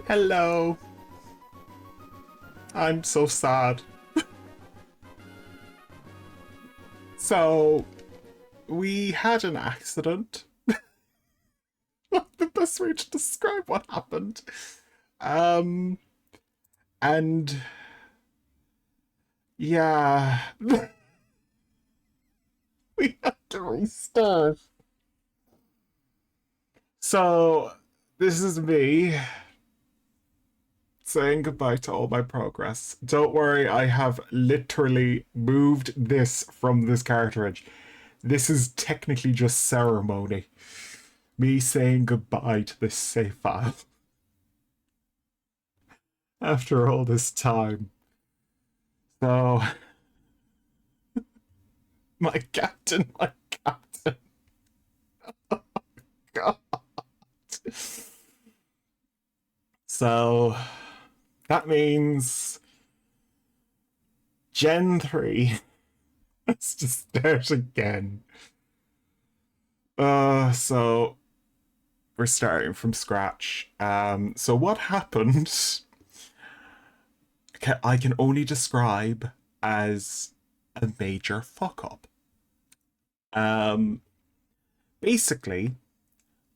Hello. I'm so sad. So, we had an accident. Not the best way to describe what happened. Um, and yeah, we had to restart. So, this is me saying goodbye to all my progress. Don't worry, I have literally moved this from this cartridge. This is technically just ceremony. Me saying goodbye to this save file after all this time. So, my captain, my captain. God. So, that means Gen 3. Let's just start again. So we're starting from scratch. So what happened? I can only describe as a major fuck up. Um, Basically,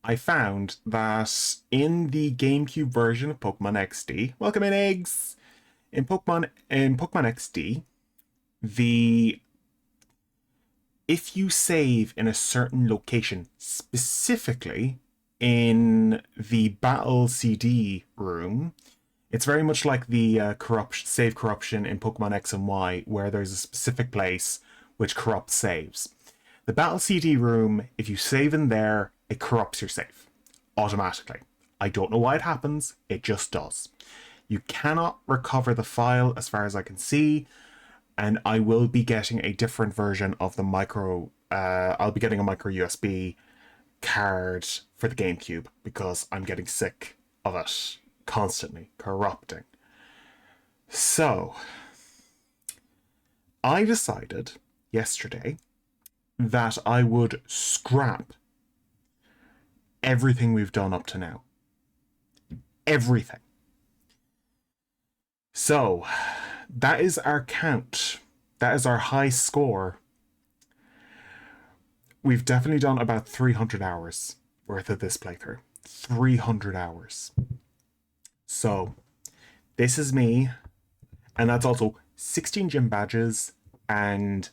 I found that in the GameCube version of Pokemon XD, welcome in eggs. In Pokemon XD, the if you save in a certain location, specifically in the battle CD room, it's very much like the save corruption in Pokemon X and Y, where there's a specific place which corrupts saves. The battle CD room, if you save in there, it corrupts your save automatically. I don't know why it happens, it just does. You cannot recover the file as far as I can see, and I will be getting a different version of the I'll be getting a micro USB card for the GameCube because I'm getting sick of it constantly corrupting. So, I decided yesterday that I would scrap everything we've done up to now. Everything. So, that is our count. That is our high score. We've definitely done about 300 hours worth of this playthrough. 300 hours. So, this is me, and that's also 16 gym badges and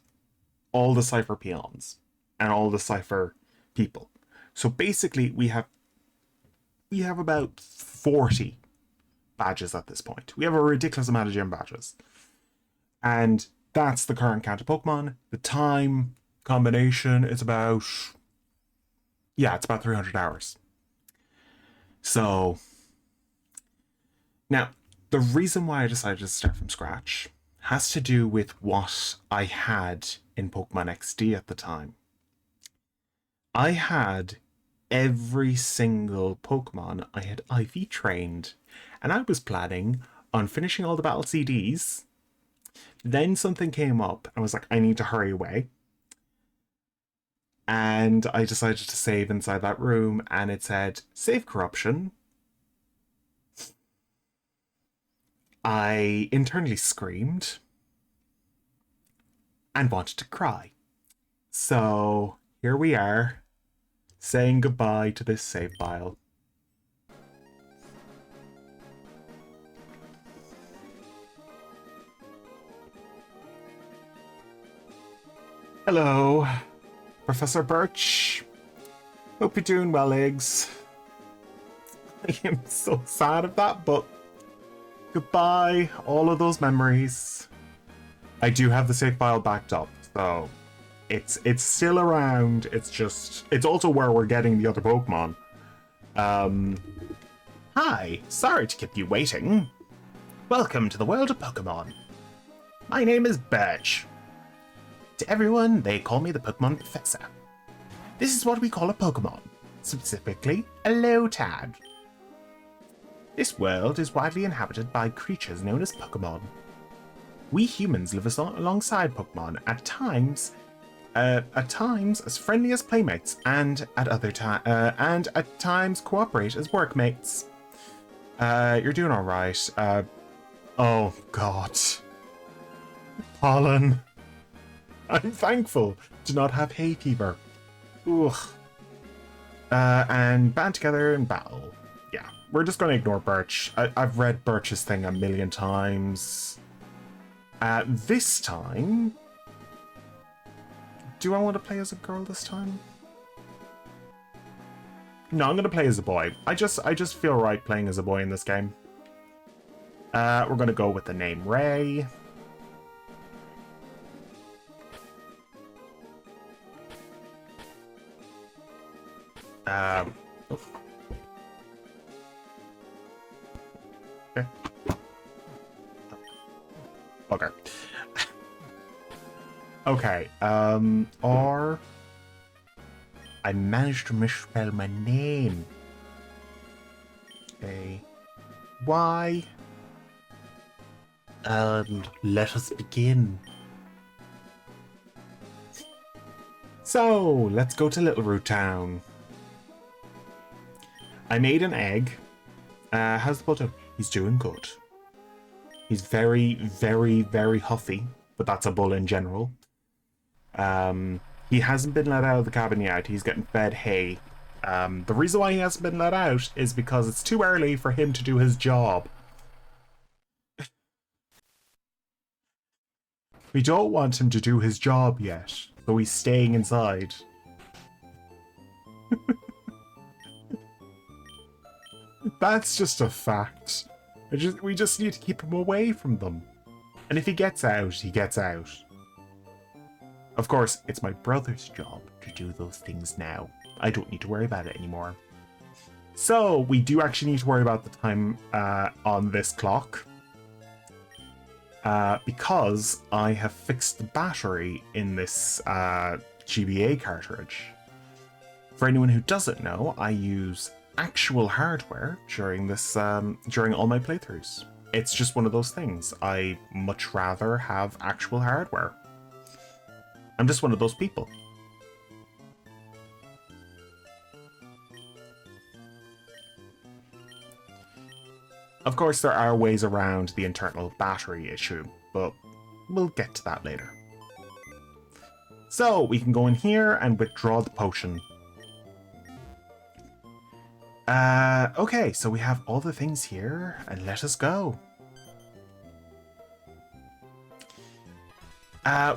all the Cypher peons and all the Cypher people. So basically, we have about 40 badges at this point. We have a ridiculous amount of gym badges. And that's the current count of Pokemon. The time combination is about... yeah, it's about 300 hours. So... now, the reason why I decided to start from scratch has to do with what I had in Pokemon XD at the time. I had every single Pokemon I had IV trained, and I was planning on finishing all the battle CDs. Then something came up, and I was like, I need to hurry away. And I decided to save inside that room, and it said, save corruption. I internally screamed and wanted to cry. So here we are, saying goodbye to this save file. Hello, Professor Birch. Hope you're doing well, eggs. I am so sad of that, but goodbye, all of those memories. I do have the save file backed up, so it's still around. It's also where we're getting the other Pokemon. Hi, sorry to keep you waiting. Welcome to the world of Pokemon. My name is Birch. To everyone, they call me the Pokemon Professor. This is what we call a Pokemon, specifically a Lotad. This world is widely inhabited by creatures known as Pokemon. We humans live alongside Pokemon, at times as friendly as playmates, and at times cooperate as workmates. You're doing all right. Oh God, pollen. I'm thankful to not have hay fever. Ugh. And band together in battle. Yeah, we're just going to ignore Birch. I've read Birch's thing a million times. This time... Do I want to play as a girl this time? No, I'm going to play as a boy. I just feel right playing as a boy in this game. We're going to go with the name Ray. Okay. Okay. Okay, R. I managed to misspell my name. A. Y. Let us begin. So, let's go to Little Root Town. I made an egg. How's the butter? He's doing good. He's very, very, very huffy, but that's a bull in general. He hasn't been let out of the cabin yet. He's getting fed hay. The reason why he hasn't been let out is because it's too early for him to do his job. We don't want him to do his job yet, so he's staying inside. That's just a fact. We just need to keep him away from them. And if he gets out, he gets out. Of course, it's my brother's job to do those things now. I don't need to worry about it anymore. So, we do actually need to worry about the time on this clock. Because I have fixed the battery in this GBA cartridge. For anyone who doesn't know, I use actual hardware during this during all my playthroughs. It's just one of those things. I much rather have actual hardware. I'm just one of those people. Of course, there are ways around the internal battery issue, but we'll get to that later. So, we can go in here and withdraw the potion. Okay, so we have all the things here, and let us go.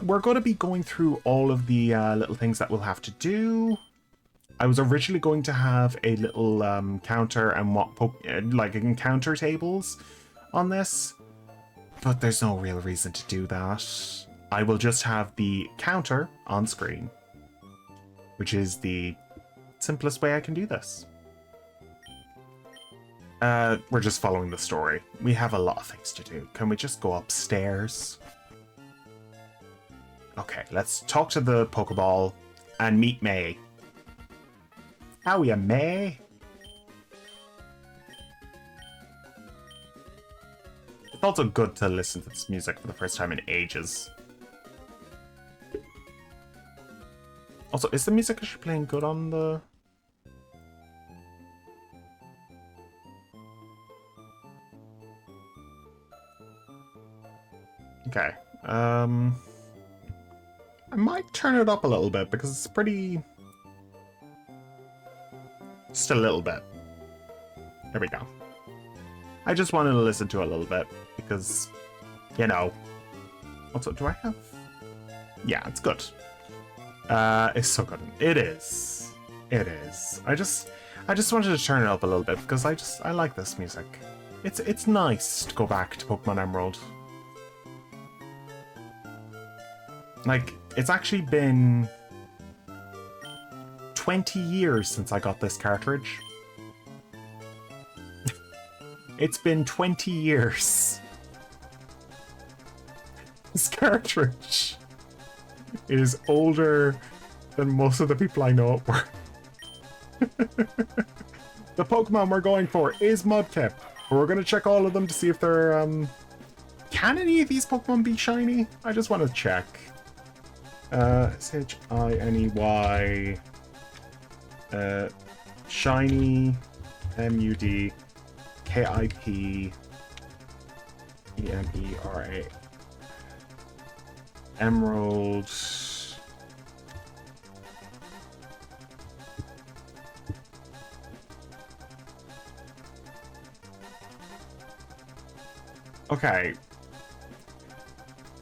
We're going to be going through all of the little things that we'll have to do. I was originally going to have a little counter and like encounter tables on this, but there's no real reason to do that. I will just have the counter on screen, which is the simplest way I can do this. We're just following the story. We have a lot of things to do. Can we just go upstairs? Okay, let's talk to the Pokeball and meet May. How are you, May? It's also good to listen to this music for the first time in ages. Also, is the music actually playing good on the... Okay, I might turn it up a little bit because it's pretty... Just a little bit. There we go. I just wanted to listen to it a little bit because, you know. Also, do I have... Yeah, it's good. It's so good. It is. It is. I just wanted to turn it up a little bit because I like this music. It's nice to go back to Pokemon Emerald. Like, it's actually been 20 years since I got this cartridge. It's been 20 years. This cartridge is older than most of the people I know it were. The Pokemon we're going for is Mudkip, but we're going to check all of them to see if they're, Can any of these Pokemon be shiny? I just want to check. Shiny, MUD, Kipemera. Emerald. Okay.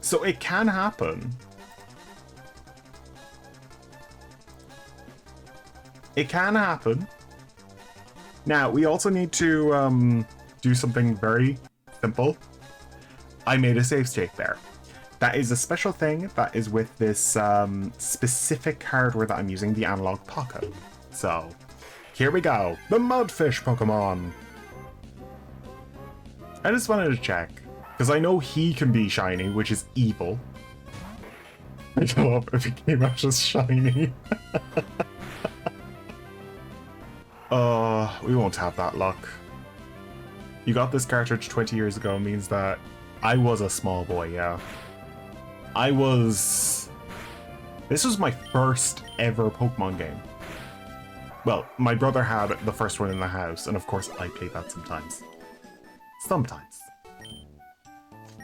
So it can happen. It can happen. Now, we also need to do something very simple. I made a save state there. That is a special thing that is with this specific hardware that I'm using, the Analog Pocket. So, here we go. The Mudfish Pokemon. I just wanted to check, because I know he can be shiny, which is evil. I'd love if he came out as shiny. We won't have that luck. You got this cartridge 20 years ago means that I was a small boy, yeah. This was my first ever Pokemon game. Well, my brother had the first one in the house, and of course I played that sometimes. Sometimes.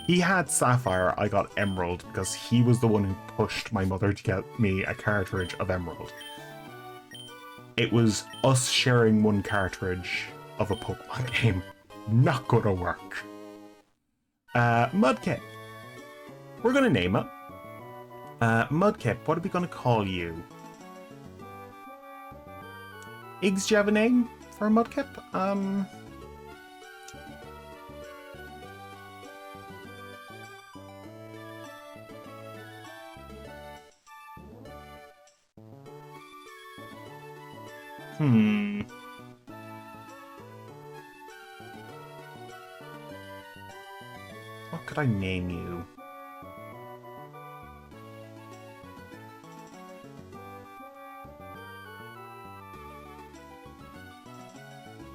He had Sapphire, I got Emerald, because he was the one who pushed my mother to get me a cartridge of Emerald. It was us sharing one cartridge of a Pokemon game. Not gonna work. Mudkip. We're gonna name it. Mudkip, what are we gonna call you? Iggs, do you have a name for a Mudkip? What could I name you?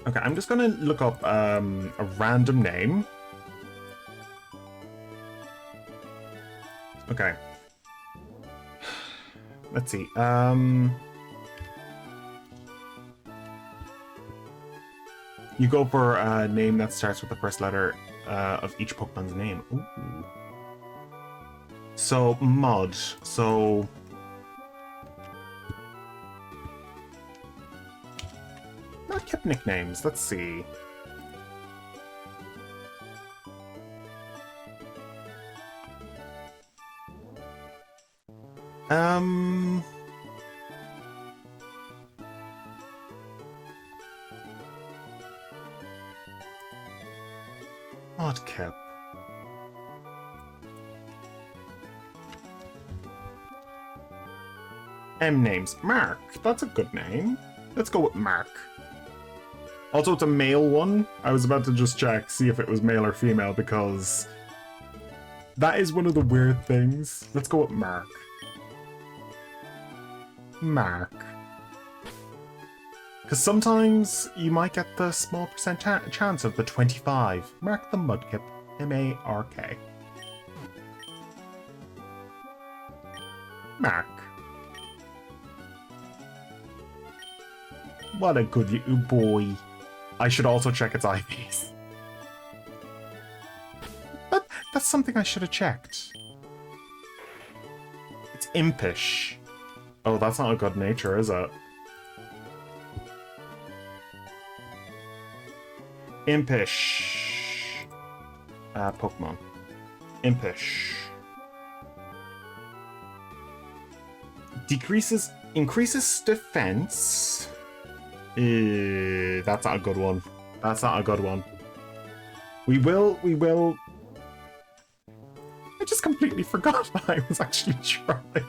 Okay, I'm just gonna look up a random name. Okay. Let's see. You go for a name that starts with the first letter of each Pokemon's name. Ooh. So, Mud. So... Mudkip nicknames. Let's see. Mudkip. M names. Mark. That's a good name. Let's go with Mark. Also, it's a male one. I was about to just check, see if it was male or female, because that is one of the weird things. Let's go with Mark. Mark. Because sometimes you might get the small percent chance of the 25. Mark the Mudkip. M-A-R-K. Mark. What a good little boy. I should also check its IVs. But that's something I should have checked. It's impish. Oh, that's not a good nature, is it? Impish. Pokemon. Impish. Increases defense. That's not a good one. That's not a good one. We will... I just completely forgot I was actually trying.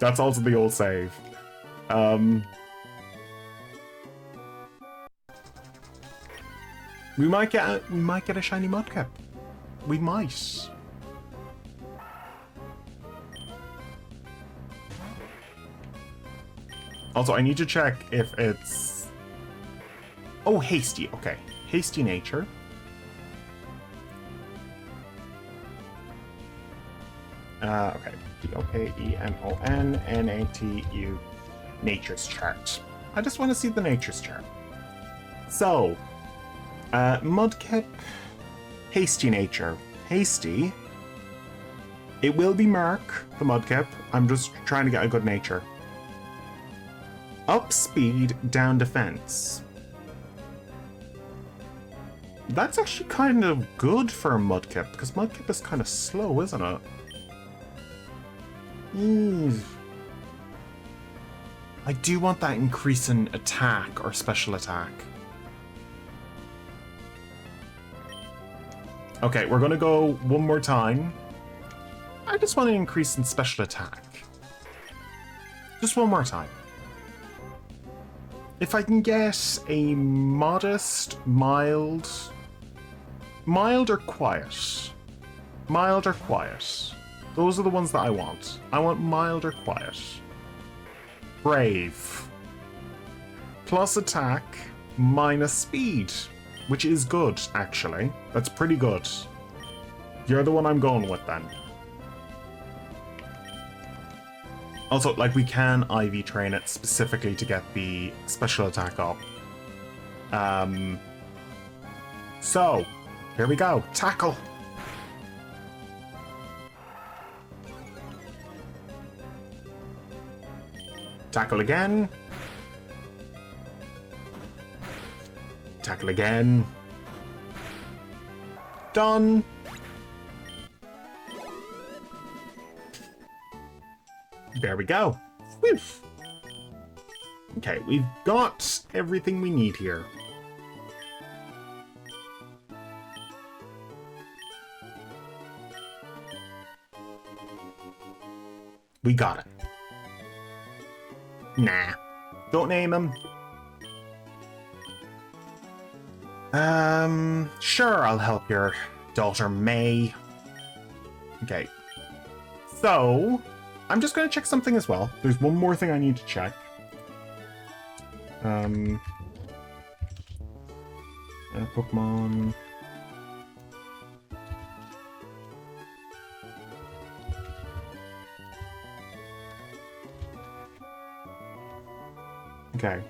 That's also the old save. We might get a shiny Mudkip. We might. Also, I need to check if it's... Oh, hasty. Okay. Hasty nature. Okay. D-O-K-E-M-O-N-N-A-T-U. Nature's chart. I just want to see the nature's chart. So, Mudkip, hasty nature. Hasty. It will be Mark, the Mudkip. I'm just trying to get a good nature. Up speed, down defense. That's actually kind of good for Mudkip, because Mudkip is kind of slow, isn't it? I do want that increase in attack or special attack. Okay, we're gonna go one more time. I just want to increase in special attack. Just one more time. If I can get a modest, mild or quiet. Mild or quiet. Those are the ones that I want. I want mild or quiet. Brave. Plus attack, minus speed. Which is good, actually. That's pretty good. You're the one I'm going with, then. Also, like, we can IV train it specifically to get the special attack up. So, here we go. Tackle! Tackle again. Tackle again. Done. There we go. Whew. Okay, we've got everything we need here. We got it. Nah. Don't name him. Sure, I'll help your daughter May. Okay. So, I'm just going to check something as well. There's one more thing I need to check. Pokemon. Okay.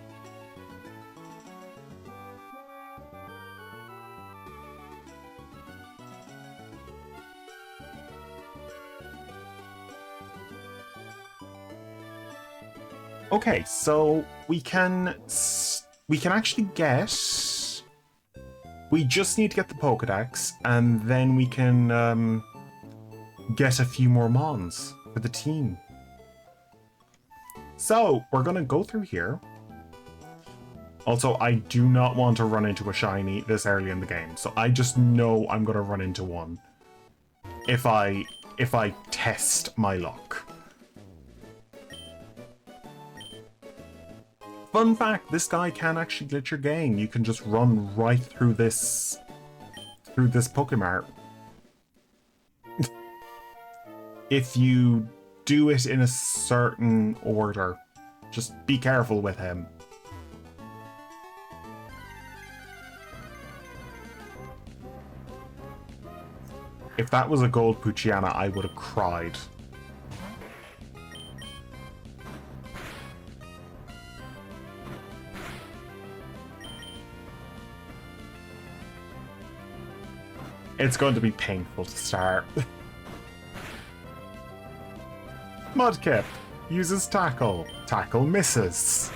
Okay, so we can actually get. We just need to get the Pokedex, and then we can get a few more Mons for the team. So we're gonna go through here. Also, I do not want to run into a shiny this early in the game, so I just know I'm gonna run into one if I test my luck. Fun fact, this guy can actually glitch your game. You can just run right through this Pokemart. If you do it in a certain order. Just be careful with him. If that was a gold Poochyena, I would have cried. It's going to be painful to start. Mudkip uses Tackle. Tackle misses.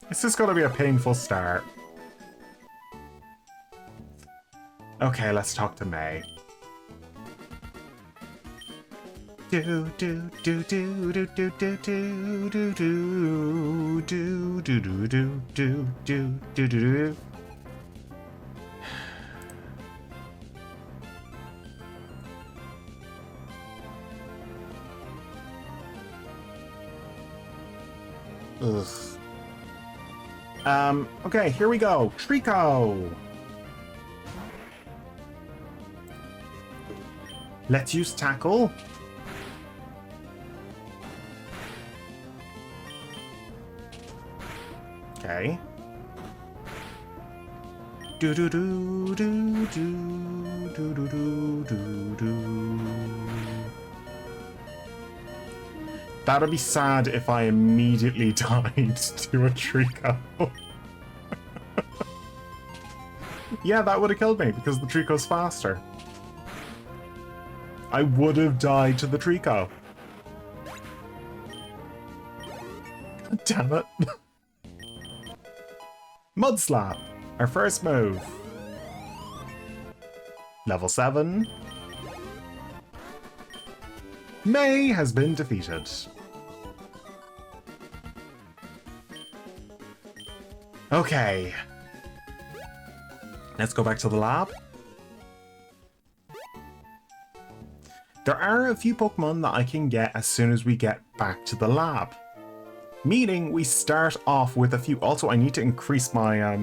This is going to be a painful start. Okay, let's talk to May. Do do do do do do do do do do do do do do do do do do. Ugh. Okay, here we go. Trico. Let's use Tackle. Okay. Do do do do do do do do do do. That'd be sad if I immediately died to a Trico. Yeah, that would have killed me because the Trico's faster. I would have died to the Trico. God damn it. Mud Slap, our first move. Level 7. May has been defeated. Okay. Let's go back to the lab. There are a few Pokemon that I can get as soon as we get back to the lab. Meaning we start off with a few. Also, I need to increase my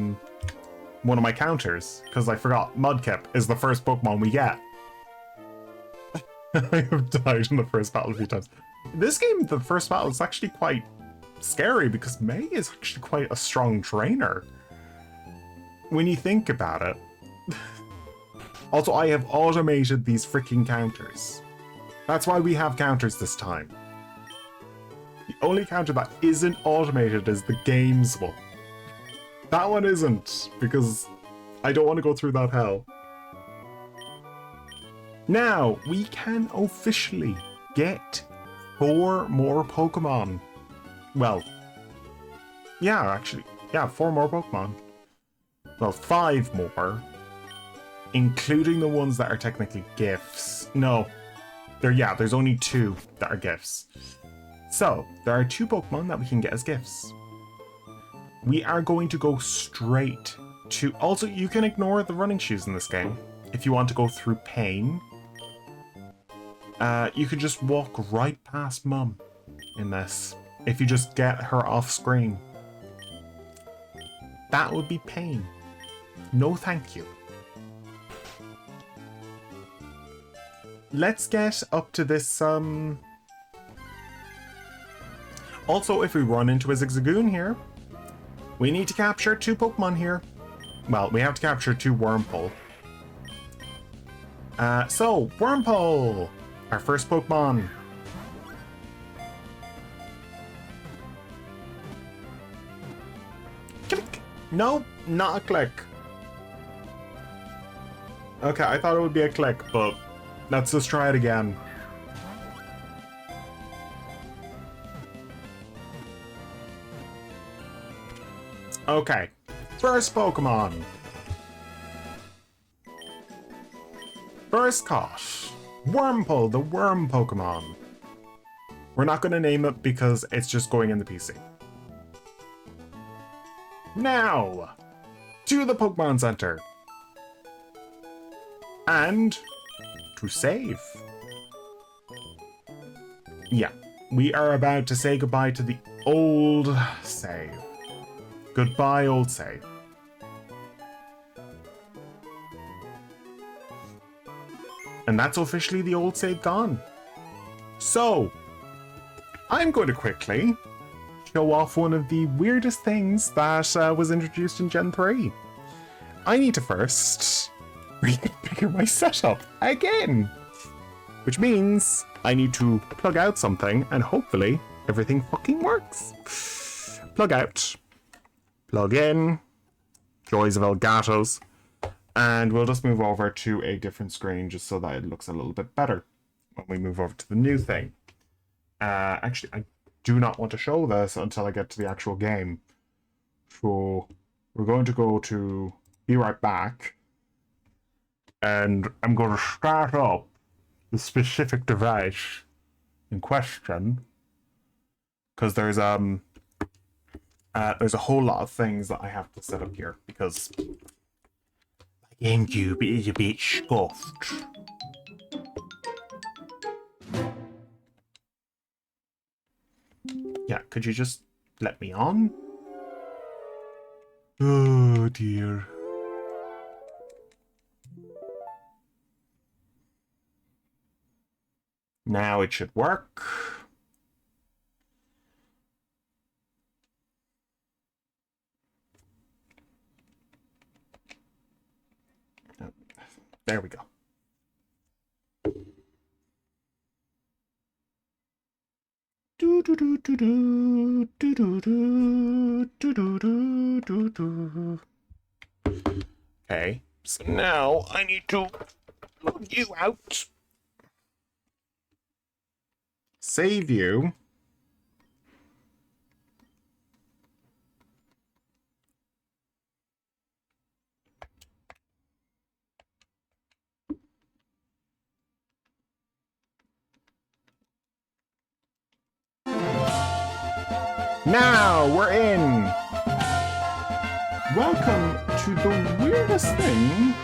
one of my counters because I forgot Mudkip is the first Pokemon we get. I have died in the first battle a few times. This game, the first battle is actually quite scary because May is actually quite a strong trainer. When you think about it. Also, I have automated these freaking counters. That's why we have counters this time. The only counter that isn't automated is the games one. That one isn't, because I don't want to go through that hell. Now, we can officially get 4 more Pokemon. Well, yeah, actually, yeah, 4 more Pokemon. Well, 5 more, including the ones that are technically gifts. No, there's only 2 that are gifts. So, there are 2 Pokemon that we can get as gifts. We are going to go straight to... Also, you can ignore the running shoes in this game. If you want to go through pain, you could just walk right past Mum in this. If you just get her off screen. That would be pain. No thank you. Let's get up to this, Also, if we run into a Zigzagoon here, we need to capture 2 Pokemon here. Well, we have to capture 2 Wurmple. So, Wurmple! Our first Pokemon. Click! No, not a click. Okay, I thought it would be a click, but let's just try it again. Okay, first Pokemon. First caught. Wurmple, the worm Pokemon. We're not going to name it because it's just going in the PC. Now, to the Pokemon Center. And to save. Yeah, we are about to say goodbye to the old save. Goodbye, old save. And that's officially the old save gone. So, I'm going to quickly show off one of the weirdest things that was introduced in Gen 3. I need to first reconfigure my setup again. Which means I need to plug out something and hopefully everything fucking works. Plug out. Plug in. Joys of Elgatos. And we'll just move over to a different screen just so that it looks a little bit better when we move over to the new thing. Actually, I do not want to show this until I get to the actual game. So we're going to go to Be Right Back. And I'm going to start up the specific device in question. Because there's a whole lot of things that I have to set up here because GameCube is a bit scuffed. Yeah, could you just let me on? Oh dear. Now it should work. There we go. Do Okay, so now I need to log you out. Save you. Now we're in. Welcome to the weirdest thing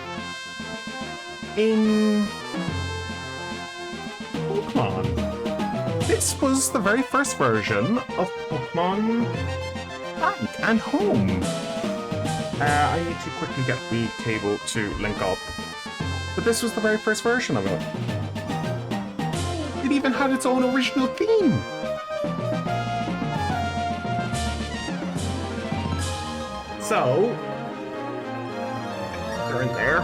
in Pokemon. This was the very first version of Pokemon Bank and Home. I need to quickly get the table to link up. But this was the very first version of it. It even had its own original theme. So, they're in there.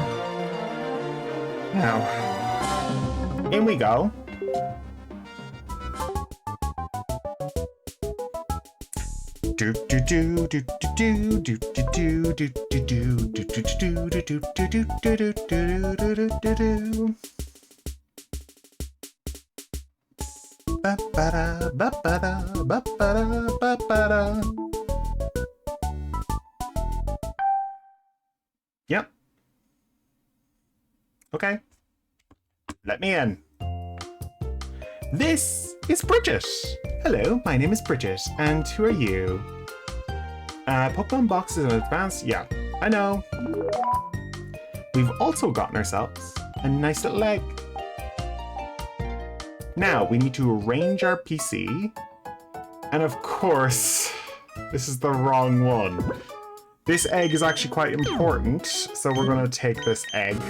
Now, in we go. Do do do do do do do do do do do do do do do do do do. Ba ba da ba ba da ba ba da ba ba da. Yep. Okay. Let me in. This is Bridget. Hello, my name is Bridget, and who are you? Pokemon boxes in advance? Yeah, I know. We've also gotten ourselves a nice little egg. Now, we need to arrange our PC. And of course, this is the wrong one. This egg is actually quite important, so we're going to take this egg.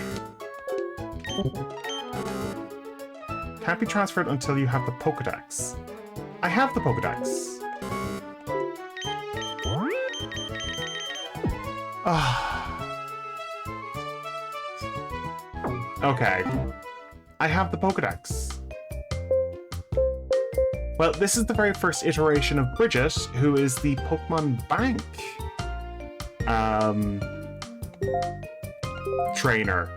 Can't be transferred until you have the Pokedex. I have the Pokedex. Okay. I have the Pokedex. Well, this is the very first iteration of Bridget, who is the Pokemon Bank trainer.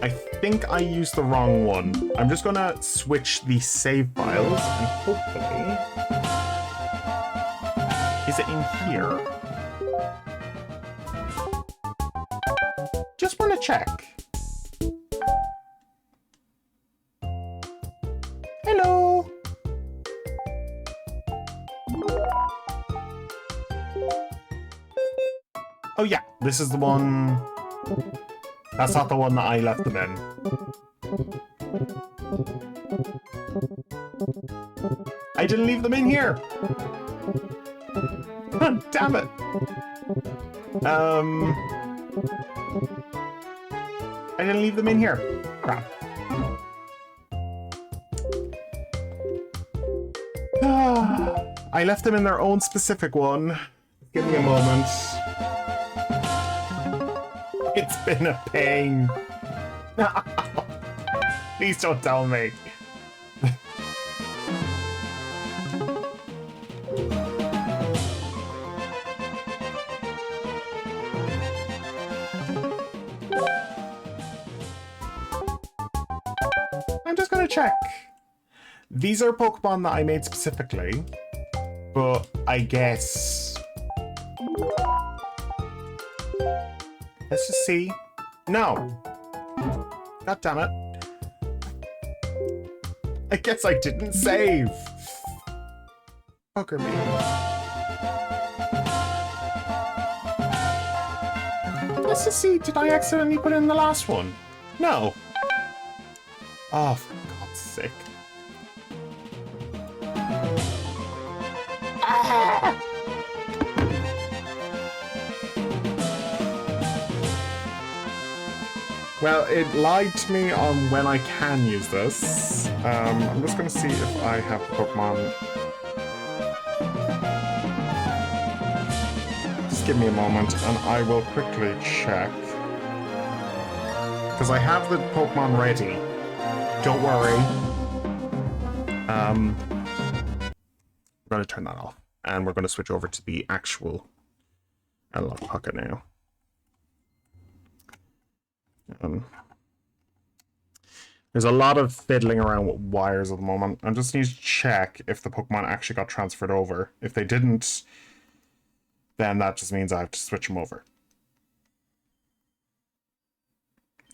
I think I used the wrong one. I'm just gonna switch the save files and hopefully... Is it in here? Just wanna check. Hello! Oh yeah, this is the one... That's not the one that I left them in. I didn't leave them in here! Oh, damn it! I didn't leave them in here. Crap. I left them in their own specific one. Give me a moment. It's been a pain. Please don't tell me. I'm just gonna check. These are Pokemon that I made specifically, but I guess... Let's just see. No. God damn it. I guess I didn't save. Fucker me. Let's just see. Did I accidentally put in the last one? No. Oh, for God's sake. Ah! Well, it lied to me on when I can use this. I'm just going to see if I have Pokemon. Just give me a moment and I will quickly check. Because I have the Pokemon ready. don't worry. We're going to turn that off. And we're going to switch over to the actual analog pocket now. There's a lot of fiddling around with wires at the moment. I just need to check if the Pokemon actually got transferred over. If they didn't, then that just means I have to switch them over.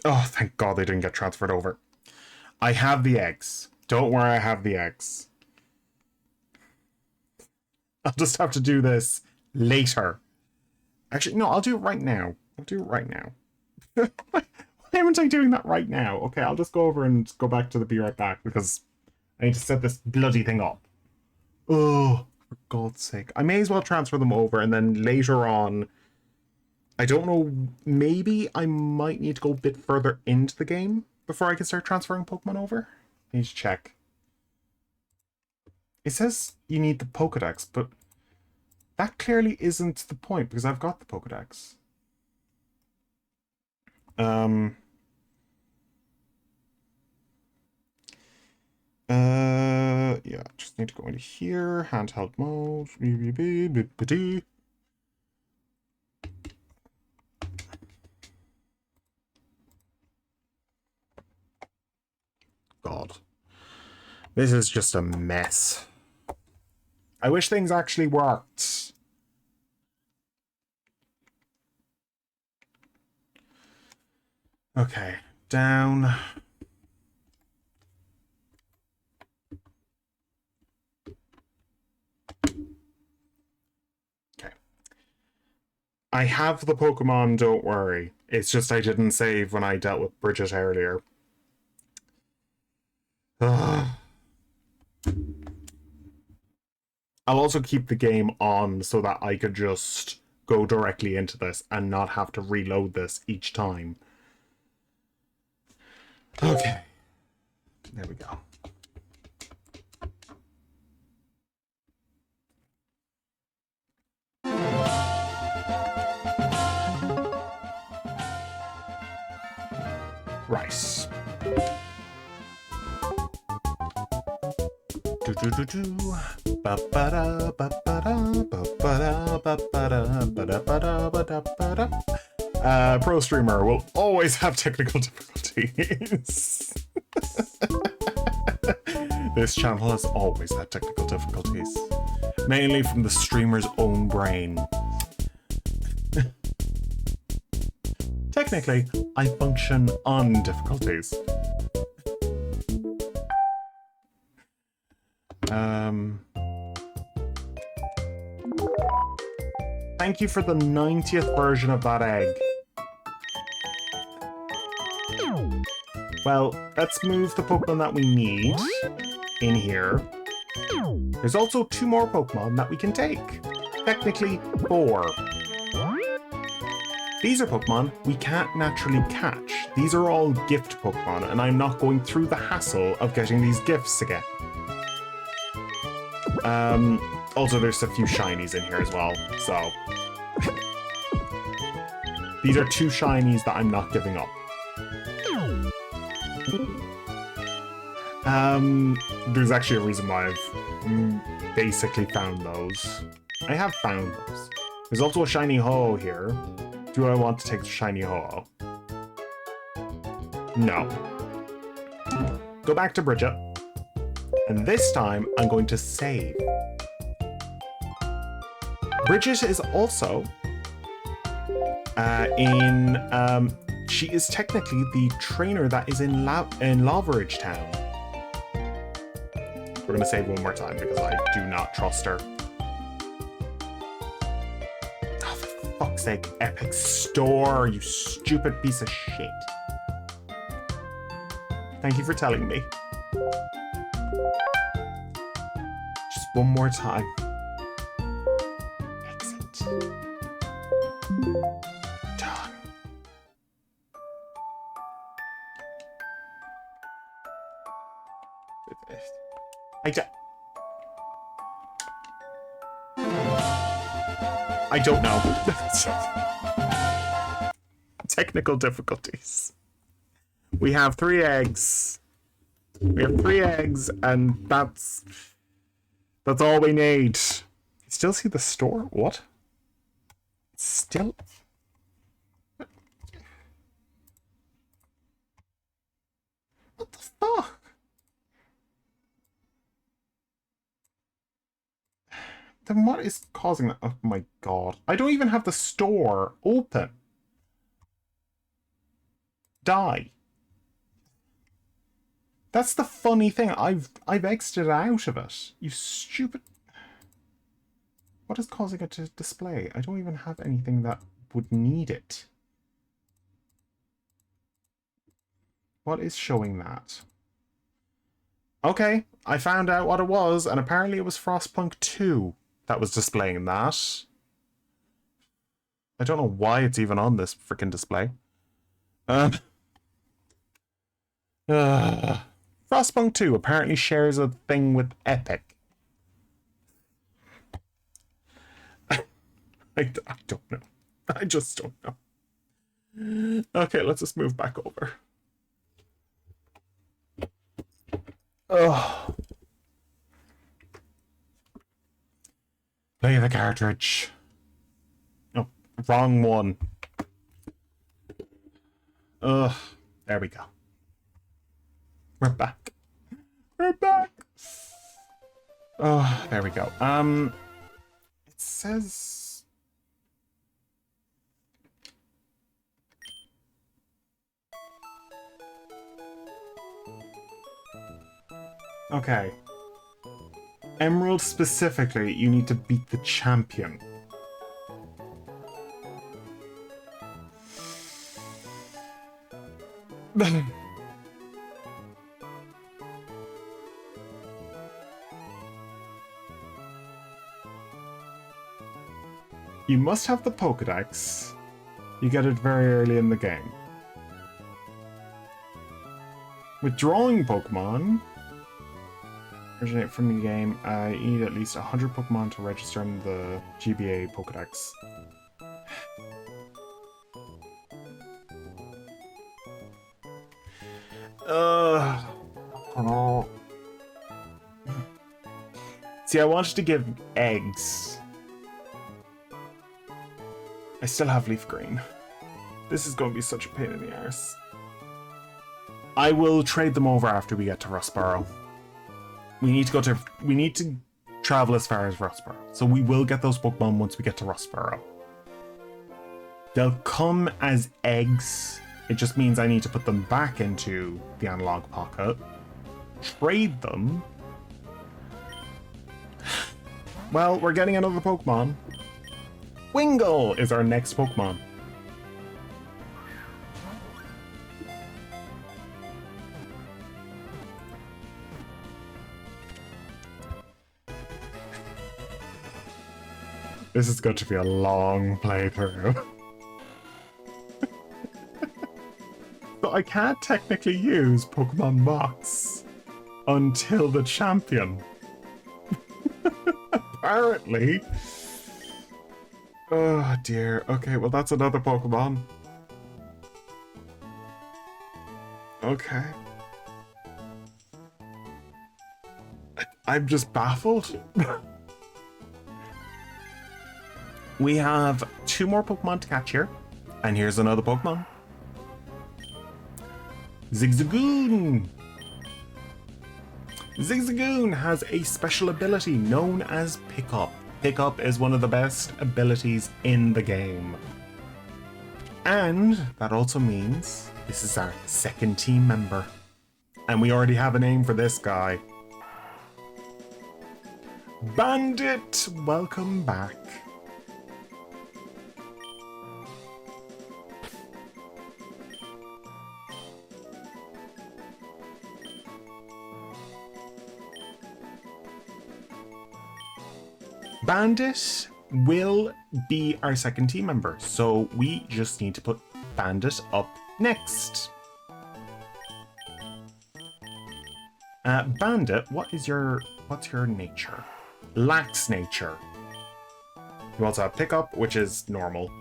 Oh, thank God they didn't get transferred over. I have the eggs. Don't worry, I have the eggs. I'll just have to do this later. Actually, no, I'll do it right now. I'll do it right now. Why haven't I doing that right now? Okay, I'll just go over and go back to the be right back because I need to set this bloody thing up. Oh, for God's sake. I may as well transfer them over and then later on, I don't know, maybe I might need to go a bit further into the game before I can start transferring Pokemon over. I need to check. It says you need the Pokedex, but that clearly isn't the point because I've got the Pokedex. Yeah, just need to go into here, handheld mode. God. This is just a mess. I wish things actually worked. Okay, down. Okay. I have the Pokemon, don't worry. It's just I didn't save when I dealt with Bridget earlier. Ugh. I'll also keep the game on so that I could just go directly into this and not have to reload this each time. Okay. There we go. Right. Pro streamer will always have technical difficulties. This channel has always had technical difficulties, mainly from the streamer's own brain. Technically, I function on difficulties. Thank you for the 90th version of that egg. Well, let's move the Pokemon that we need in here. There's also 2 more Pokemon that we can take. Technically 4. These are Pokemon we can't naturally catch. These are all gift Pokemon, and I'm not going through the hassle of getting these gifts again. Also, there's a few shinies in here as well, so... These are 2 shinies that I'm not giving up. There's actually a reason why I've basically found those. I have found those. There's also a shiny Ho-Oh here. Do I want to take the shiny Ho-Oh? No. Go back to Bridget. And this time, I'm going to save. Bridget is also she is technically the trainer that is in Lavaridge Town. We're going to save one more time because I do not trust her. Oh, for fuck's sake, Epic Store, you stupid piece of shit. Thank you for telling me. Just one more time. Exit. Done. I don't know. Technical difficulties. We have 3 eggs. We have 3 eggs, and that's all we need. Still see the store? What? Still? What the fuck? Then what is causing that? Oh my god. I don't even have the store open. Die. That's the funny thing. I've exited out of it. You stupid. What is causing it to display? I don't even have anything that would need it. What is showing that? Okay, I found out what it was, and apparently it was Frostpunk 2 that was displaying that. I don't know why it's even on this freaking display. Frostpunk 2 apparently shares a thing with Epic. I don't know. I just don't know. Okay, let's just move back over. Oh. Play the cartridge. Oh, wrong one. Ugh. There we go. We're back. We're back. Oh, there we go. It says... Okay. Emerald specifically, you need to beat the champion. You must have the Pokédex. You get it very early in the game. Withdrawing Pokemon originate from the game. You need at least 100 Pokemon to register in the GBA Pokédex. Oh. See, I wanted to give eggs. I still have leaf green. This is going to be such a pain in the arse. I will trade them over after we get to Rustboro. We need to travel as far as Rustboro. So we will get those Pokemon once we get to Rustboro. They'll come as eggs. It just means I need to put them back into the analog pocket. Trade them. Well, we're getting another Pokemon. Wingull is our next Pokemon. This is going to be a long playthrough. So I can't technically use Pokemon Mox until the champion. Apparently. Oh dear. Okay, well that's another Pokemon. Okay. I'm just baffled. We have 2 more Pokemon to catch here. And here's another Pokemon. Zigzagoon! Zigzagoon has a special ability known as Pickup. Pickup is one of the best abilities in the game. And that also means this is our second team member. And we already have a name for this guy. Bandit, welcome back. Bandit will be our second team member, so we just need to put Bandit up next. Bandit, what's your nature? Lax nature. You also have Pickup, which is normal.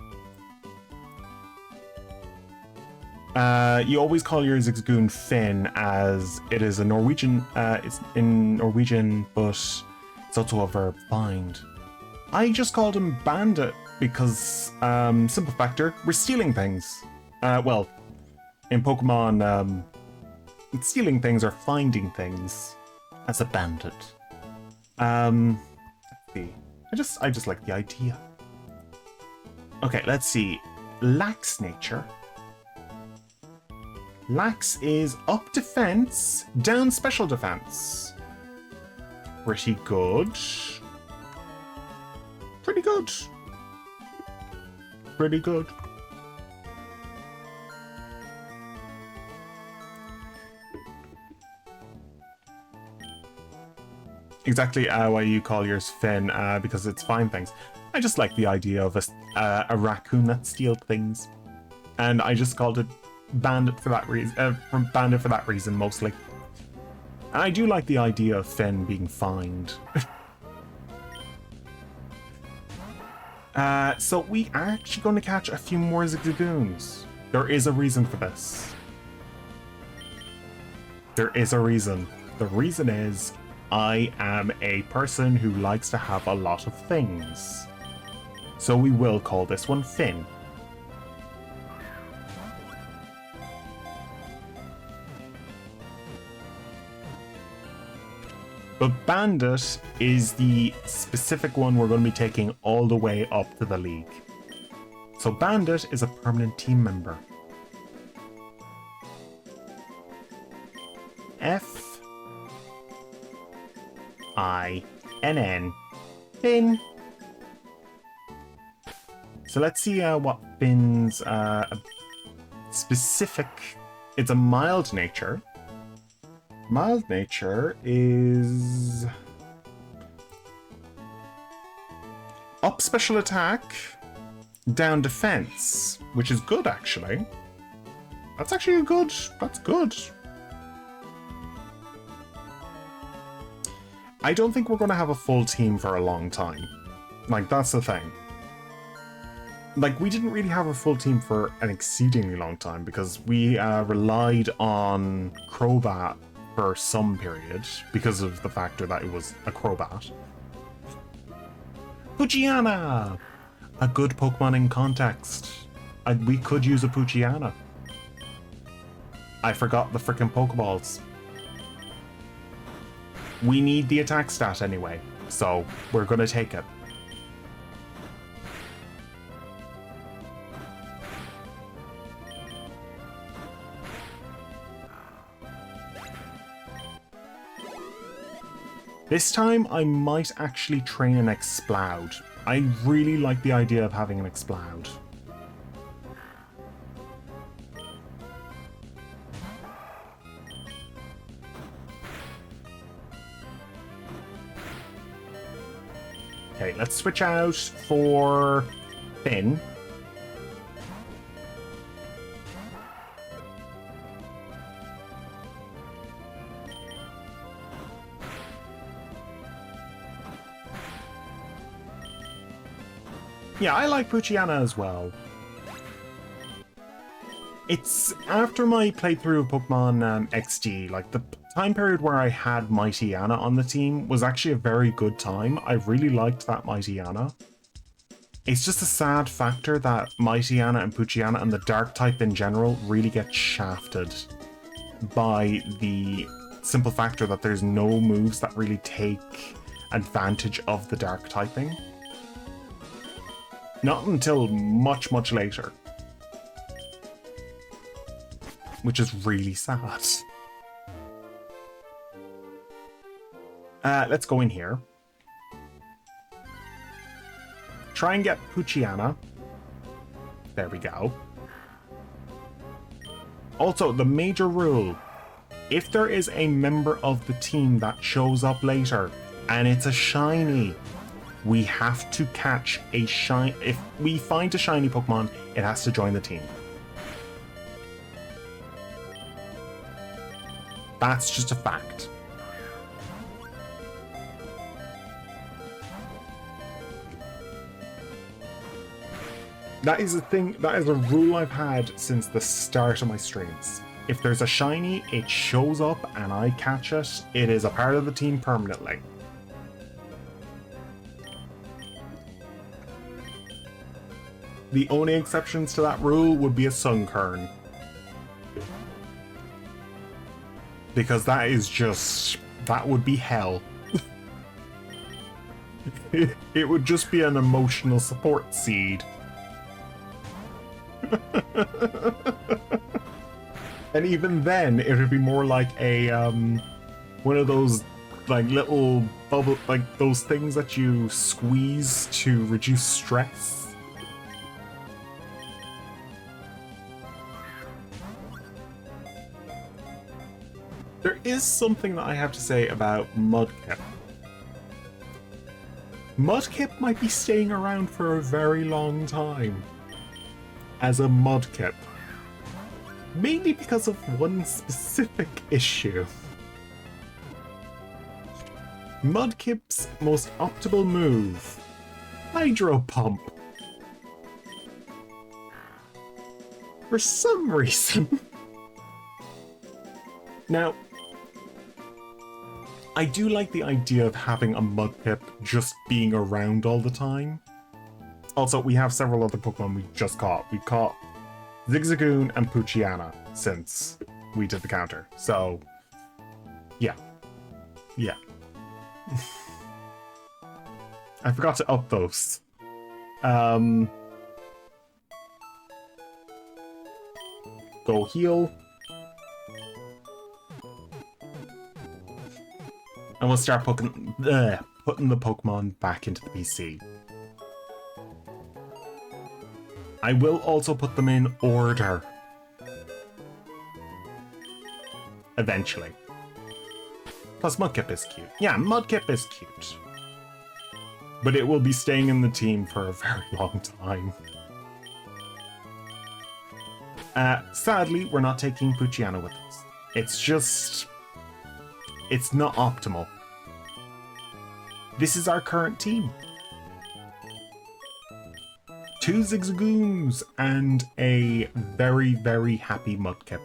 You always call your Zigzagoon Finn, as it is a Norwegian, it's in Norwegian, but it's also a verb, find. I just called him Bandit because, simple factor, we're stealing things. Well, in Pokemon, stealing things or finding things as a bandit. Let's see. I just like the idea. Okay, let's see. Lax nature. Lax is up defense, down special defense. Pretty good. Pretty good. Pretty good. Exactly why you call yours Finn, because it's fine things. I just like the idea of a raccoon that steals things. And I just called it Bandit for that reason, Bandit for that reason mostly. And I do like the idea of Finn being fined. So we are actually going to catch a few more Zigzagoons. There is a reason for this. There is a reason. The reason is I am a person who likes to have a lot of things. So we will call this one Finn. But Bandit is the specific one we're going to be taking all the way up to the league. So Bandit is a permanent team member. F-I-N-N. Finn. So let's see what Finn's specific... It's a mild nature. Mild nature is... up special attack, down defense, which is good actually. That's actually a good... That's good. I don't think we're going to have a full team for a long time. Like, that's the thing. Like, we didn't really have a full team for an exceedingly long time because we relied on Crobat for some period because of the factor that it was a Crobat. Poochyena! A good Pokemon in context. We could use a Poochyena. I forgot the frickin' Pokeballs. We need the attack stat anyway, so we're gonna take it. This time, I might actually train an Exploud. I really like the idea of having an Exploud. Okay, let's switch out for Finn. Yeah, I like Poochyena as well. It's after my playthrough of Pokemon XD, like the time period where I had Mightyena on the team was actually a very good time. I really liked that Mightyena. It's just a sad factor that Mightyena and Poochyena and the Dark type in general really get shafted by the simple factor that there's no moves that really take advantage of the Dark typing. Not until much, much later. Which is really sad. Let's go in here. Try and get Poochyena. There we go. Also, the major rule. If there is a member of the team that shows up later, and it's a shiny, we have to catch a shiny. If we find a shiny Pokemon, it has to join the team. That's just a fact. That is a thing, that is a rule I've had since the start of my streams. If there's a shiny, it shows up and I catch it, it is a part of the team permanently. The only exceptions to that rule would be a Sunkern. Because that is just... that would be hell. It would just be an emotional support seed. And even then, it would be more like a, one of those, like, little bubble, like, those things that you squeeze to reduce stress. There is something that I have to say about Mudkip. Mudkip might be staying around for a very long time as a Mudkip. Mainly because of one specific issue. Mudkip's most optimal move, Hydro Pump. For some reason. Now, I do like the idea of having a Mudkip just being around all the time. Also, we have several other Pokemon we just caught. We caught Zigzagoon and Poochyena since we did the counter. So, yeah. Yeah. I forgot to up those. Go heal. And we'll start putting the Pokemon back into the PC. I will also put them in order. Eventually. Plus Mudkip is cute. Yeah, Mudkip is cute. But it will be staying in the team for a very long time. Sadly, we're not taking Poochyena with us. It's just... it's not optimal. This is our current team. 2 Zigzagoons and a very, very happy Mudkip.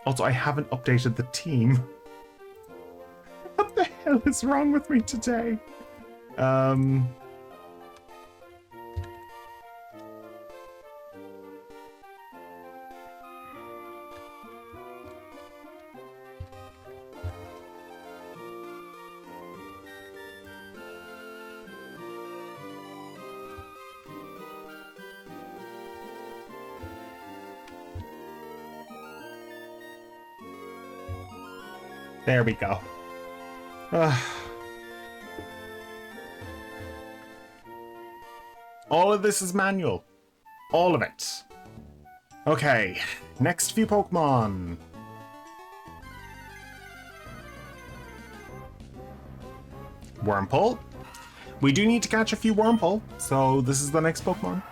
Also, I haven't updated the team. What the hell is wrong with me today? There we go. All of this is manual. All of it. Okay, next few Pokemon. Wurmple. We do need to catch a few Wurmple, so this is the next Pokemon.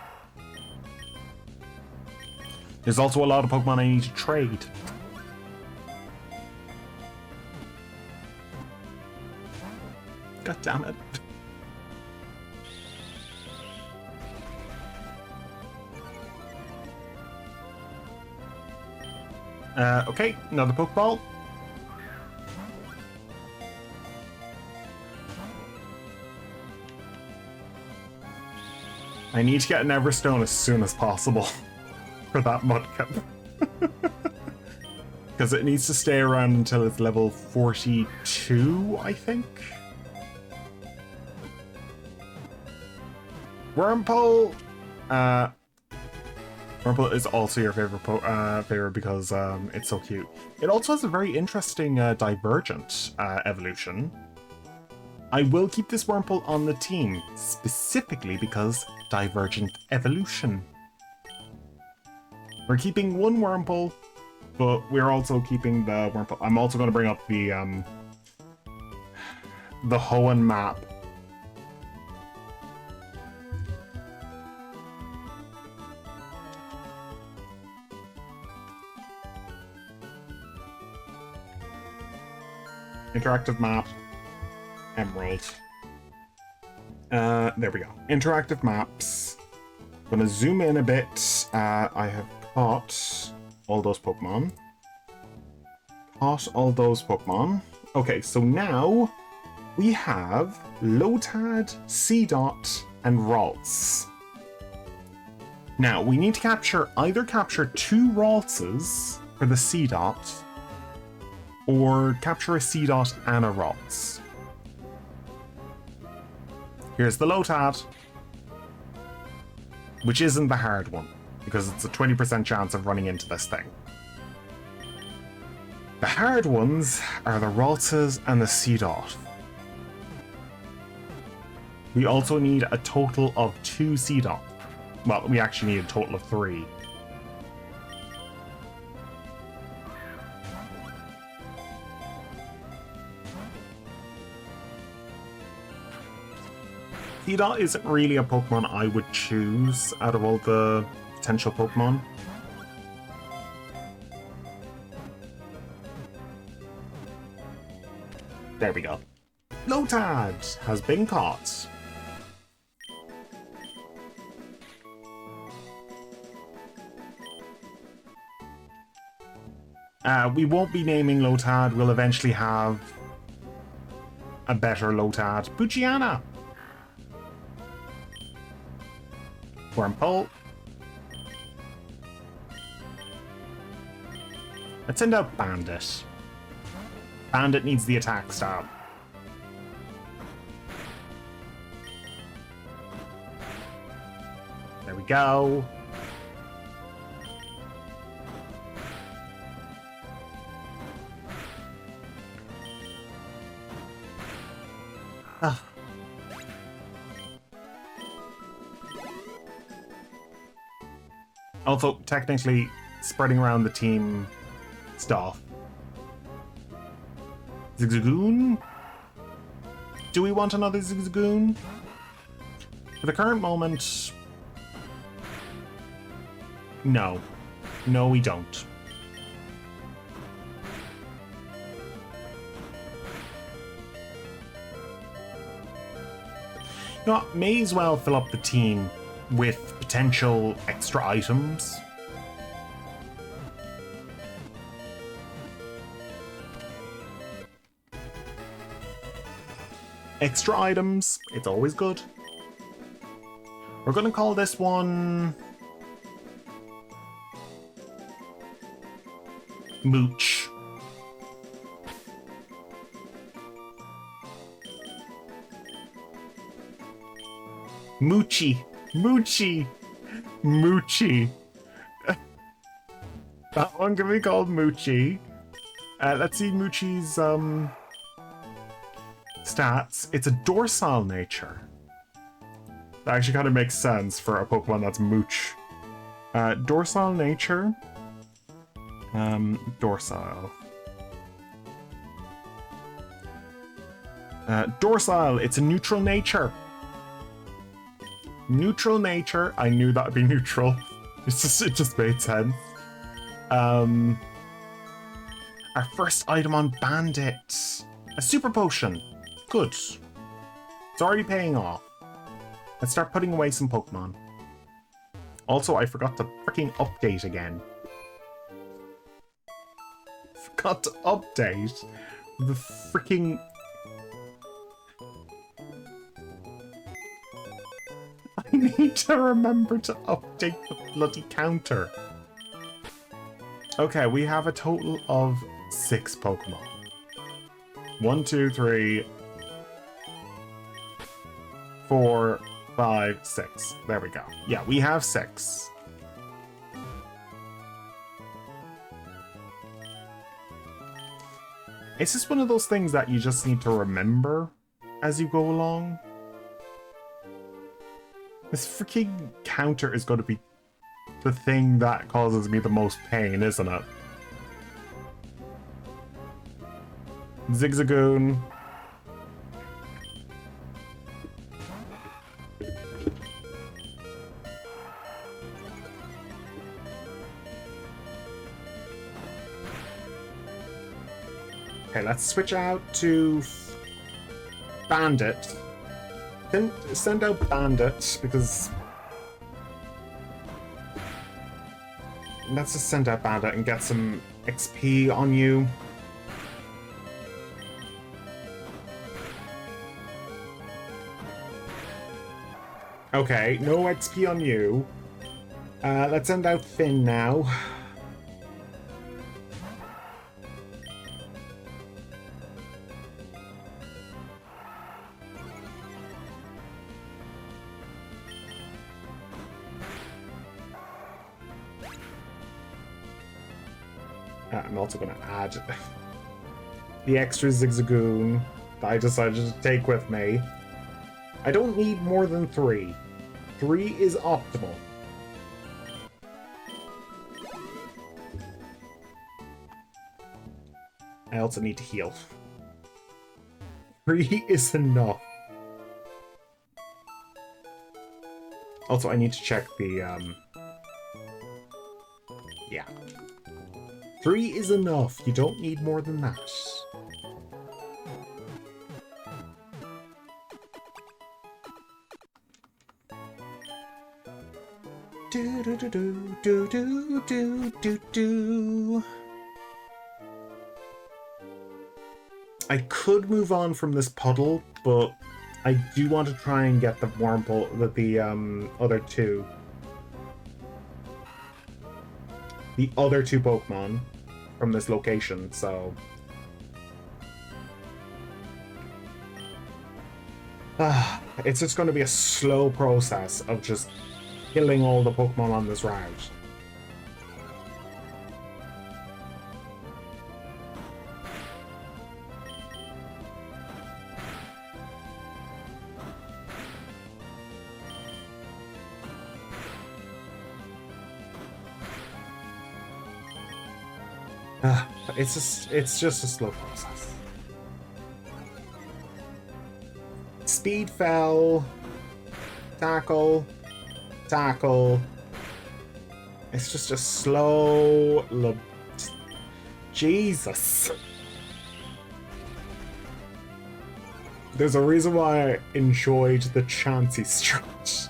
There's also a lot of Pokemon I need to trade. God damn it. Okay, another Pokeball. I need to get an Everstone as soon as possible for that Mudkip. Because it needs to stay around until it's level 42, I think. Wurmple! Wurmple is also your favorite because it's so cute. It also has a very interesting Divergent evolution. I will keep this Wurmple on the team, specifically because Divergent evolution. We're keeping one Wurmple, but we're also keeping the Wurmple. I'm also going to bring up the Hoenn map. Interactive map, Emerald. There we go. Interactive maps. I'm gonna zoom in a bit. I have caught all those Pokemon. Okay, so now we have Lotad, Seedot, and Ralts. Now, we need to either capture 2 Raltses for the Seedot, or capture a Seedot and a Ralts. Here's the Lotad, which isn't the hard one, because it's a 20% chance of running into this thing. The hard ones are the Raltses and the Seedot. We also need a total of 2 Seedot. Well, we actually need a total of 3. Seedot isn't really a Pokemon I would choose out of all the potential Pokemon. There we go. Lotad has been caught. We won't be naming Lotad. We'll eventually have a better Lotad. Bugiana! Wormpole. Let's send out Bandit. Bandit needs the attack stab. There we go. Ah. Although, technically, spreading around the team stuff. Zigzagoon? Do we want another Zigzagoon? For the current moment, no. No, we don't. You know what? May as well fill up the team with potential extra items. Extra items, it's always good. We're gonna call this one Mooch. Moochie. Moochie. Moochie. That one can be called Moochie. Let's see Moochie's stats. It's a dorsal nature. That actually kind of makes sense for a Pokemon that's Mooch. Dorsal nature. Dorsal. Dorsal, it's a neutral nature. Neutral nature. I knew that would be neutral. It just made sense. Our first item on Bandit. A super potion. Good. It's already paying off. Let's start putting away some Pokemon. Also, I forgot to freaking update again. Forgot to update the freaking... I need to remember to update the bloody counter. Okay, we have a total of 6 Pokemon. 1, 2, 3, 4, 5, 6. There we go. Yeah, we have 6. It's just one of those things that you just need to remember as you go along. This freaking counter is going to be the thing that causes me the most pain, isn't it? Zigzagoon. Okay, let's switch out to Bandit. Send out Bandit, because... Let's just send out Bandit and get some XP on you. Okay, no XP on you. Let's send out Finn now. I'm also going to add the extra Zigzagoon that I decided to take with me. I don't need more than 3. 3 is optimal. I also need to heal. 3 is enough. Also, I need to check the, yeah. 3 is enough. You don't need more than that. Do do do do do do do do. I could move on from this puddle, but I do want to try and get the Wurmple, the other two. The other 2 Pokemon from this location, so... it's just going to be a slow process of just killing all the Pokemon on this route. It's just a slow process. Speed fell. Tackle. Tackle. It's just a slow... Jesus. There's a reason why I enjoyed the Chansey stretch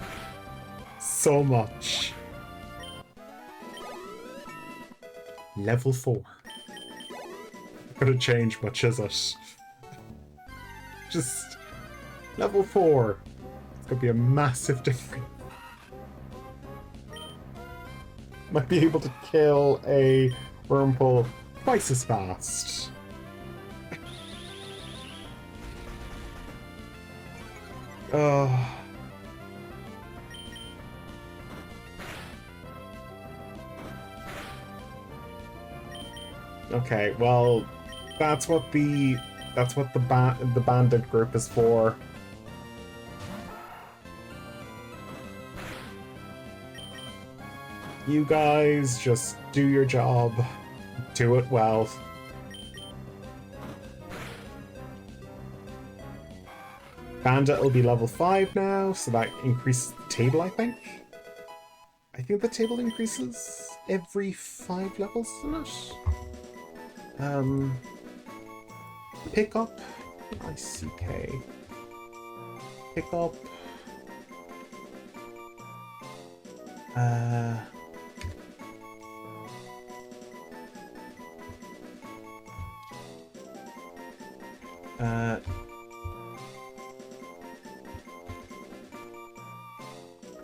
so much. Level 4. Couldn't change much, is it? Just level 4. It's gonna be a massive difference. Might be able to kill a Wurmple twice as fast. Okay, well, that's what the bandit group is for. You guys just do your job. Do it well. Bandit will be level 5 now, so that increases the table, I think. I think the table increases every 5 levels, isn't it? Pick up. ICK. Pick up.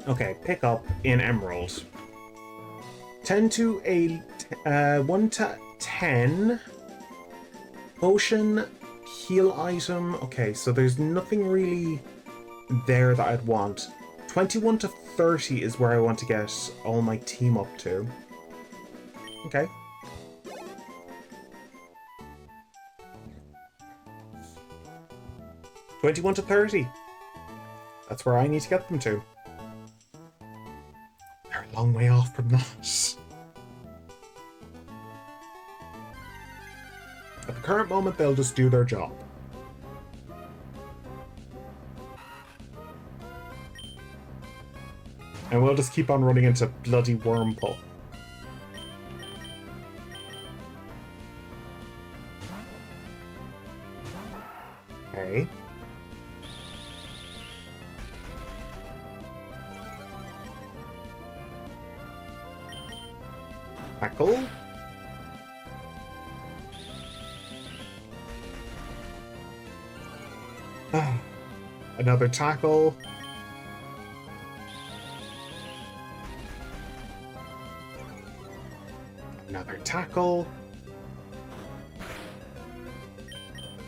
Okay, pick up in Emerald. 10 to a 1 to 10. Potion, heal item. Okay, so there's nothing really there that I'd want. 21 to 30 is where I want to get all my team up to. Okay. $21 to 30. That's where I need to get them to. They're a long way off from that. At the current moment, they'll just do their job. And we'll just keep on running into bloody Wurmple. Okay. Tackle. Another tackle. Another tackle.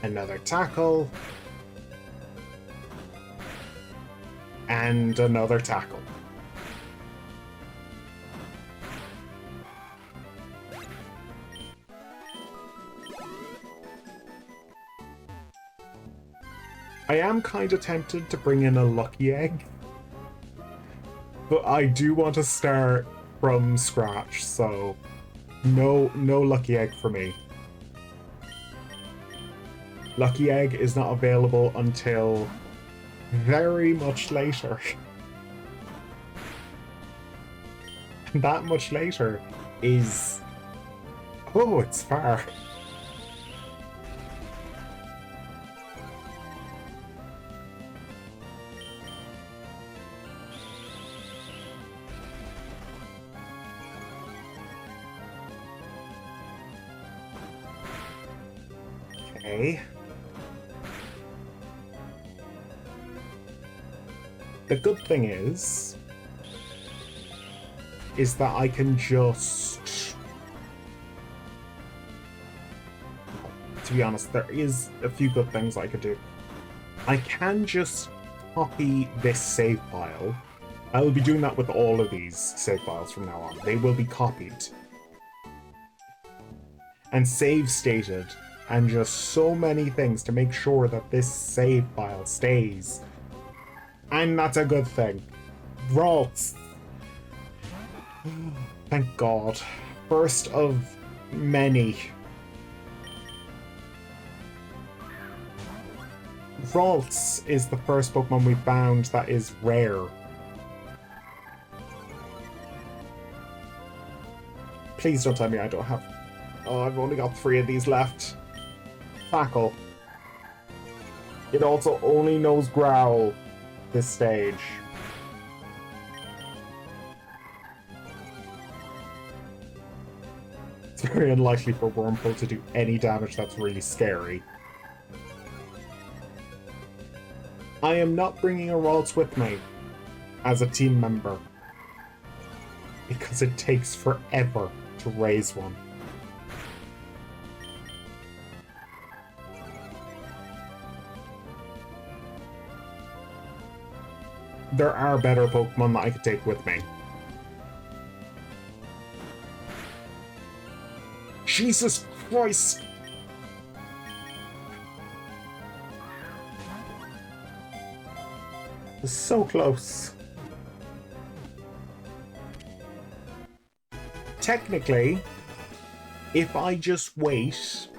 Another tackle. And another tackle. I am kind of tempted to bring in a lucky egg, but I do want to start from scratch, so no lucky egg for me. Lucky egg is not available until very much later. And that much later is... oh, it's far. Okay. The good thing is that I can just... to be honest, there is a few good things I could do. I can just copy this save file. I will be doing that with all of these save files from now on. They will be copied and save stated, and just so many things to make sure that this save file stays. And that's a good thing. Ralts. Thank God. First of many. Ralts is the first Pokemon we found that is rare. Please don't tell me I don't have... oh, I've only got 3 of these left. Tackle. It also only knows Growl this stage. It's very unlikely for Wurmple to do any damage that's really scary. I am not bringing a Ralts with me as a team member because it takes forever to raise one. There are better Pokemon that I could take with me. Jesus Christ! It's so close. Technically, if I just wait,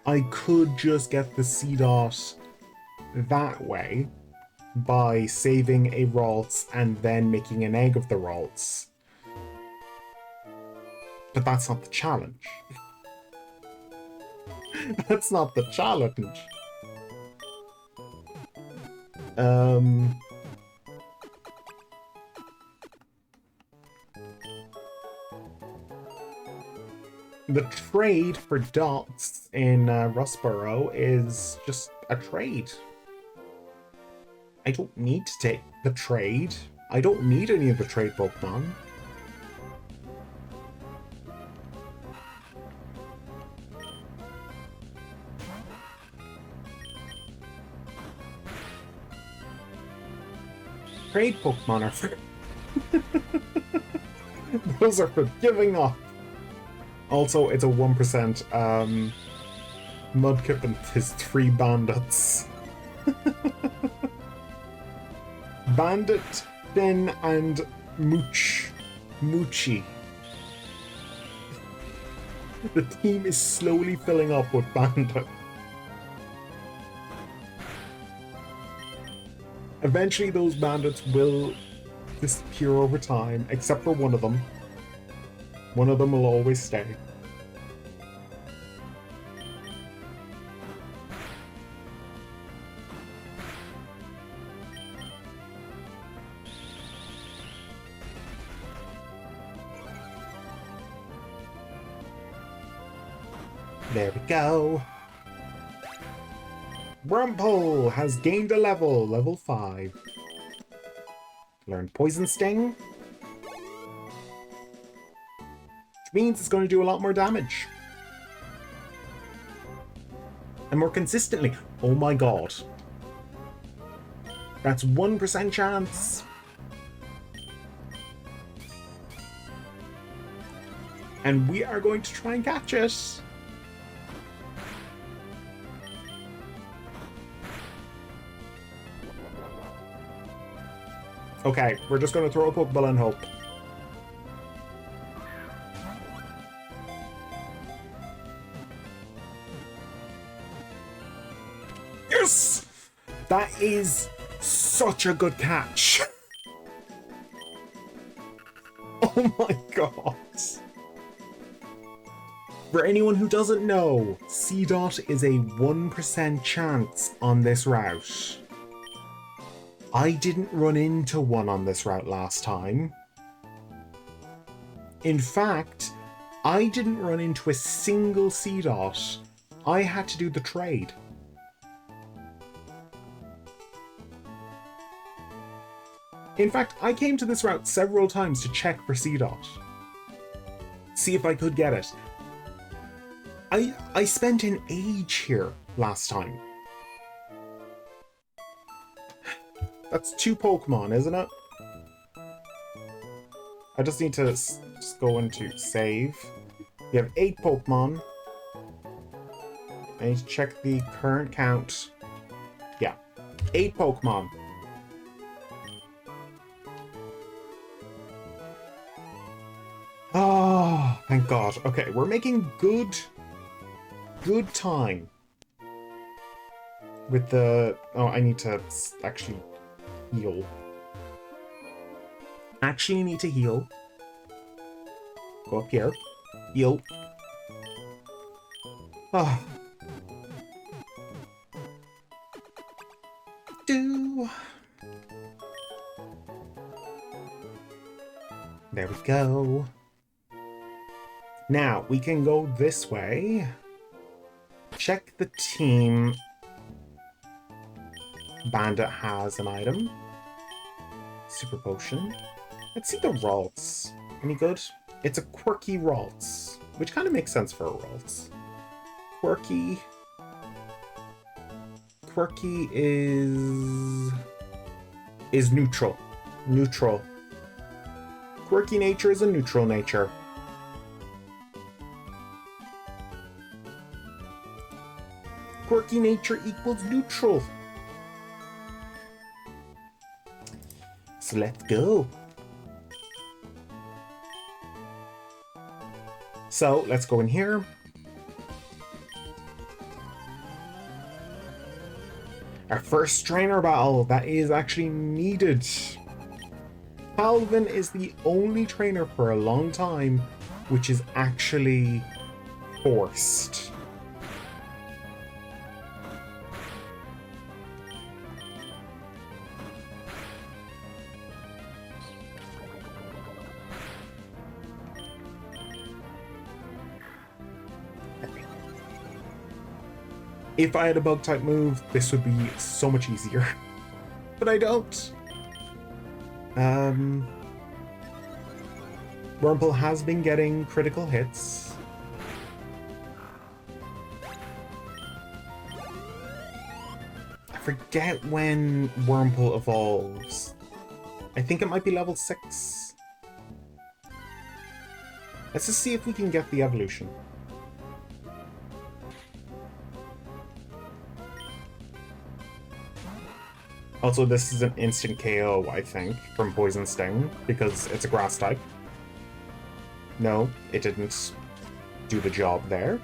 I could just get the Seedot that way by saving a Ralts and then making an egg of the Ralts. But that's not the challenge. That's not the challenge. The trade for dots in Rustboro is just a trade. I don't need to take the trade. I don't need any of the trade Pokemon. Trade Pokemon are for... those are for giving up. Also, it's a 1%. Mudkip and his 3 bandits. Bandit, Finn, and Moochie. The team is slowly filling up with bandits. Eventually those bandits will disappear over time, except for one of them. One of them will always stay. There we go. Wurmple has gained a level, level 5. Learned Poison Sting. Which means it's going to do a lot more damage. And more consistently. Oh my god. That's 1% chance. And we are going to try and catch it. Okay, we're just going to throw a Pokeball and hope. Yes! That is such a good catch. Oh my god. For anyone who doesn't know, C-Dot is a 1% chance on this route. I didn't run into one on this route last time. In fact, I didn't run into a single C-Dot. I had to do the trade. In fact, I came to this route several times to check for C-Dot. See if I could get it. I spent an age here last time. That's 2 Pokemon, isn't it? I just need to just go into save. You have 8 Pokemon. I need to check the current count. Yeah, 8 Pokemon. Oh, thank God. Okay, we're making good time with the... Oh, I need to actually heal. Actually need to heal. Go up here. Heal. Oh. There we go. Now, we can go this way. Check the team. Bandit has an item. Super Potion. Let's see the Ralts. Any good? It's a quirky Ralts, which kind of makes sense for a Ralts. Quirky. Quirky is neutral. Neutral. Quirky nature is a neutral nature. Quirky nature equals neutral. So let's go. So let's go in here. Our first trainer battle that is actually needed. Calvin is the only trainer for a long time which is actually forced. If I had a bug type move, this would be so much easier. But I don't. Wurmple has been getting critical hits. I forget when Wurmple evolves. I think it might be level 6. Let's just see if we can get the evolution. Also, this is an instant KO, I think, from Poison Sting, because it's a grass type. No, it didn't do the job there.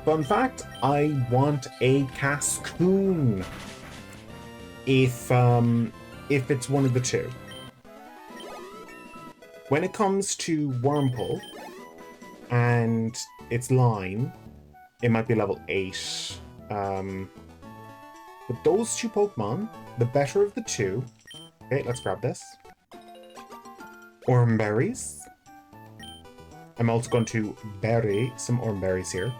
Fun fact, I want a Cascoon if it's one of the two. When it comes to Wurmple, and its line, it might be level 8. But those two Pokemon, the better of the two, Okay, let's grab this. Orm berries. I'm also going to bury some orm berries here.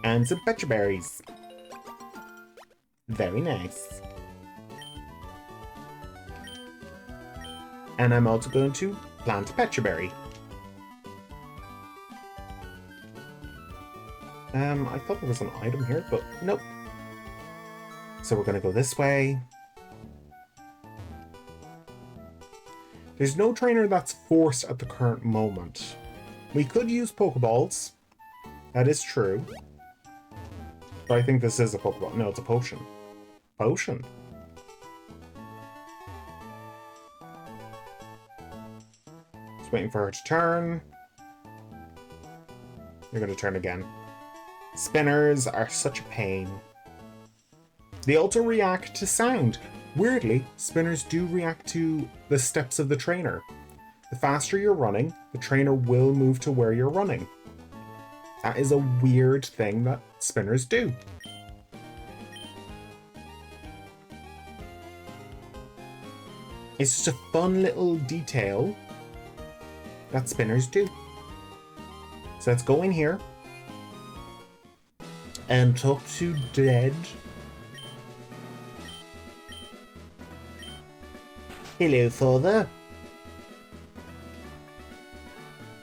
And some pecha berries. Very nice. And I'm also going to plant a pecha berry. I thought there was an item here, but nope. So we're going to go this way. There's no trainer that's forced at the current moment. We could use Pokeballs. That is true. But I think this is a Pokeball. No, it's a potion. Potion. Just waiting for her to turn. You're going to turn again. Spinners are such a pain. They also react to sound. Weirdly, spinners do react to the steps of the trainer. The faster you're running, the trainer will move to where you're running. That is a weird thing that spinners do. It's just a fun little detail that spinners do. So let's go in here and talk to Dead. Hello, father.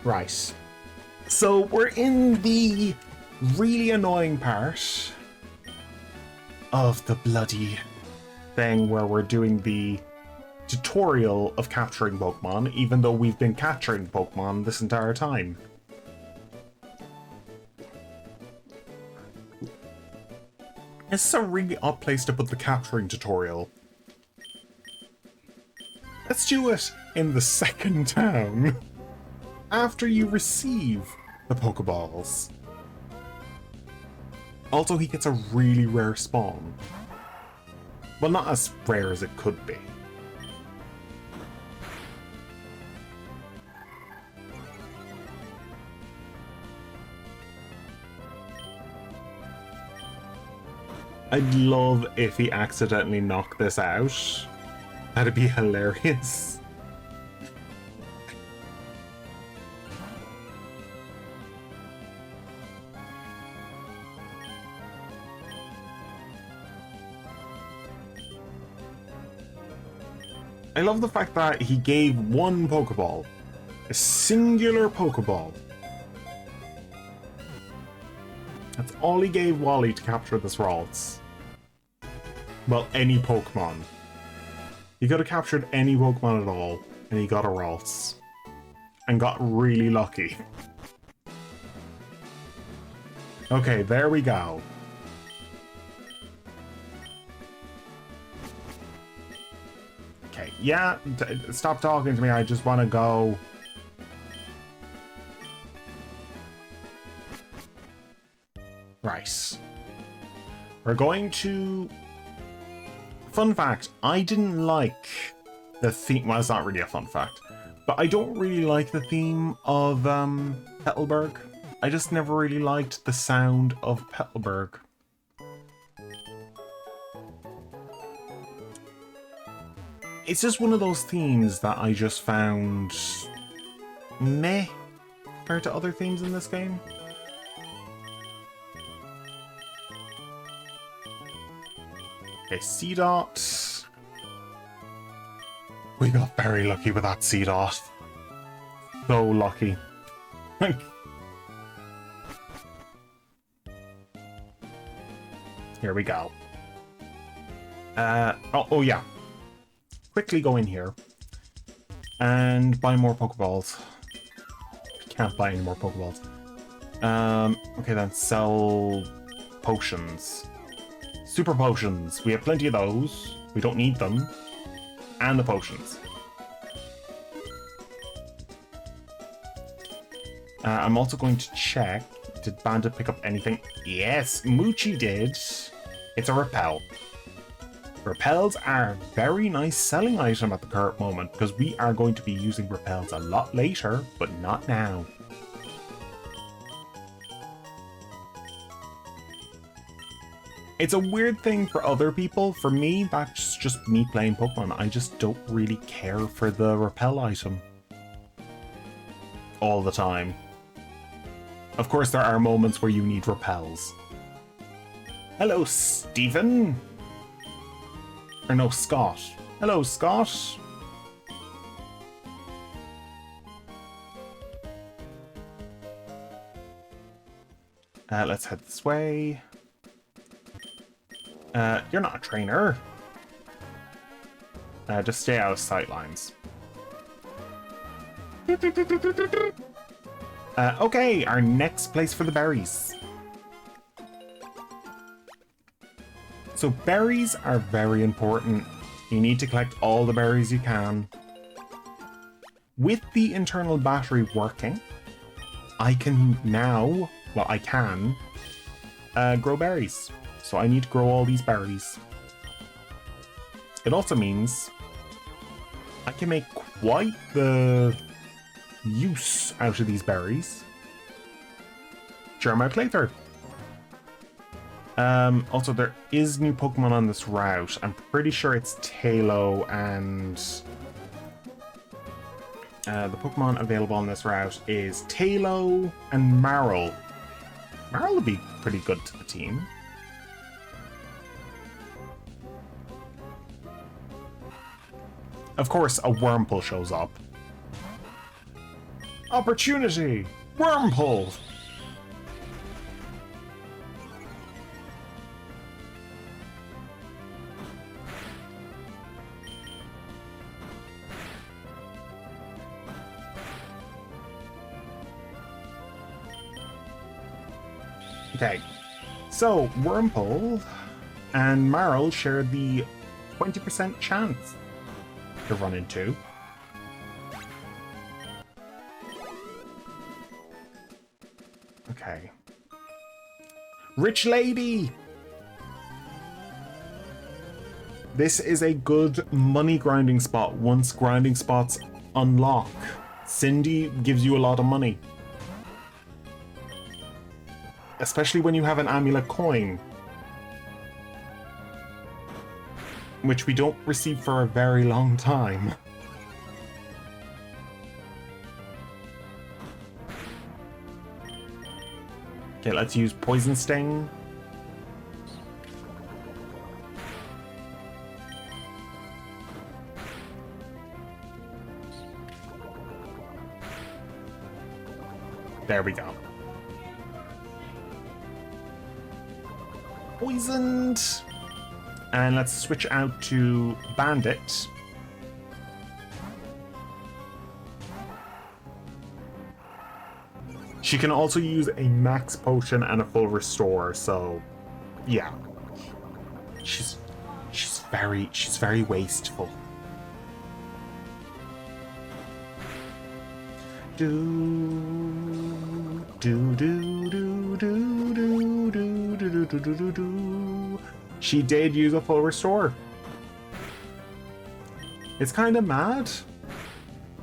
Right. So we're in the really annoying part of the bloody thing where we're doing the tutorial of capturing Pokemon, even though we've been capturing Pokemon this entire time. This is a really odd place to put the capturing tutorial. Let's do it in the second town, after you receive the Pokeballs. Also, he gets a really rare spawn. Well, not as rare as it could be. I'd love if he accidentally knocked this out. That'd be hilarious. I love the fact that he gave one Pokeball. A singular Pokeball. That's all he gave Wally to capture this Ralts. Well, any Pokemon. He could have captured any Pokemon at all, and he got a Ralts. And got really lucky. Okay, there we go. Okay, yeah, stop talking to me, I just want to go. Right. We're going to... Fun fact, I didn't like the theme... Well, it's not really a fun fact. But I don't really like the theme of Petalburg. I just never really liked the sound of Petalburg. It's just one of those themes that I just found... meh compared to other themes in this game. Okay, C-Dot. We got very lucky with that C-Dot. So lucky. Here we go. Oh yeah. Quickly go in here and buy more Pokeballs. Can't buy any more Pokeballs. Okay then, sell potions. Super potions. We have plenty of those. We don't need them. And the potions. I'm also going to check. Did Bandit pick up anything? Yes, Moochie did. It's a repel. Repels are a very nice selling item at the current moment because we are going to be using repels a lot later, but not now. It's a weird thing for other people. For me, that's just me playing Pokemon. I just don't really care for the repel item all the time. Of course, there are moments where you need repels. Hello, Stephen. Or no, Scott. Hello, Scott. Let's head this way. You're not a trainer. Just stay out of sight lines. Okay, our next place for the berries. So berries are very important. You need to collect all the berries you can. With the internal battery working, I can now, well, I can grow berries. So I need to grow all these berries. It also means I can make quite the use out of these berries during my playthrough. Also, there is new Pokemon on this route. I'm pretty sure it's Talo, and the Pokemon available on this route is Talo and Marill. Marill would be pretty good to the team. Of course, a Wurmple shows up. Opportunity! Wurmple! Okay, so Wurmple and Marill share the 20% chance to run into. Okay. Rich lady! This is a good money grinding spot once grinding spots unlock. Cindy gives you a lot of money. Especially when you have an amulet coin. Which we don't receive for a very long time. Okay, let's use Poison Sting. There we go. Poisoned. And let's switch out to Bandit. She can also use a max potion and a full restore, so yeah. She's very wasteful. Do do do do do do do do do do do. She did use a full restore. It's kind of mad,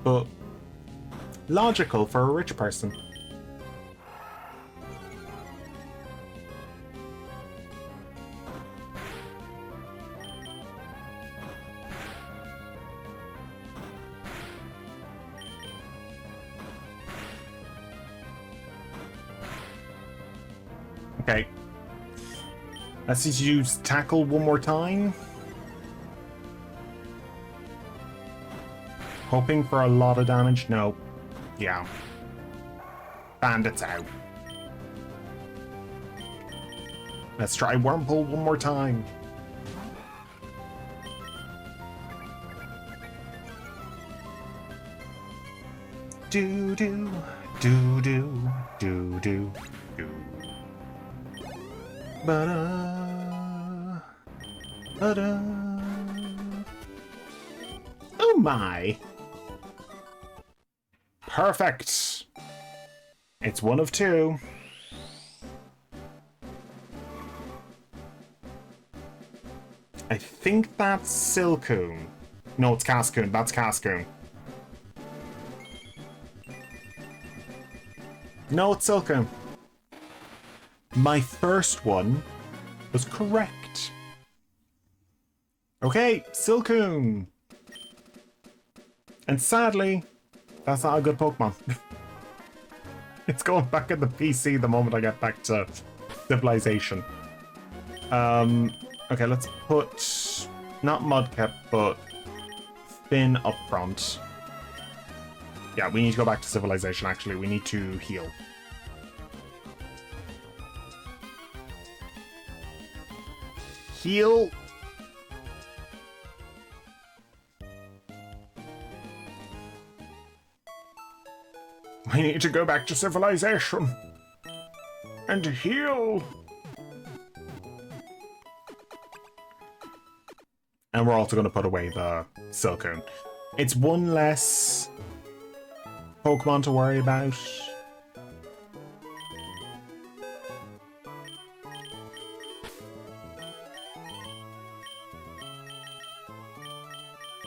but logical for a rich person. Okay. Let's just use Tackle one more time. Hoping for a lot of damage. No. Yeah. Bandit's out. Let's try Wurmple one more time. Do do do do do do do. Ba-da, ba-da. Oh my! Perfect! It's one of two. I think that's Silcoon. No, it's Cascoon. That's Cascoon. No, it's Silcoon. My first one was correct. Okay, Silcoon. And sadly, that's not a good Pokemon. It's going back in the PC the moment I get back to Civilization. Okay, let's put not Mudkip, but Finn up front. Yeah, we need to go back to Civilization, actually. We need to heal. Heal. We need to go back to Civilization. And heal. And we're also going to put away the Silcoon. It's one less Pokemon to worry about.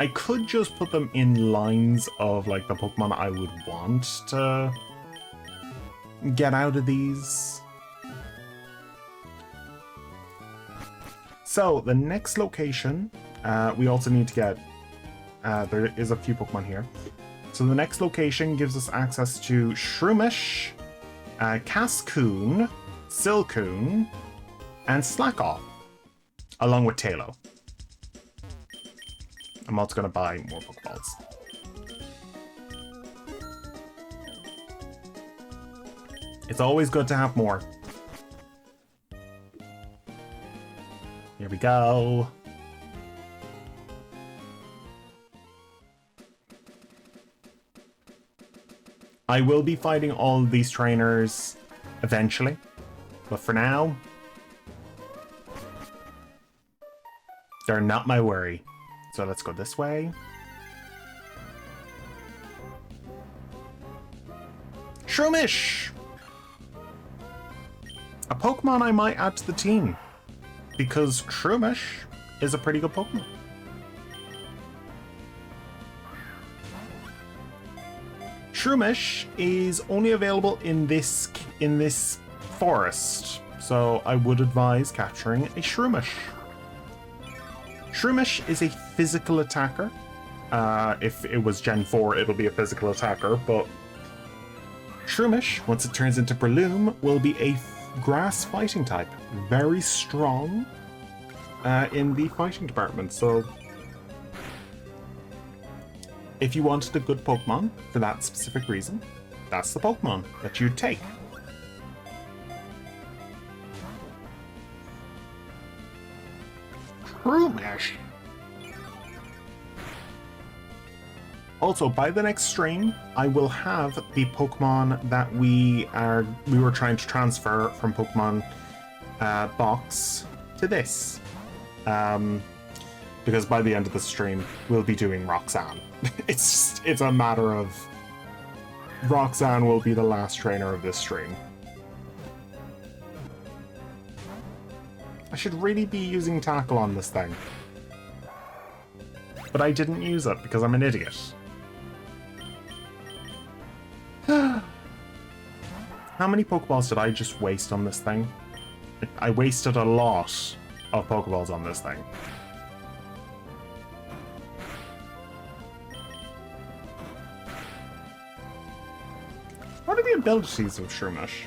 I could just put them in lines of like the Pokemon I would want to get out of these. So the next location, we also need to get, there is a few Pokemon here. So the next location gives us access to Shroomish, Cascoon, Silcoon, and Slackoff, along with Tailo. I'm also going to buy more Pokeballs. It's always good to have more. Here we go. I will be fighting all these trainers eventually, but for now, they're not my worry. So let's go this way. Shroomish! A Pokemon I might add to the team, because Shroomish is a pretty good Pokemon. Shroomish is only available in this forest, so I would advise capturing a Shroomish. Shroomish is a physical attacker. If it was Gen 4, it'll be a physical attacker, but Shroomish, once it turns into Breloom, will be a grass fighting type. Very strong in the fighting department, so if you wanted a good Pokemon for that specific reason, that's the Pokemon that you'd take. Shroomish. Also, by the next stream, I will have the Pokemon that we were trying to transfer from Pokemon Box to this. Because by the end of the stream, we'll be doing Roxanne. It's a matter of Roxanne will be the last trainer of this stream. I should really be using Tackle on this thing. But I didn't use it because I'm an idiot. How many Pokeballs did I just waste on this thing? I wasted a lot of Pokeballs on this thing. What are the abilities of Shroomish?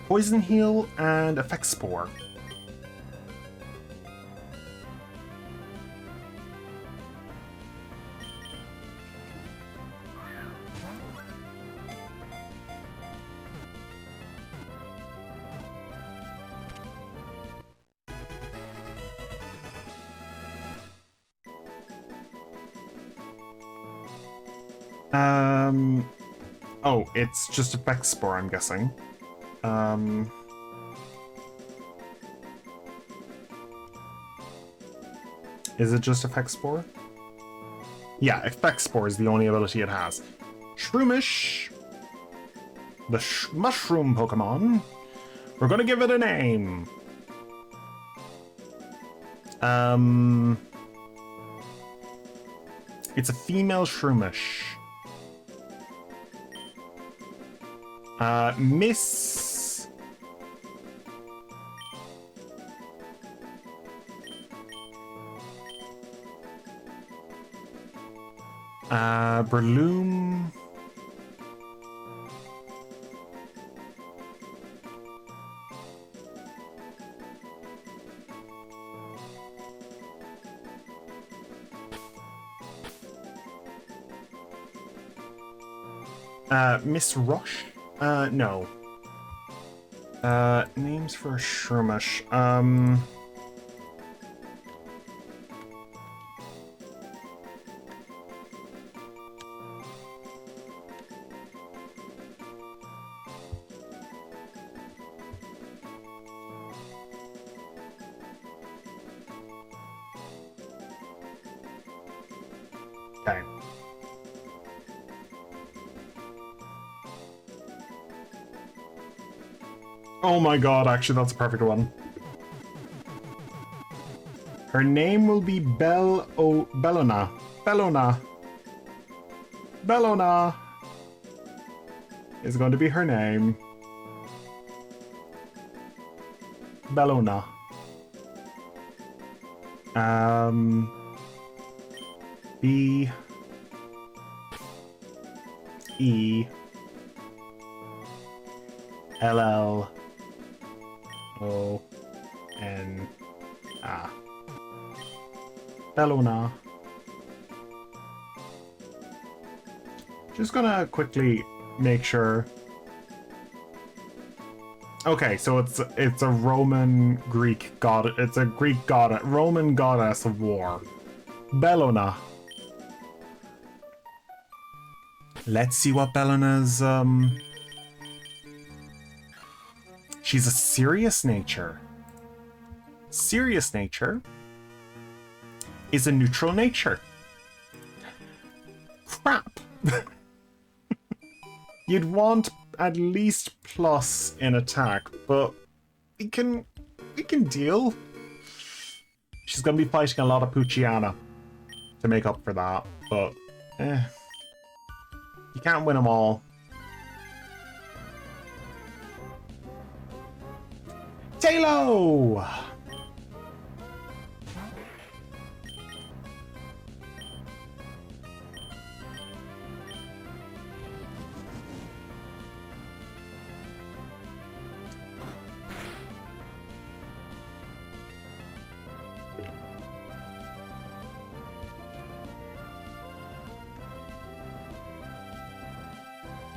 Poison Heal and Effect Spore. Oh, it's just Effect Spore, I'm guessing. Is it just Effect Spore? Yeah, Effect Spore is the only ability it has. Shroomish, the mushroom Pokemon. We're gonna give it a name. It's a female shroomish. Miss... Breloom... Miss Rush? No. Names for a Shroomish. Okay. Oh my god, actually, that's a perfect one. Her name will be Bellona. Bellona. Bellona is going to be her name. Bellona. B E L L O N A. Bellona. Just gonna quickly make sure. Okay, so it's a Roman Greek god. It's a Greek god, Roman goddess of war. Bellona. Let's see what Bellona's she's a serious nature. Serious nature is a neutral nature. Crap. You'd want at least plus in attack, but we can deal. She's gonna be fighting a lot of Pucciana to make up for that, but you can't win them all. Talo!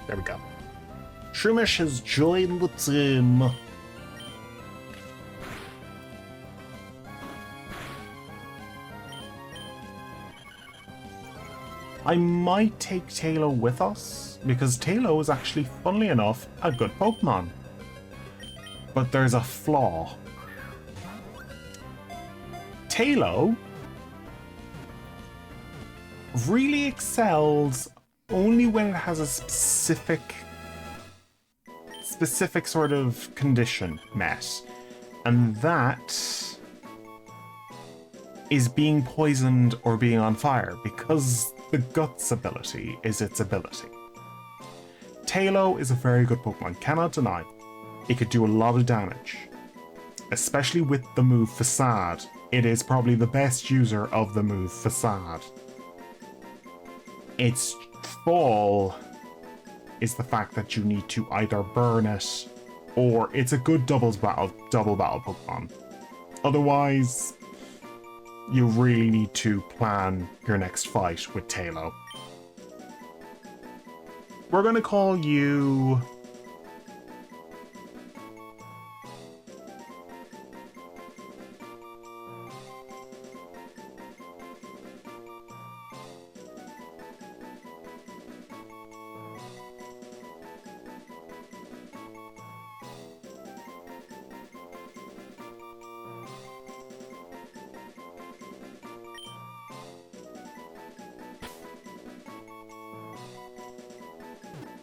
There we go. Shroomish has joined the team. I might take Talo with us, because Talo is actually, funnily enough, a good Pokemon. But there's a flaw. Talo really excels only when it has a specific sort of condition met. And that is being poisoned or being on fire, because the Guts ability is its ability. Talo is a very good Pokemon, cannot deny. It could do a lot of damage. Especially with the move Facade. It is probably the best user of the move Facade. Its fall is the fact that you need to either burn it, or it's a good double battle Pokemon. Otherwise, you really need to plan your next fight with Talo. We're gonna call you...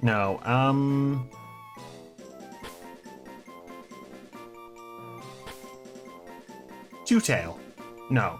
No, Two-Tail. No.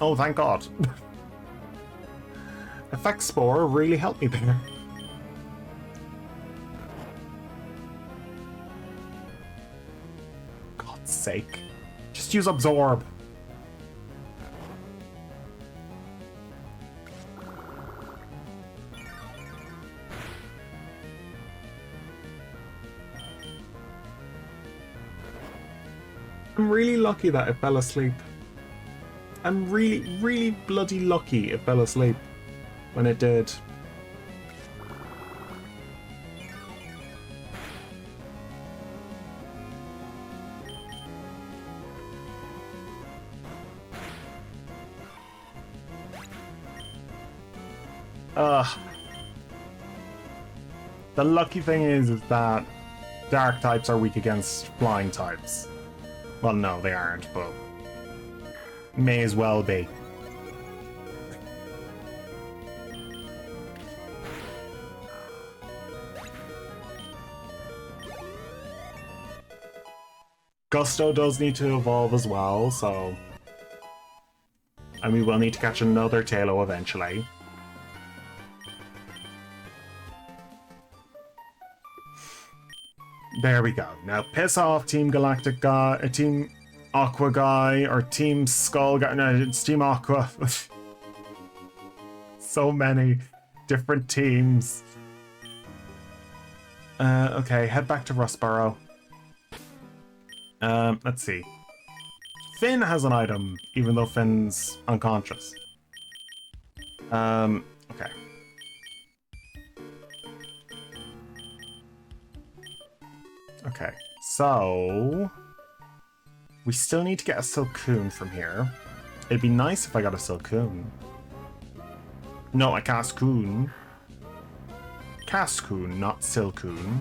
Oh, thank God. Effect Spore really helped me there. God's sake. Just use Absorb. I'm really lucky that it fell asleep. I'm really, really bloody lucky it fell asleep when it did. The lucky thing is that dark types are weak against flying types. Well, no, they aren't, but may as well be. Gusto does need to evolve as well, so... And we will need to catch another Tailo eventually. There we go. Now piss off Team Galactic guy, Team Aqua guy, or Team Skull guy. No, it's Team Aqua. So many different teams. Okay, head back to Rustboro. Let's see. Finn has an item, even though Finn's unconscious. Okay. Okay, so... We still need to get a Silcoon from here. It'd be nice if I got a Silcoon. No, a Cascoon. Cascoon, not Silcoon.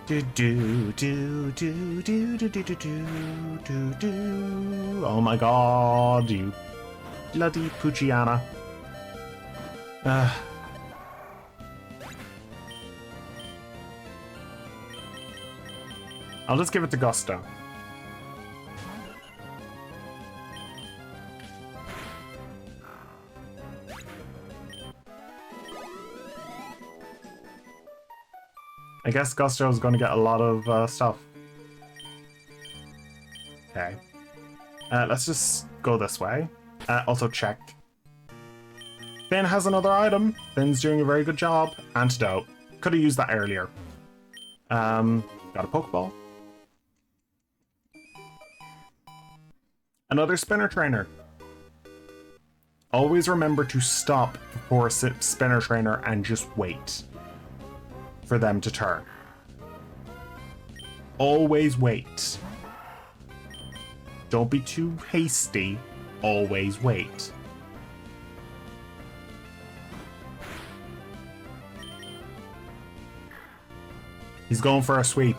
Do do do do do do do do do do. Oh my God, you bloody Poochiana. I'll just give it to Gusto. I guess Gusto's going to get a lot of stuff. Okay. Let's just go this way. Also check. Finn has another item. Finn's doing a very good job. Antidote. Could have used that earlier. Got a Pokeball. Another Spinner Trainer. Always remember to stop before a Spinner Trainer and just wait for them to turn. Always wait. Don't be too hasty. Always wait. He's going for a sweep.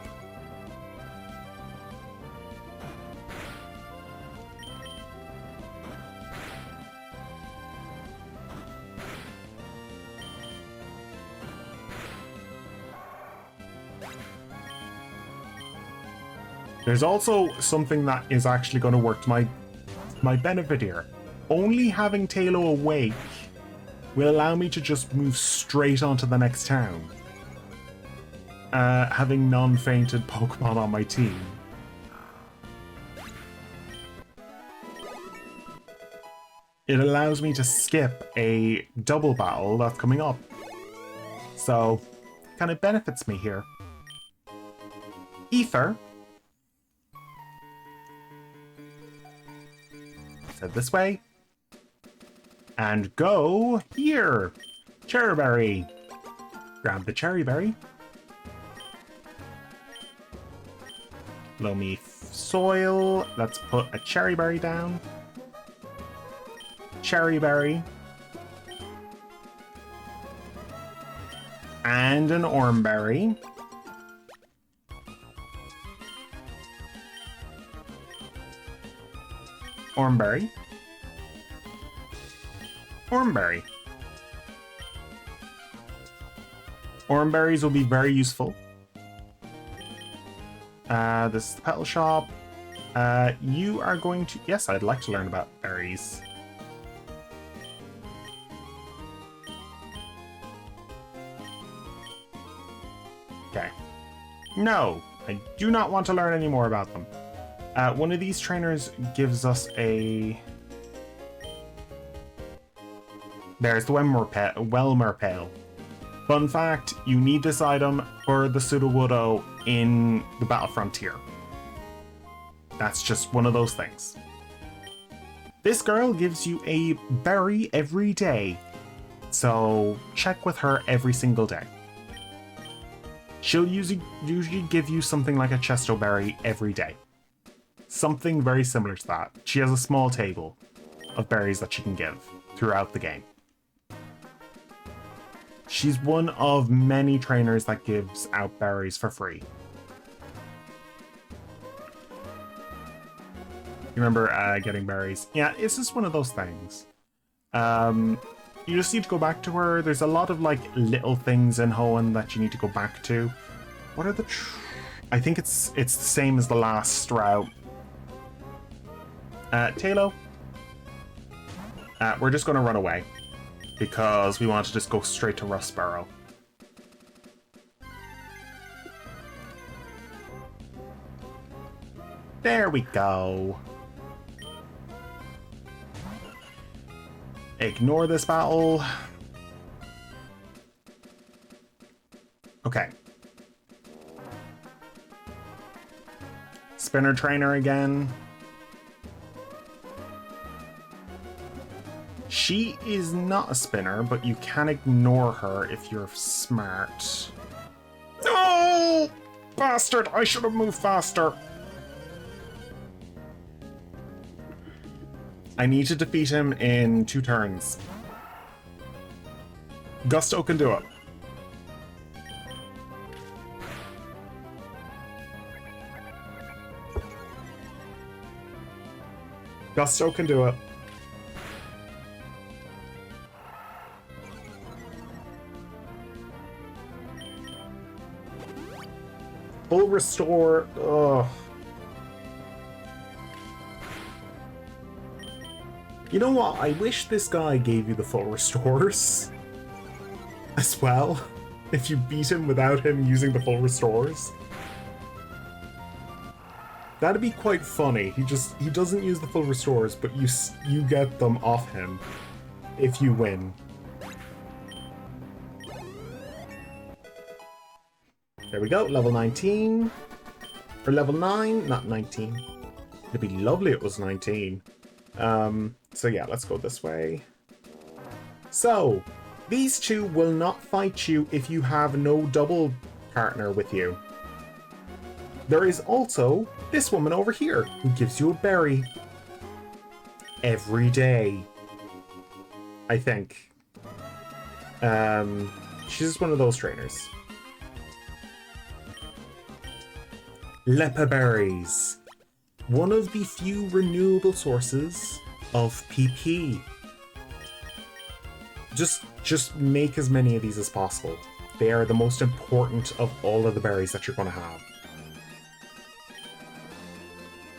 There's also something that is actually going to work to my benefit here. Only having Tailo awake will allow me to just move straight onto the next town. Having non-fainted Pokemon on my team. It allows me to skip a double battle that's coming up. So, kind of benefits me here. Ether. Head this way. And go here. Cherry Berry. Grab the Cherry Berry. Loamy soil. Let's put a Cherry Berry down. Cherry Berry. And an Oranberry. Oranberry. Oranberry. Oran berries will be very useful. This is the petal shop. You are going to... Yes, I'd like to learn about berries. Okay. No, I do not want to learn any more about them. One of these trainers gives us a... There's the Welmer Pail. Fun fact, you need this item for the Sudowoodo in the Battle Frontier. That's just one of those things. This girl gives you a berry every day, so check with her every single day. She'll usually give you something like a Chesto berry every day. Something very similar to that. She has a small table of berries that she can give throughout the game. She's one of many trainers that gives out berries for free. You remember getting berries? Yeah, it's just one of those things. You just need to go back to her. There's a lot of like little things in Hoenn that you need to go back to. What are the... I think it's the same as the last route. Talo. We're just going to run away, because we want to just go straight to Rustboro. There we go. Ignore this battle. Okay. Spinner trainer again. She is not a spinner, but you can ignore her if you're smart. No! Bastard! I should have moved faster. I need to defeat him in 2 turns. Gusto can do it. Gusto can do it. Full restore. Ugh. You know what? I wish this guy gave you the full restores as well. If you beat him without him using the full restores. That'd be quite funny. He doesn't use the full restores, but you get them off him if you win. There we go, level 19. Or level 9, not 19. It'd be lovely if it was 19. So yeah, let's go this way. So, these two will not fight you if you have no double partner with you. There is also this woman over here who gives you a berry every day, I think. She's just one of those trainers. Lepa berries. One of the few renewable sources of PP. Just make as many of these as possible. They are the most important of all of the berries that you're going to have.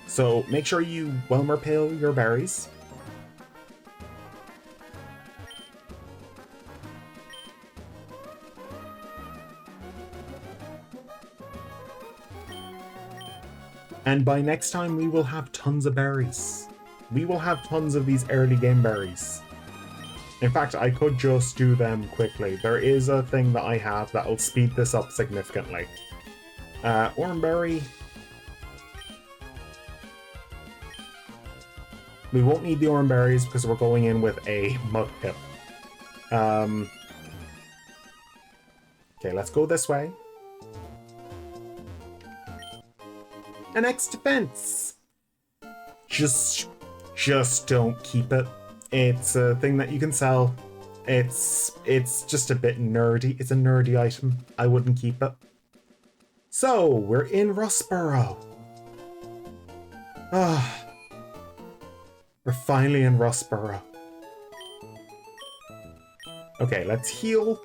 So make sure you Welmer Pail your berries. And by next time, we will have tons of berries. We will have tons of these early game berries. In fact, I could just do them quickly. There is a thing that I have that will speed this up significantly. Oranberry. We won't need the oranberries because we're going in with a Mudkip. Okay, let's go this way. An X defense. Just don't keep it. It's a thing that you can sell. It's just a bit nerdy. It's a nerdy item. I wouldn't keep it. So we're in Rustboro. We're finally in Rustboro. Okay, let's heal.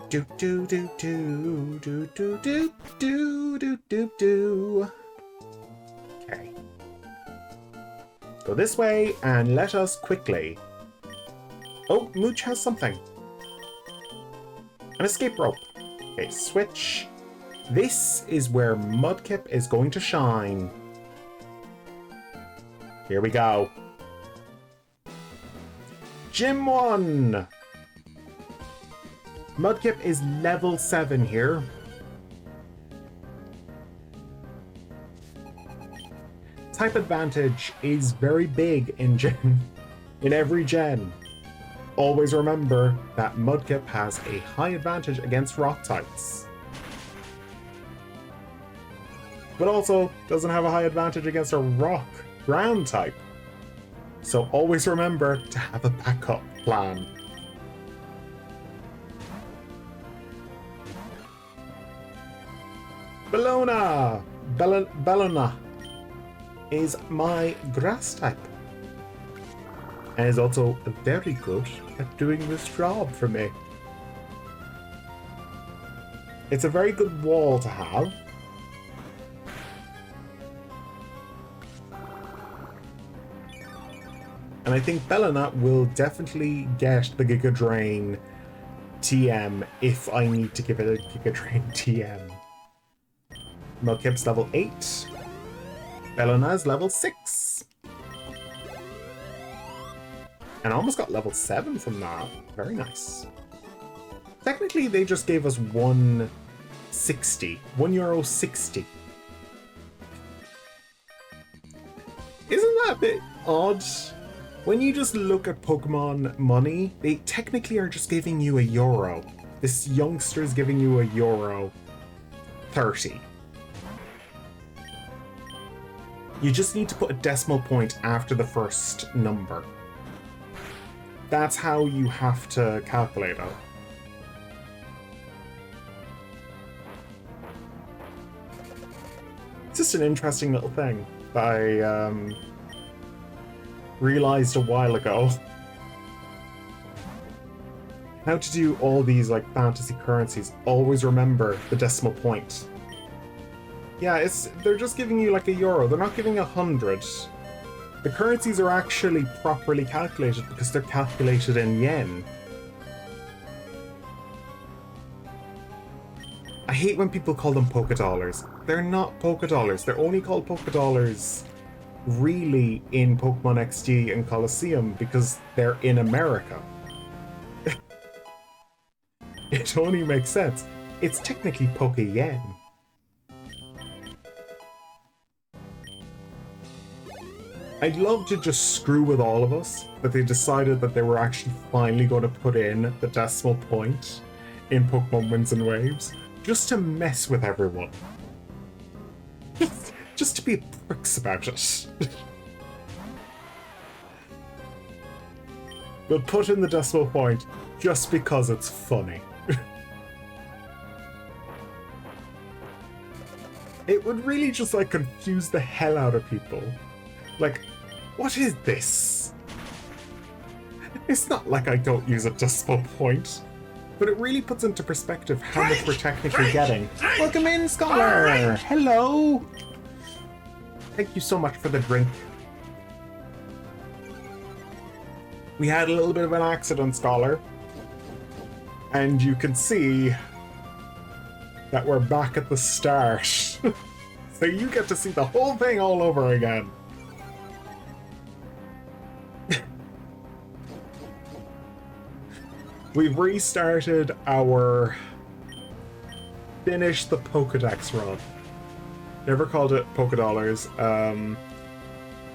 Do do do do do do do do do do do. Okay. Go this way and let us quickly. Oh, Mooch has something. An escape rope. Okay, switch. This is where Mudkip is going to shine. Here we go. Gym 1! Mudkip is level 7 here. Type advantage is very big in every gen. Always remember that Mudkip has a high advantage against rock types. But also doesn't have a high advantage against a rock ground type. So always remember to have a backup plan. Bellona is my grass type. And is also very good at doing this job for me. It's a very good wall to have. And I think Bellona will definitely get the Giga Drain TM if I need to give it a Giga Drain TM. Mudkip's level 8. Bellona's level 6. And I almost got level 7 from that. Very nice. Technically, they just gave us €1.60. €1.60. Isn't that a bit odd? When you just look at Pokemon money, they technically are just giving you €1. This youngster is giving you €1.30. You just need to put a decimal point after the first number. That's how you have to calculate it. It's just an interesting little thing that I realized a while ago. How to do all these like fantasy currencies. Always remember the decimal point. Yeah, they're just giving you like €1. They're not giving 100. The currencies are actually properly calculated because they're calculated in yen. I hate when people call them Poké Dollars. They're not Poké Dollars. They're only called Poké Dollars really in Pokemon XD and Colosseum because they're in America. It only makes sense. It's technically Poké Yen. I'd love to just screw with all of us, but they decided that they were actually finally going to put in the decimal point in Pokemon Winds and Waves, just to mess with everyone. Just to be pricks about it. We'll put in the decimal point just because it's funny. It would really just like confuse the hell out of people. Like, what is this? It's not like I don't use a decimal point, but it really puts into perspective how much we're technically getting. Welcome in, Scholar! Hello! Thank you so much for the drink. We had a little bit of an accident, Scholar. And you can see that we're back at the start. So you get to see the whole thing all over again. We've restarted our finish the Pokedex run. Never called it Pokedollars.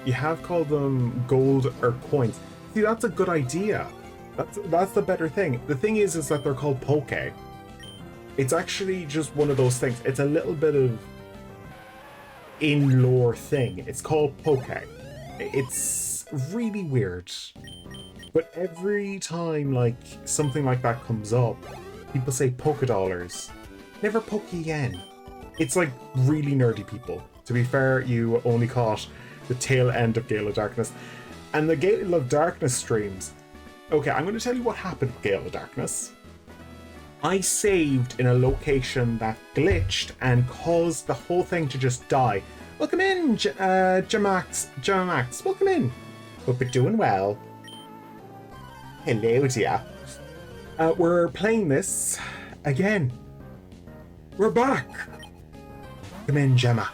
You have called them gold or coins. See, that's a good idea. That's the better thing. The thing is that they're called Poke. It's actually just one of those things. It's a little bit of in-lore thing. It's called Poke. It's really weird. But every time, like, something like that comes up, people say Pokedollars. Never Poke-yen. It's like really nerdy people. To be fair, you only caught the tail end of Gale of Darkness. And the Gale of Darkness streams. Okay, I'm going to tell you what happened with Gale of Darkness. I saved in a location that glitched and caused the whole thing to just die. Welcome in, Jamax. Welcome in. Hope you're doing well. Hello, dear. We're playing this again. We're back. Come in, Gemma.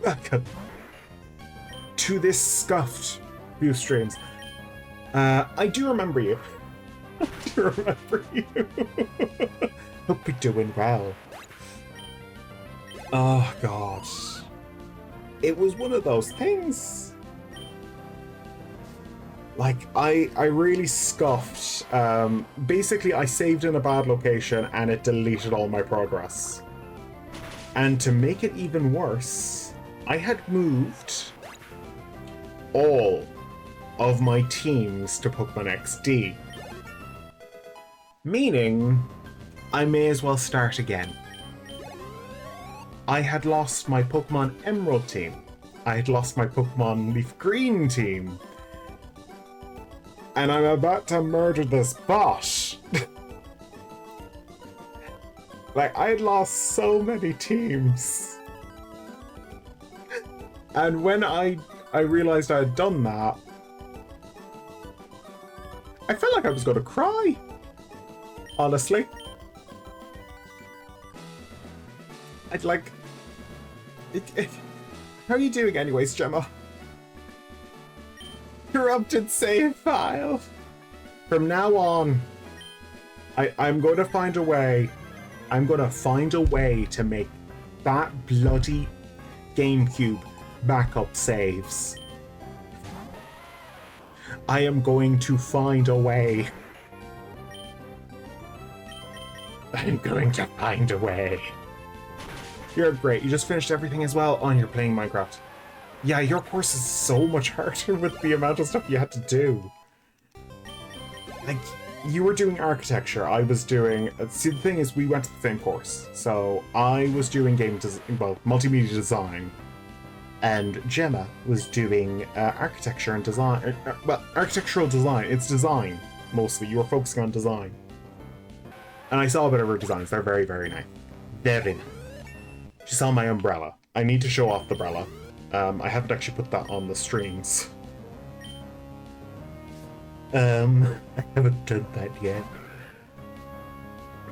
Welcome to this scuffed few streams. I do remember you. I do remember you. Hope you're doing well. Oh, God. It was one of those things. Like, I really scuffed. Basically, I saved in a bad location and it deleted all my progress. And to make it even worse, I had moved all of my teams to Pokemon XD. Meaning, I may as well start again. I had lost my Pokemon Emerald team. I had lost my Pokemon Leaf Green team. And I'm about to murder this bot. Like, I had lost so many teams. And when I realized I had done that, I felt like I was going to cry. Honestly. I'd like... How are you doing anyways, Gemma? Corrupted save file. From now on, I'm going to find a way. I'm going to find a way to make that bloody GameCube backup saves. I am going to find a way. I'm going to find a way. You're great. You just finished everything as well. Oh, and you're playing Minecraft. Yeah, your course is so much harder with the amount of stuff you had to do. Like, you were doing architecture. I was doing... See, the thing is, we went to the same course. So, I was doing multimedia design. And Gemma was doing architecture and design. Architectural design. It's design, mostly. You were focusing on design. And I saw a bit of her designs. They're very, very nice. Very nice. She saw my umbrella. I need to show off the umbrella. I haven't actually put that on the streams. I haven't done that yet.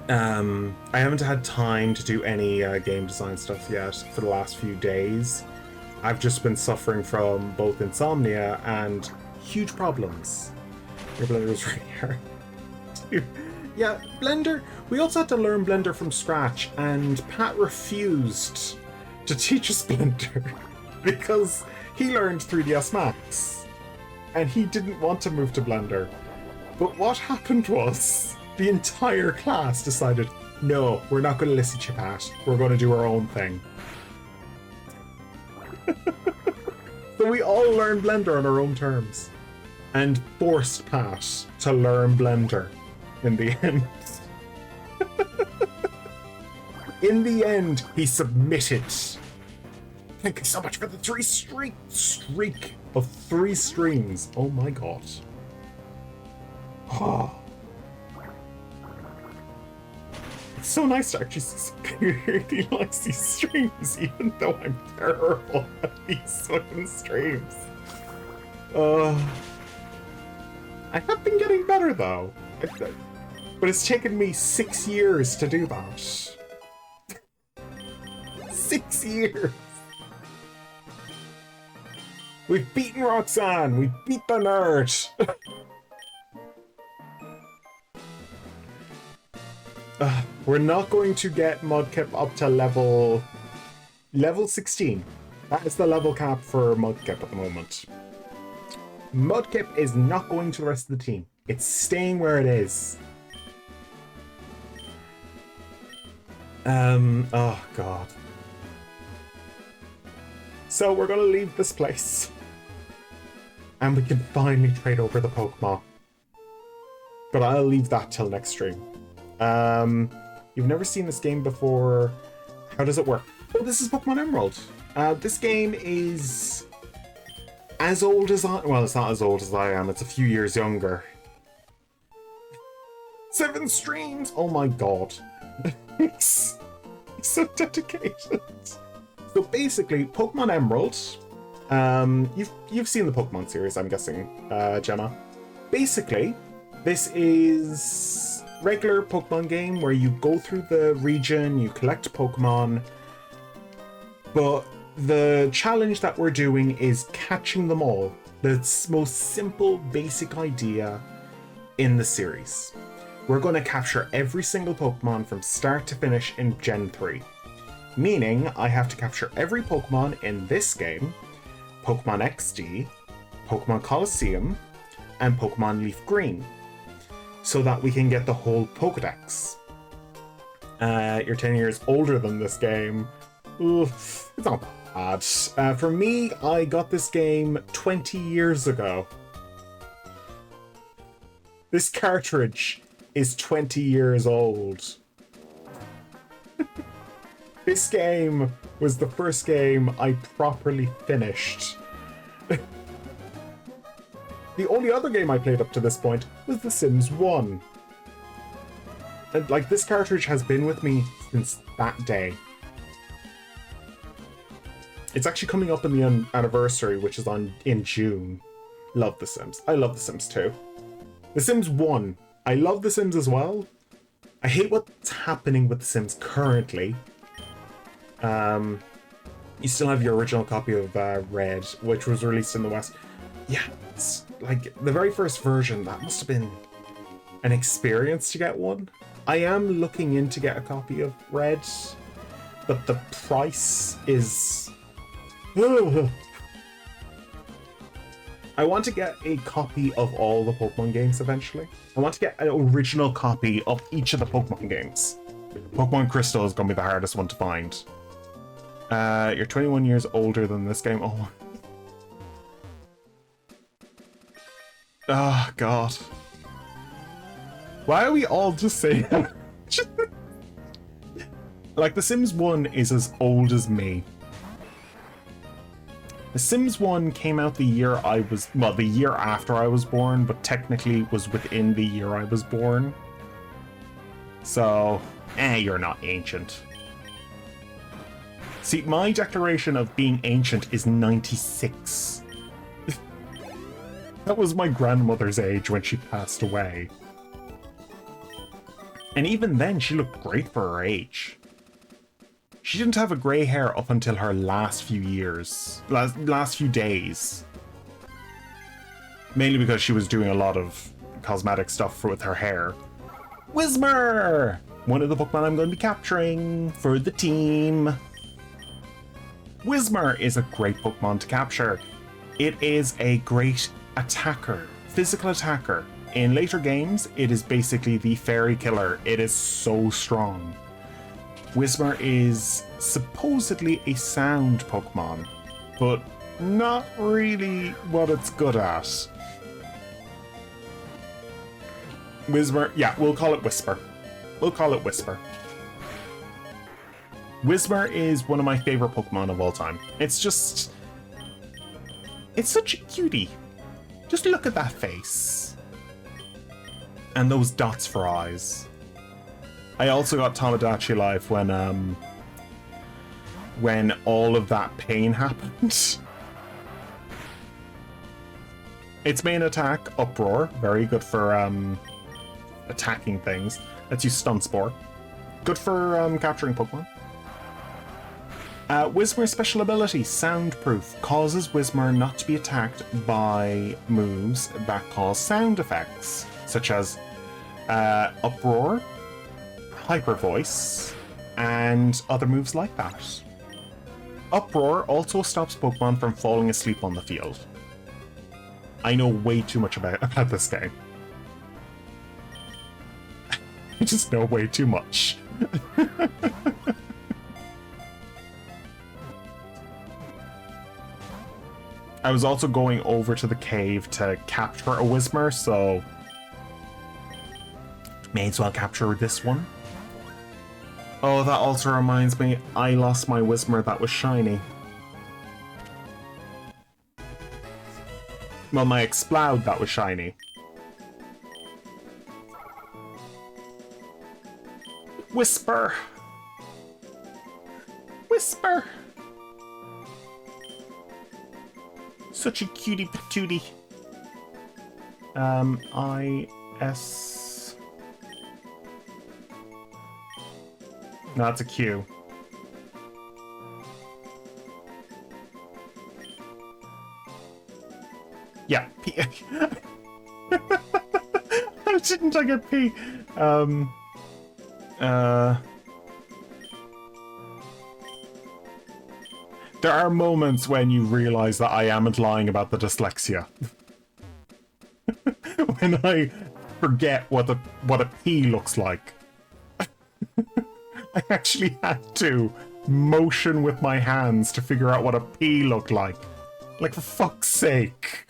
I haven't had time to do any game design stuff yet for the last few days. I've just been suffering from both insomnia and huge problems. Your Blender was really hard. Yeah, Blender. We also had to learn Blender from scratch, and Pat refused to teach us Blender because he learned 3ds Max, and he didn't want to move to Blender. But what happened was the entire class decided, no, we're not going to listen to Pat. We're going to do our own thing. So we all learned Blender on our own terms, and forced Pat to learn Blender. In the end. In the end, he submitted. Thank you so much for the streak of 3 streams. Oh my god. Oh. It's so nice to actually see somebody who really likes these streams, even though I'm terrible at these fucking streams. I have been getting better though. But it's taken me 6 years to do that. 6 years! We've beaten Roxanne! We've beat the nerd! We're not going to get Mudkip up to level 16. That is the level cap for Mudkip at the moment. Mudkip is not going to the rest of the team. It's staying where it is. Oh god. So we're gonna leave this place. And we can finally trade over the Pokemon. But I'll leave that till next stream. You've never seen this game before. How does it work? Oh, this is Pokemon Emerald. This game is as old as I... Well, it's not as old as I am. It's a few years younger. 7 streams! Oh my god. He's so dedicated. So basically, Pokemon Emerald. You've seen the Pokemon series, I'm guessing, Gemma. Basically, this is regular Pokemon game where you go through the region, you collect Pokemon, but the challenge that we're doing is catching them all. The most simple, basic idea in the series. We're going to capture every single Pokemon from start to finish in Gen 3. Meaning, I have to capture every Pokemon in this game, Pokemon XD, Pokemon Colosseum, and Pokemon Leaf Green, so that we can get the whole Pokedex. You're 10 years older than this game. Oof, it's not bad. For me, I got this game 20 years ago. This cartridge is 20 years old. This game was the first game I properly finished. The only other game I played up to this point was The Sims 1. And like, this cartridge has been with me since that day. It's actually coming up in the anniversary, which is in June. Love The Sims. I love The Sims 2. The Sims 1. I love The Sims as well. I hate what's happening with The Sims currently. You still have your original copy of Red, which was released in the West. Yeah, it's like the very first version. That must have been an experience to get one. I am looking in to get a copy of Red, but the price is... I want to get a copy of all the Pokemon games eventually. I want to get an original copy of each of the Pokemon games. Pokemon Crystal is going to be the hardest one to find. You're 21 years older than this game. Oh. Oh, God. Why are we all just saying that? Like, The Sims 1 is as old as me. The Sims 1 came out the year I was... Well, the year after I was born, but technically was within the year I was born. So, you're not ancient. See, my declaration of being ancient is 96. That was my grandmother's age when she passed away. And even then, she looked great for her age. She didn't have a grey hair up until her last few years. Last few days. Mainly because she was doing a lot of cosmetic stuff with her hair. Whismur! One of the Pokemon I'm going to be capturing for the team. Whismur is a great Pokemon to capture. It is a great attacker, physical attacker. In later games, it is basically the fairy killer. It is so strong. Whismur is supposedly a sound Pokemon, but not really what it's good at. Whismur, yeah, we'll call it Whisper. We'll call it Whisper. Whismur is one of my favorite Pokemon of all time. It's just... It's such a cutie. Just look at that face. And those dots for eyes. I also got Tamagotchi Life when all of that pain happened. Its main attack, Uproar, very good for attacking things. Let's use Stun Spore. Good for capturing Pokemon. Whismur's special ability, Soundproof, causes Whismur not to be attacked by moves that cause sound effects, such as Uproar, Hyper Voice, and other moves like that. Uproar also stops Pokemon from falling asleep on the field. I know way too much about this game. I just know way too much. I was also going over to the cave to capture a Whismur, so may as well capture this one. Oh, that also reminds me, I lost my Whismur that was shiny. Well, my Exploud that was shiny. Whisper! Whisper! Such a cutie patootie. I-S... No, that's a Q. Yeah, P. How didn't I get P? There are moments when you realize that I am lying about the dyslexia. When I forget what a P looks like. I actually had to motion with my hands to figure out what a P looked like. Like, for fuck's sake.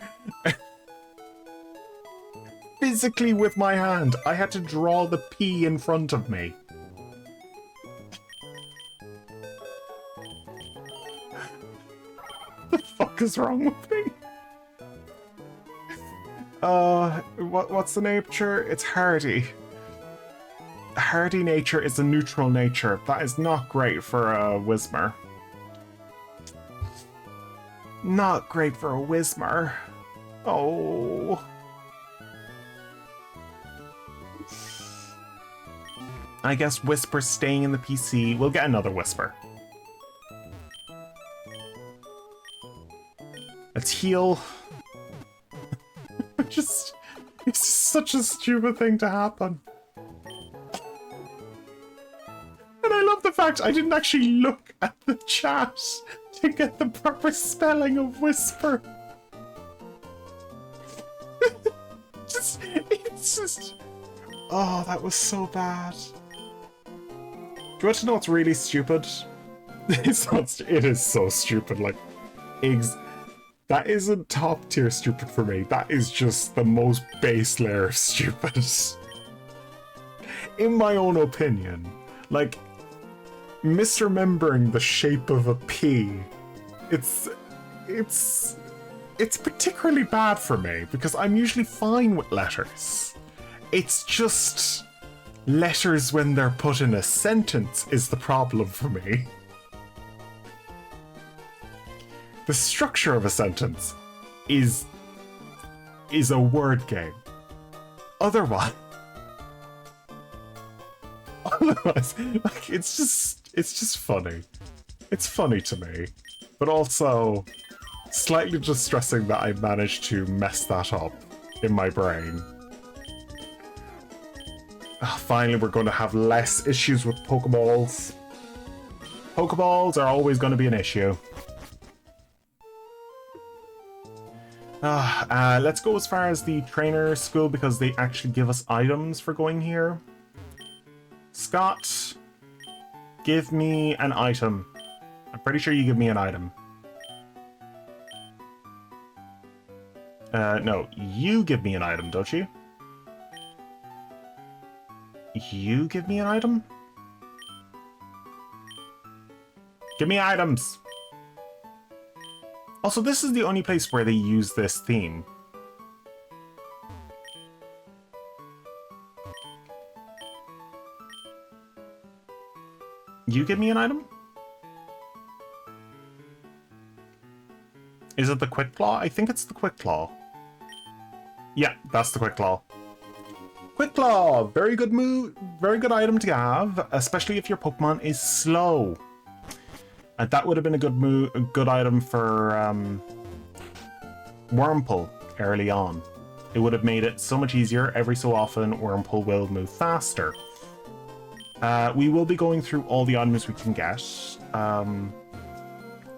Physically with my hand, I had to draw the P in front of me. What the fuck is wrong with me? What's the nature? It's hardy. Hardy nature is a neutral nature. That is not great for a Whismer. Not great for a Whismer. Oh. I guess Whisper's staying in the PC. We'll get another Whisper. Let's heal. It's just such a stupid thing to happen. And I love the fact I didn't actually look at the chat to get the proper spelling of Whisper. It's just... Oh, that was so bad. Do you want to know what's really stupid? It's not... It is so stupid, like... That isn't top tier stupid for me. That is just the most base layer of stupid. In my own opinion. Like, misremembering the shape of a P, it's particularly bad for me because I'm usually fine with letters. It's just letters when they're put in a sentence is the problem for me. The structure of a sentence is a word game. Otherwise, like, it's just funny. It's funny to me, but also slightly distressing that I managed to mess that up in my brain. Finally, we're going to have less issues with Pokeballs. Pokeballs are always going to be an issue. Let's go as far as the trainer school because they actually give us items for going here. Scott, give me an item. I'm pretty sure you give me an item. No, you give me an item, don't you? You give me an item? Give me items! Also, this is the only place where they use this theme. You give me an item? Is it the Quick Claw? I think it's the Quick Claw. Yeah, that's the Quick Claw. Quick Claw! Very good move, very good item to have, especially if your Pokemon is slow. And that would have been a good item for Wurmple early on. It would have made it so much easier. Every so often, Wurmple will move faster. We will be going through all the items we can get. And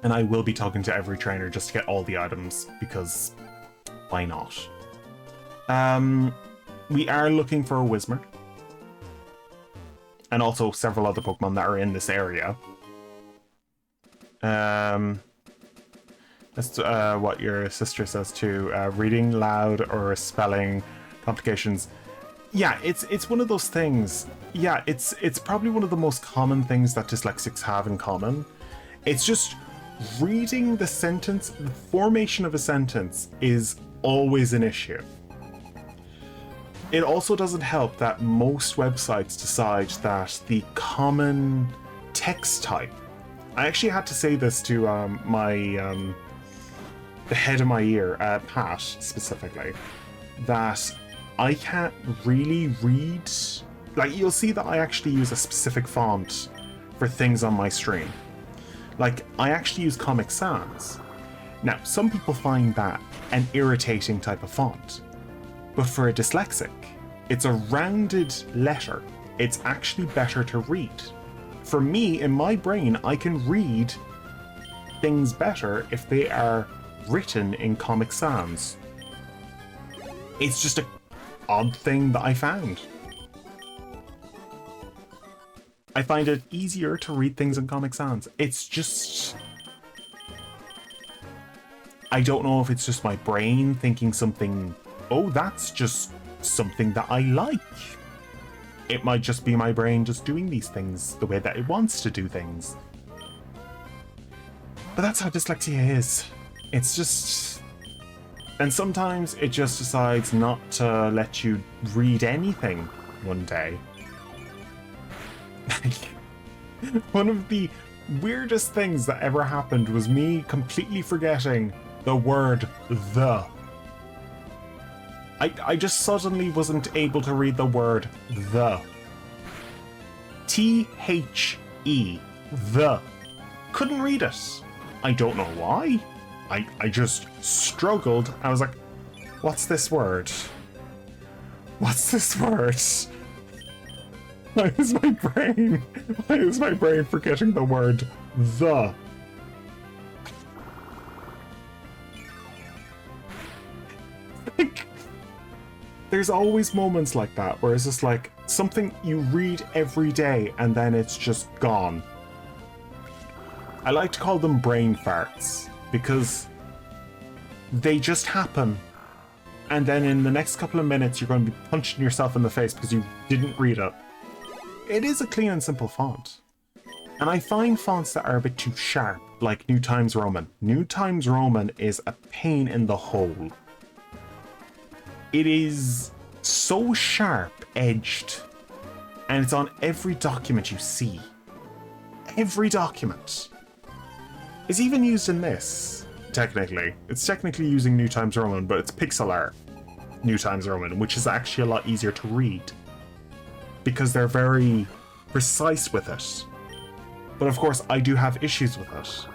I will be talking to every trainer just to get all the items, because why not? We are looking for a Whismur. And also several other Pokemon that are in this area. That's what your sister says too. Reading loud or spelling complications. Yeah, it's one of those things. Yeah, it's probably one of the most common things that dyslexics have in common. It's just reading the sentence, the formation of a sentence is always an issue. It also doesn't help that most websites decide that the common text type. I actually had to say this to the head of my ear, Pat specifically, that I can't really read. Like, you'll see that I actually use a specific font for things on my stream. Like, I actually use Comic Sans. Now, some people find that an irritating type of font, but for a dyslexic, it's a rounded letter. It's actually better to read. For me, in my brain, I can read things better if they are written in Comic Sans. It's just an odd thing that I found. I find it easier to read things in Comic Sans. It's just... I don't know if it's just my brain thinking something, oh, that's just something that I like. It might just be my brain just doing these things the way that it wants to do things. But that's how dyslexia is. It's just... And sometimes it just decides not to let you read anything one day. One of the weirdest things that ever happened was me completely forgetting the word the. I just suddenly wasn't able to read the word the. T-H-E. The. Couldn't read it. I don't know why. I just struggled. I was like, what's this word? What's this word? Why is my brain? Why is my brain forgetting the word the? Like, there's always moments like that where it's just like something you read every day and then it's just gone. I like to call them brain farts because they just happen, and then in the next couple of minutes you're going to be punching yourself in the face because you didn't read it. It is a clean and simple font. And I find fonts that are a bit too sharp, like New Times Roman. New Times Roman is a pain in the hole. It is so sharp-edged, and it's on every document you see. Every document. It's even used in this, technically. It's technically using New Times Roman, but it's pixel art New Times Roman, which is actually a lot easier to read, because they're very precise with it. But of course, I do have issues with it.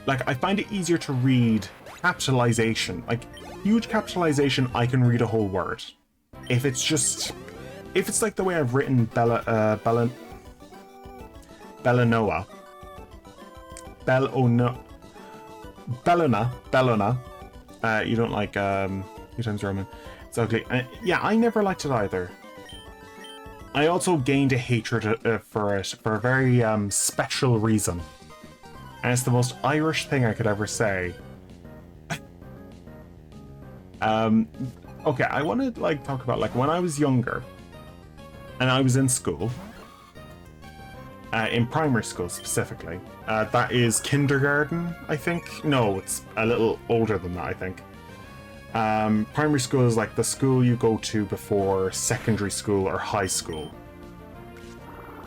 Like, I find it easier to read capitalization. Like, huge capitalization, I can read a whole word. If it's just... If it's like the way I've written Bellanoa. Bellona. You don't like New Times Roman. It's ugly. Yeah, I never liked it either. I also gained a hatred for it for a very special reason. And it's the most Irish thing I could ever say. Okay, I want to like talk about like when I was younger and I was in school, in primary school specifically. That is kindergarten, I think. No, it's a little older than that, I think. Primary school is like the school you go to before secondary school or high school.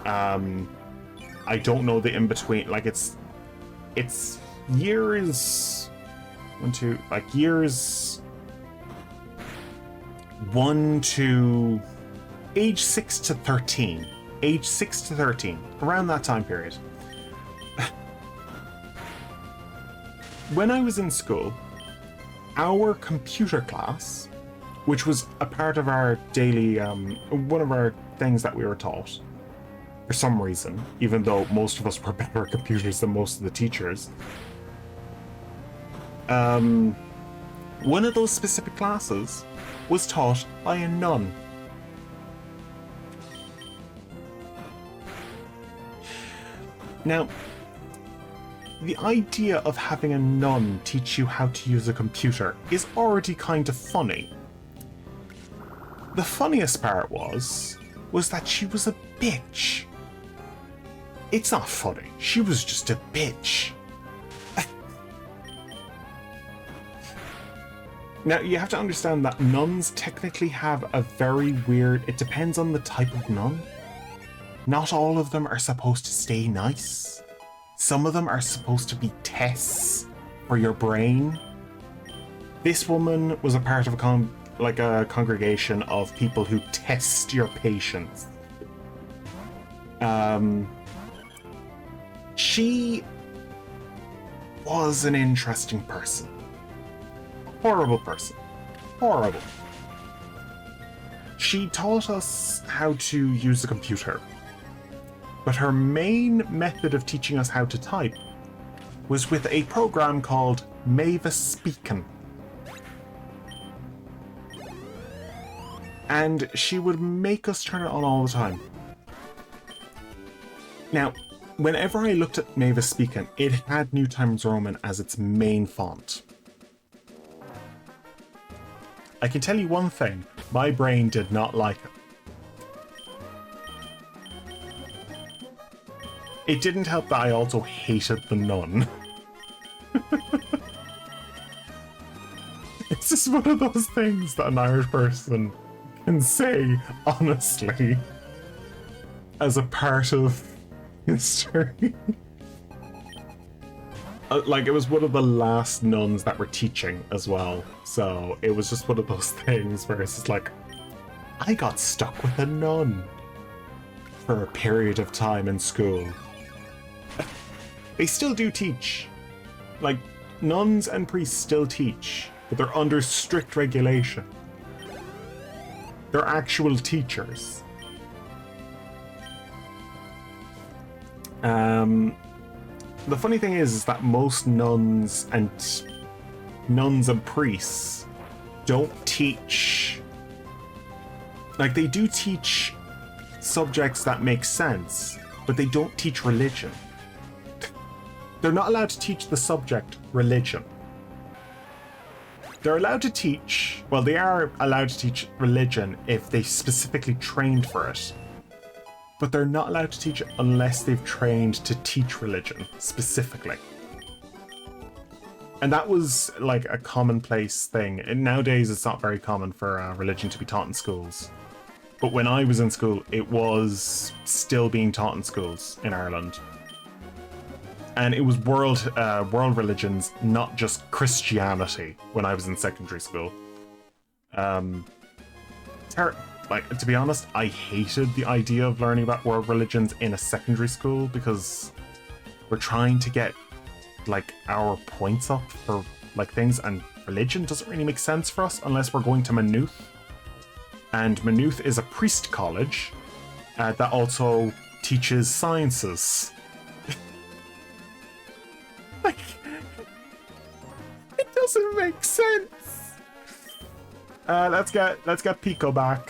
I don't know the in-between. Like it's years... years 1 to age 6 to 13. Age 6 to 13. Around that time period. When I was in school, our computer class, which was a part of our daily, one of our things that we were taught, for some reason, even though most of us were better at computers than most of the teachers, one of those specific classes was taught by a nun. Now, the idea of having a nun teach you how to use a computer is already kind of funny. The funniest part was that she was a bitch. It's not funny. She was just a bitch. Now, you have to understand that nuns technically have a very weird... It depends on the type of nun. Not all of them are supposed to stay nice. Some of them are supposed to be tests for your brain. This woman was a part of a congregation of people who test your patience. She was an interesting person. Horrible person. Horrible. She taught us how to use a computer. But her main method of teaching us how to type was with a program called Mavis Speakin'. And she would make us turn it on all the time. Now, whenever I looked at Mavis Speakin', it had New Times Roman as its main font. I can tell you one thing, my brain did not like it. It didn't help that I also hated the nun. It's just one of those things that an Irish person can say honestly as a part of history. Like, it was one of the last nuns that were teaching as well, so it was just one of those things where it's just like, I got stuck with a nun for a period of time in school. They still do teach. Like, nuns and priests still teach, but they're under strict regulation. They're actual teachers. The funny thing is that most nuns and priests don't teach. Like, they do teach subjects that make sense, but they don't teach religion. They're not allowed to teach the subject religion. They're allowed to teach, well, they are allowed to teach religion if they specifically trained for it. But they're not allowed to teach it unless they've trained to teach religion specifically. And that was like a commonplace thing. And nowadays, it's not very common for religion to be taught in schools. But when I was in school, it was still being taught in schools in Ireland. And it was world religions, not just Christianity, when I was in secondary school. Like, to be honest, I hated the idea of learning about world religions in a secondary school because we're trying to get, like, our points up for, like, things, and religion doesn't really make sense for us unless we're going to Maynooth. And Maynooth is a priest college that also teaches sciences. Like, it doesn't make sense. Let's get Pico back.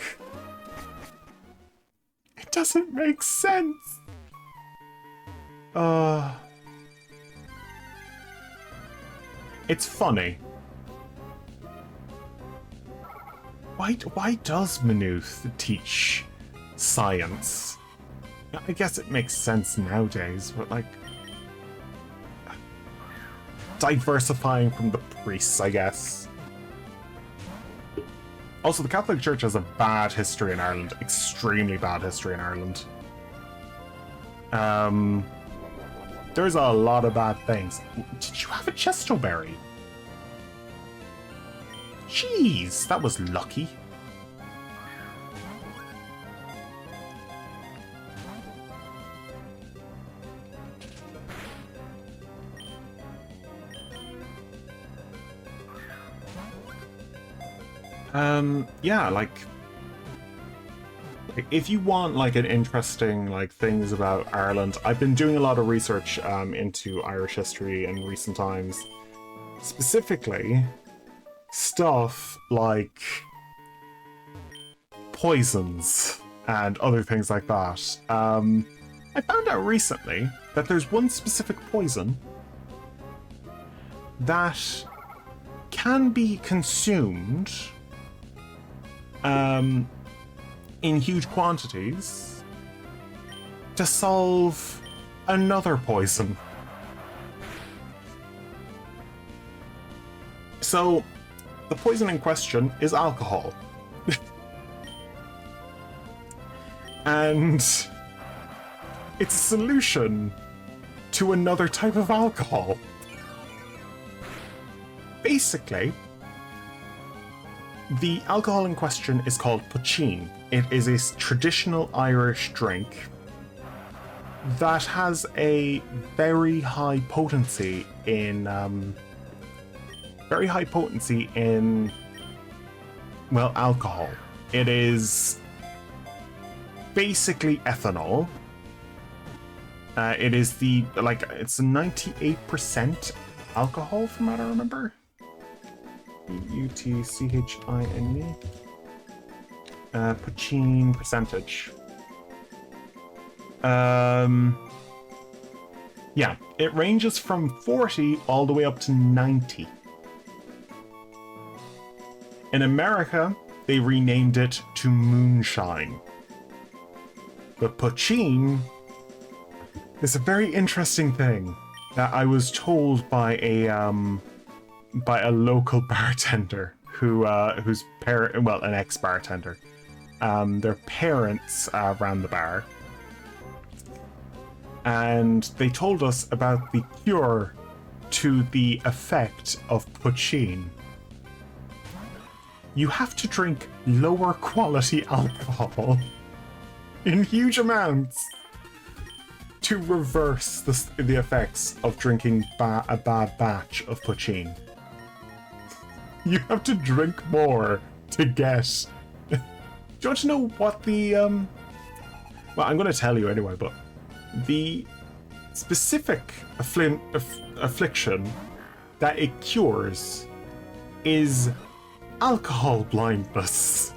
It doesn't make sense. It's funny. Why does Maynooth teach science? I guess it makes sense nowadays, but like, diversifying from the priests, I guess. Also, the Catholic Church has a bad history in Ireland. Extremely bad history in Ireland. There's a lot of bad things. Did you have a chestoberry? Jeez, that was lucky. Yeah, like, if you want, like, an interesting, like, things about Ireland, I've been doing a lot of research into Irish history in recent times. Specifically, stuff like poisons and other things like that. I found out recently that there's one specific poison that can be consumed in huge quantities to solve another poison. So the poison in question is alcohol. And it's a solution to another type of alcohol. Basically, the alcohol in question is called poitín. It is a traditional Irish drink that has a very high potency in well, alcohol. It is basically ethanol. It is it's 98% alcohol from what I remember. Utchine. Poitín percentage. Yeah, it ranges from 40 all the way up to 90. In America, they renamed it to moonshine. But poitín is a very interesting thing that I was told by a local bartender whose parent, well, an ex-bartender. Their parents ran the bar, and they told us about the cure to the effect of poitín. You have to drink lower quality alcohol in huge amounts to reverse the effects of drinking a bad batch of poitín. You have to drink more to get... Do you want to know what the... Well, I'm going to tell you anyway, but the specific affliction that it cures is alcohol blindness.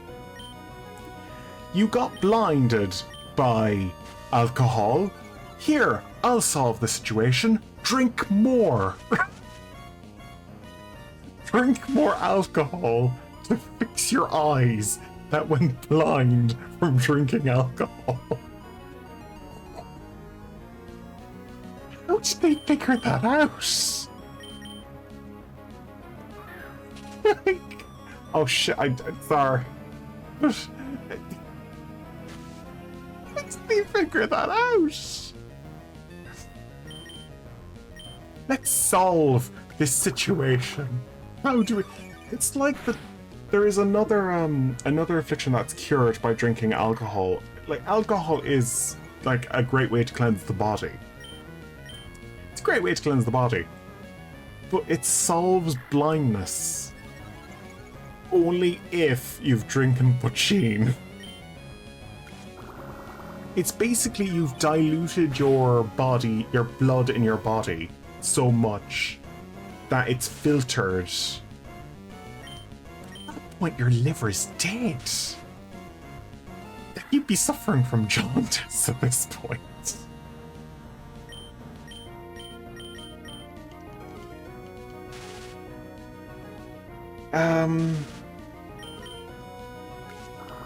You got blinded by alcohol. Here, I'll solve the situation. Drink more. Drink more alcohol to fix your eyes that went blind from drinking alcohol. How did they figure that out? Oh shit, I'm sorry. How did they figure that out? Let's solve this situation. How do we... It's like there is another affliction that's cured by drinking alcohol. Like, alcohol is like a great way to cleanse the body. It's a great way to cleanse the body. But it solves blindness only if you've drinking poitín. It's basically you've diluted your body, your blood in your body so much that it's filtered. At that point, your liver is dead. You'd be suffering from jaundice at this point.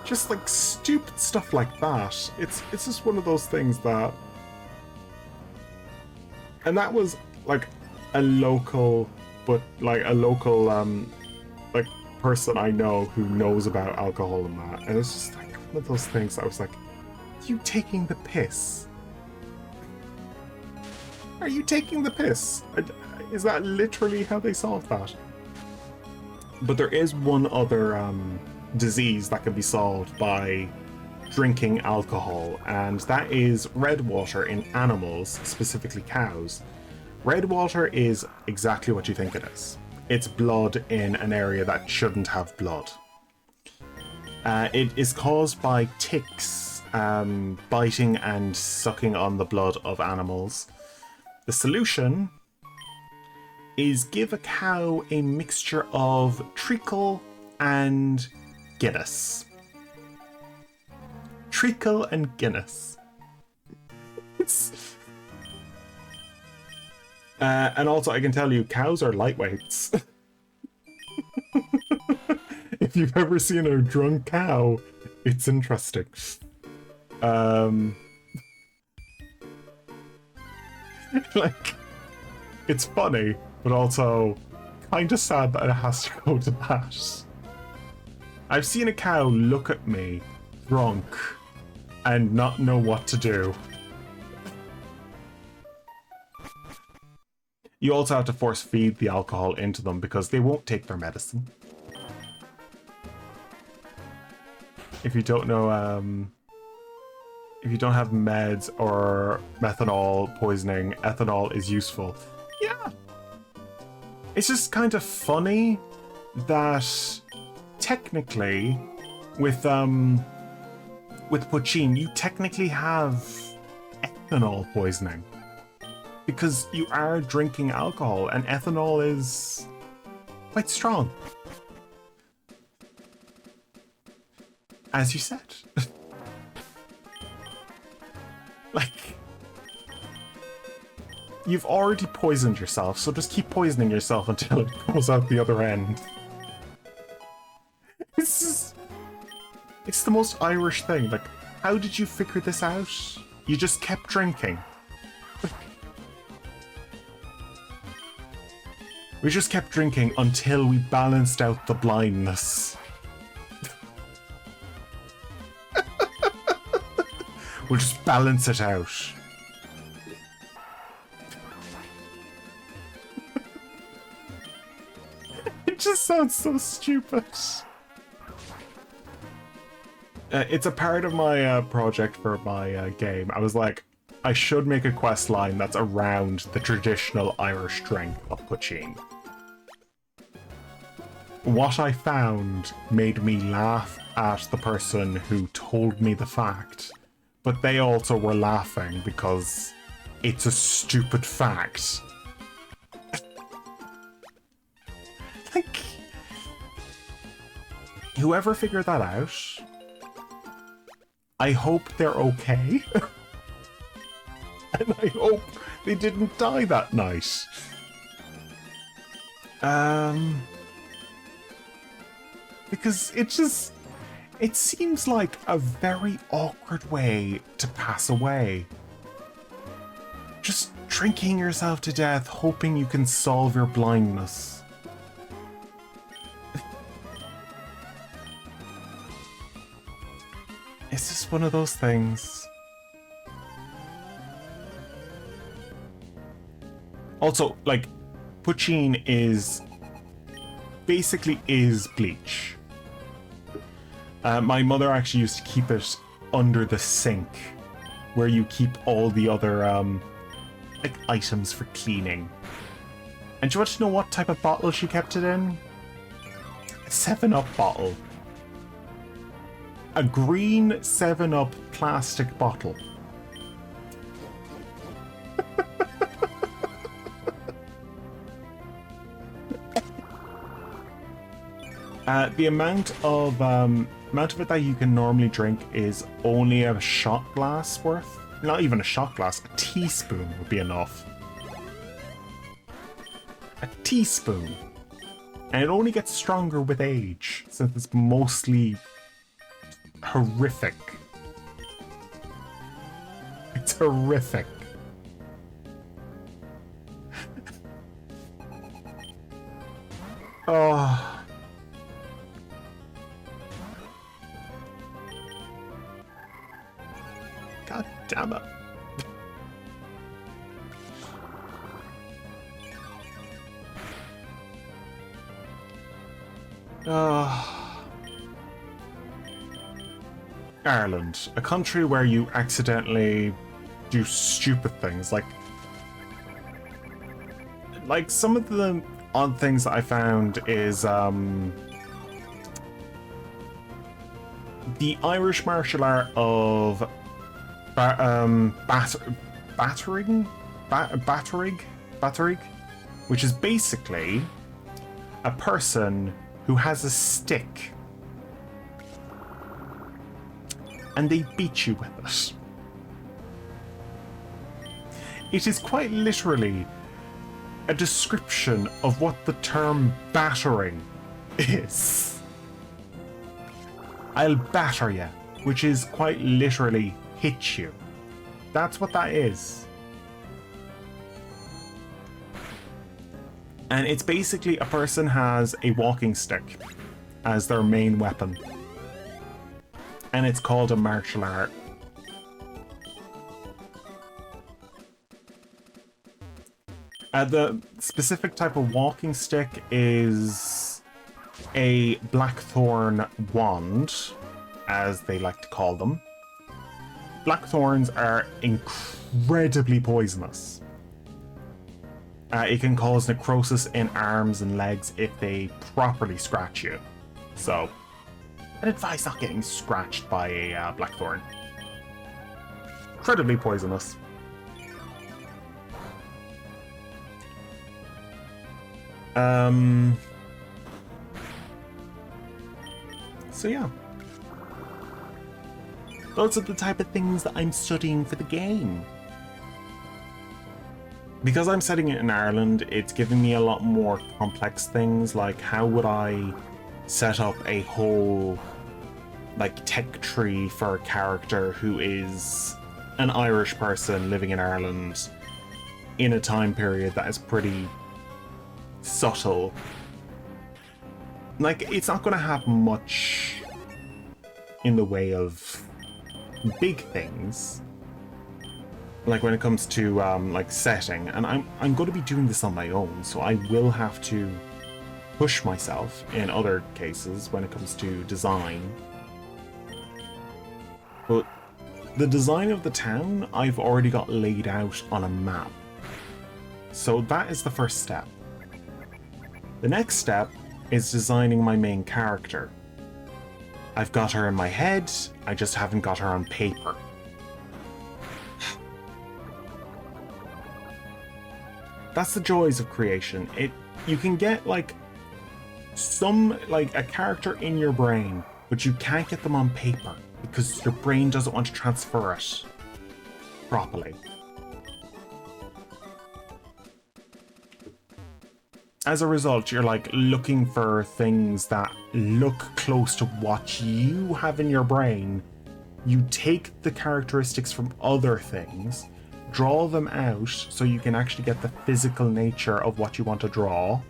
Just like stupid stuff like that. It's just one of those things that... And that was like a local, like person I know who knows about alcohol and that. And it's just like one of those things that I was like, you taking the piss? Are you taking the piss? Is that literally how they solved that? But there is one other disease that can be solved by drinking alcohol, and that is red water in animals, specifically cows. Red water is exactly what you think it is. It's blood in an area that shouldn't have blood. It is caused by ticks biting and sucking on the blood of animals. The solution is give a cow a mixture of treacle and Guinness. Treacle and Guinness. And also, I can tell you, cows are lightweights. If you've ever seen a drunk cow, it's interesting. Like, it's funny, but also kind of sad that it has to go to that. I've seen a cow look at me, drunk, and not know what to do. You also have to force feed the alcohol into them because they won't take their medicine. If you don't know, if you don't have meds or methanol poisoning, ethanol is useful. Yeah. It's just kind of funny that technically with poachine, you technically have ethanol poisoning. Because you are drinking alcohol, and ethanol is quite strong. As you said. Like, you've already poisoned yourself, so just keep poisoning yourself until it goes out the other end. It's the most Irish thing. Like, how did you figure this out? You just kept drinking. We just kept drinking until we balanced out the blindness. We'll just balance it out. It just sounds so stupid. It's a part of my project for my game. I was like, I should make a quest line that's around the traditional Irish drink of poachine. What I found made me laugh at the person who told me the fact, but they also were laughing because it's a stupid fact. Like, whoever figured that out, I hope they're okay. And I hope they didn't die that night. Because it seems like a very awkward way to pass away. Just drinking yourself to death, hoping you can solve your blindness. It's just one of those things. Also, like, poachine is basically bleach. My mother actually used to keep it under the sink, where you keep all the other like items for cleaning. And do you want to know what type of bottle she kept it in? A 7-Up bottle. A green 7-Up plastic bottle. The amount of it that you can normally drink is only a shot glass worth. Not even a shot glass, a teaspoon would be enough. A teaspoon. And it only gets stronger with age, since it's mostly horrific. It's horrific. Oh. God damn it. Ireland, a country where you accidentally do stupid things, like some of the odd things that I found is the Irish martial art of battering, which is basically a person who has a stick and they beat you with it. It is quite literally a description of what the term battering is. I'll batter you, which is quite literally hit you. That's what that is. And it's basically a person has a walking stick as their main weapon. And it's called a martial art. The specific type of walking stick is a blackthorn wand, as they like to call them. Blackthorns are incredibly poisonous. It can cause necrosis in arms and legs if they properly scratch you. So, I'd advise not getting scratched by a blackthorn. Incredibly poisonous. So yeah. Those are the type of things that I'm studying for the game. Because I'm setting it in Ireland, it's giving me a lot more complex things, like how would I set up a whole like tech tree for a character who is an Irish person living in Ireland in a time period that is pretty subtle. Like, it's not going to have much in the way of big things, like when it comes to like setting, and I'm going to be doing this on my own, so I will have to push myself in other cases when it comes to design. But the design of the town I've already got laid out on a map, so that is the first step. The next step is designing my main character. I've got her in my head, I just haven't got her on paper. That's the joys of creation. You can get like a character in your brain, but you can't get them on paper because your brain doesn't want to transfer it properly. As a result, you're like looking for things that look close to what you have in your brain. You take the characteristics from other things, draw them out so you can actually get the physical nature of what you want to draw.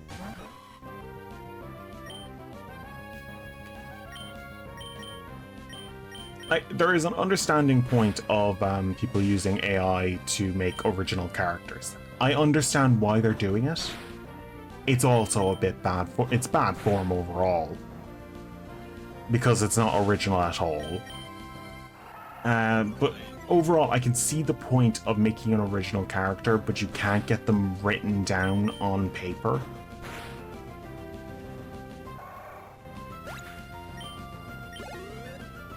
There is an understanding point of people using AI to make original characters. I understand why they're doing it. It's also a bit bad it's bad form overall, because it's not original at all. But overall, I can see the point of making an original character, but you can't get them written down on paper.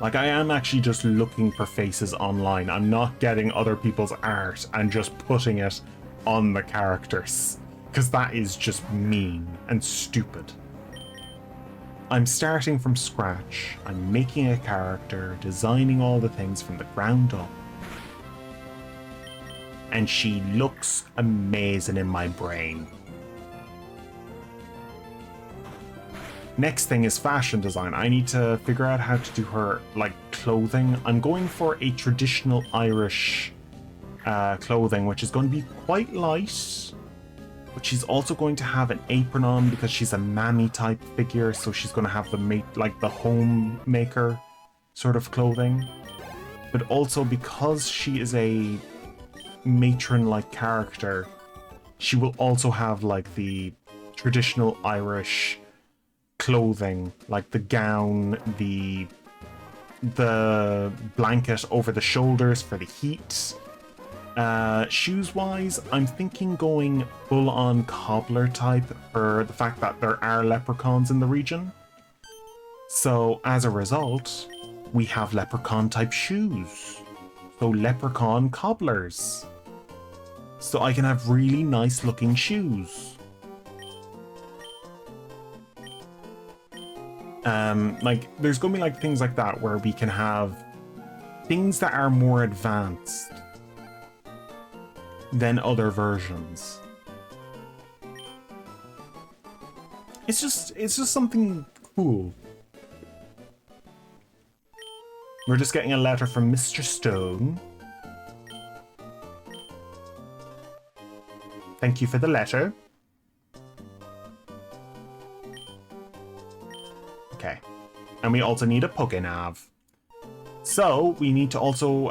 Like, I am actually just looking for faces online. I'm not getting other people's art and just putting it on the characters, because that is just mean and stupid. I'm starting from scratch. I'm making a character, designing all the things from the ground up. And she looks amazing in my brain. Next thing is fashion design. I need to figure out how to do her, like, clothing. I'm going for a traditional Irish clothing, which is going to be quite light. But she's also going to have an apron on because she's a mammy type figure, so she's going to have the homemaker sort of clothing. But also because she is a matron-like character, she will also have like the traditional Irish clothing, like the gown, the blanket over the shoulders for the heat. Shoes wise, I'm thinking going full on cobbler type for the fact that there are leprechauns in the region. So as a result, we have leprechaun type shoes. So leprechaun cobblers. So I can have really nice looking shoes. Like, there's gonna be like things like that where we can have things that are more advanced than other versions. It's just something cool. We're just getting a letter from Mr. Stone. Thank you for the letter. Okay. And we also need a Pokénav. So we need to also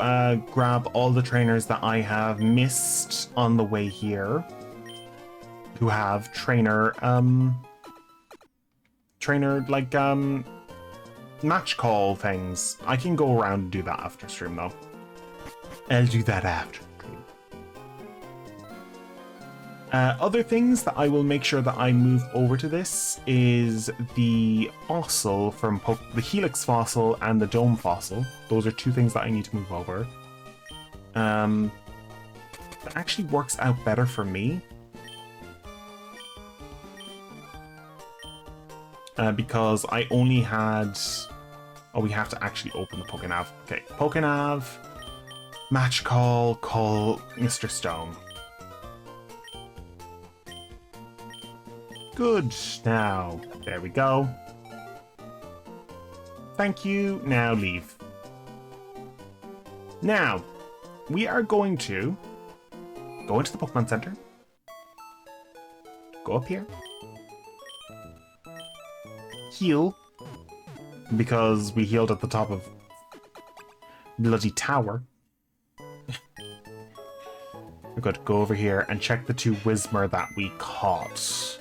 grab all the trainers that I have missed on the way here, who have match call things. I can go around and do that after stream though. I'll do that after stream. Other things that I will make sure that I move over to this is the fossil from the Helix fossil and the Dome fossil. Those are two things that I need to move over. That actually works out better for me. Because I only had... Oh, we have to actually open the Pokénav. Okay, Pokénav, match call Mr. Stone. Good. Now, there we go. Thank you. Now leave. Now, we are going to go into the Pokemon Center. Go up here. Heal. Because we healed at the top of bloody tower. We're going to go over here and check the two Whismur that we caught.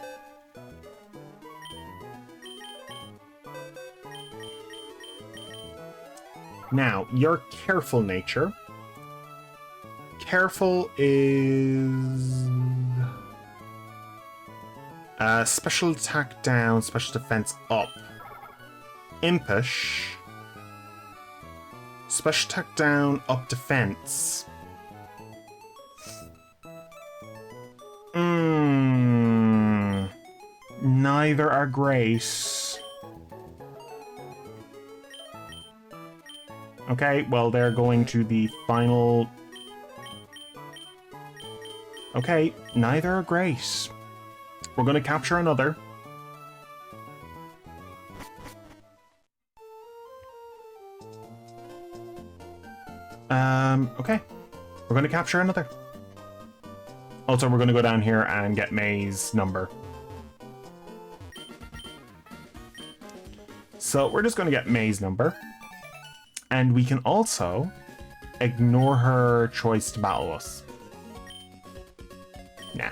Now, your careful nature. Careful is... special attack down, special defense up. Impish. Special attack down, up defense. Neither are great. Okay, well, they're going to the final... Okay, neither are great. We're going to capture another. Okay. We're going to capture another. Also, we're going to go down here and get May's number. So, we're just going to get May's number. And we can also ignore her choice to battle us. Nah.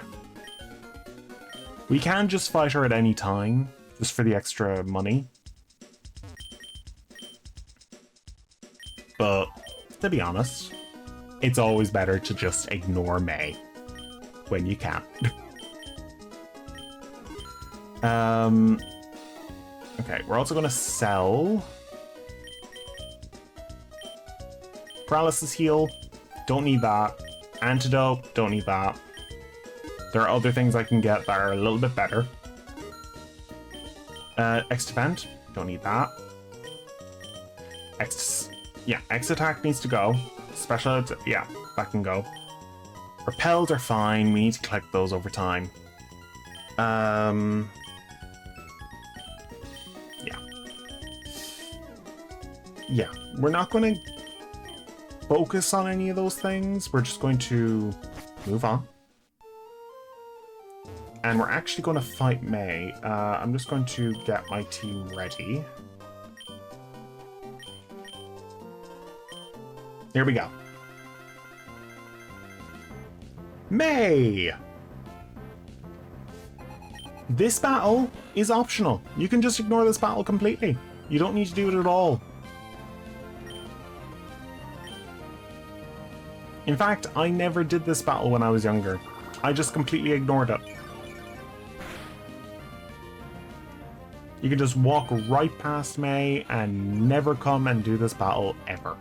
We can just fight her at any time, just for the extra money. But, to be honest, it's always better to just ignore May when you can. Okay, we're also going to sell... Paralysis heal, don't need that. Antidote, don't need that. There are other things I can get that are a little bit better. X defend, don't need that. X attack needs to go. Special, yeah, that can go. Repels are fine, we need to collect those over time. Yeah, we're not going to focus on any of those things. We're just going to move on. And we're actually going to fight May. I'm just going to get my team ready. Here we go. May! This battle is optional. You can just ignore this battle completely. You don't need to do it at all. In fact, I never did this battle when I was younger. I just completely ignored it. You can just walk right past May and never come and do this battle ever.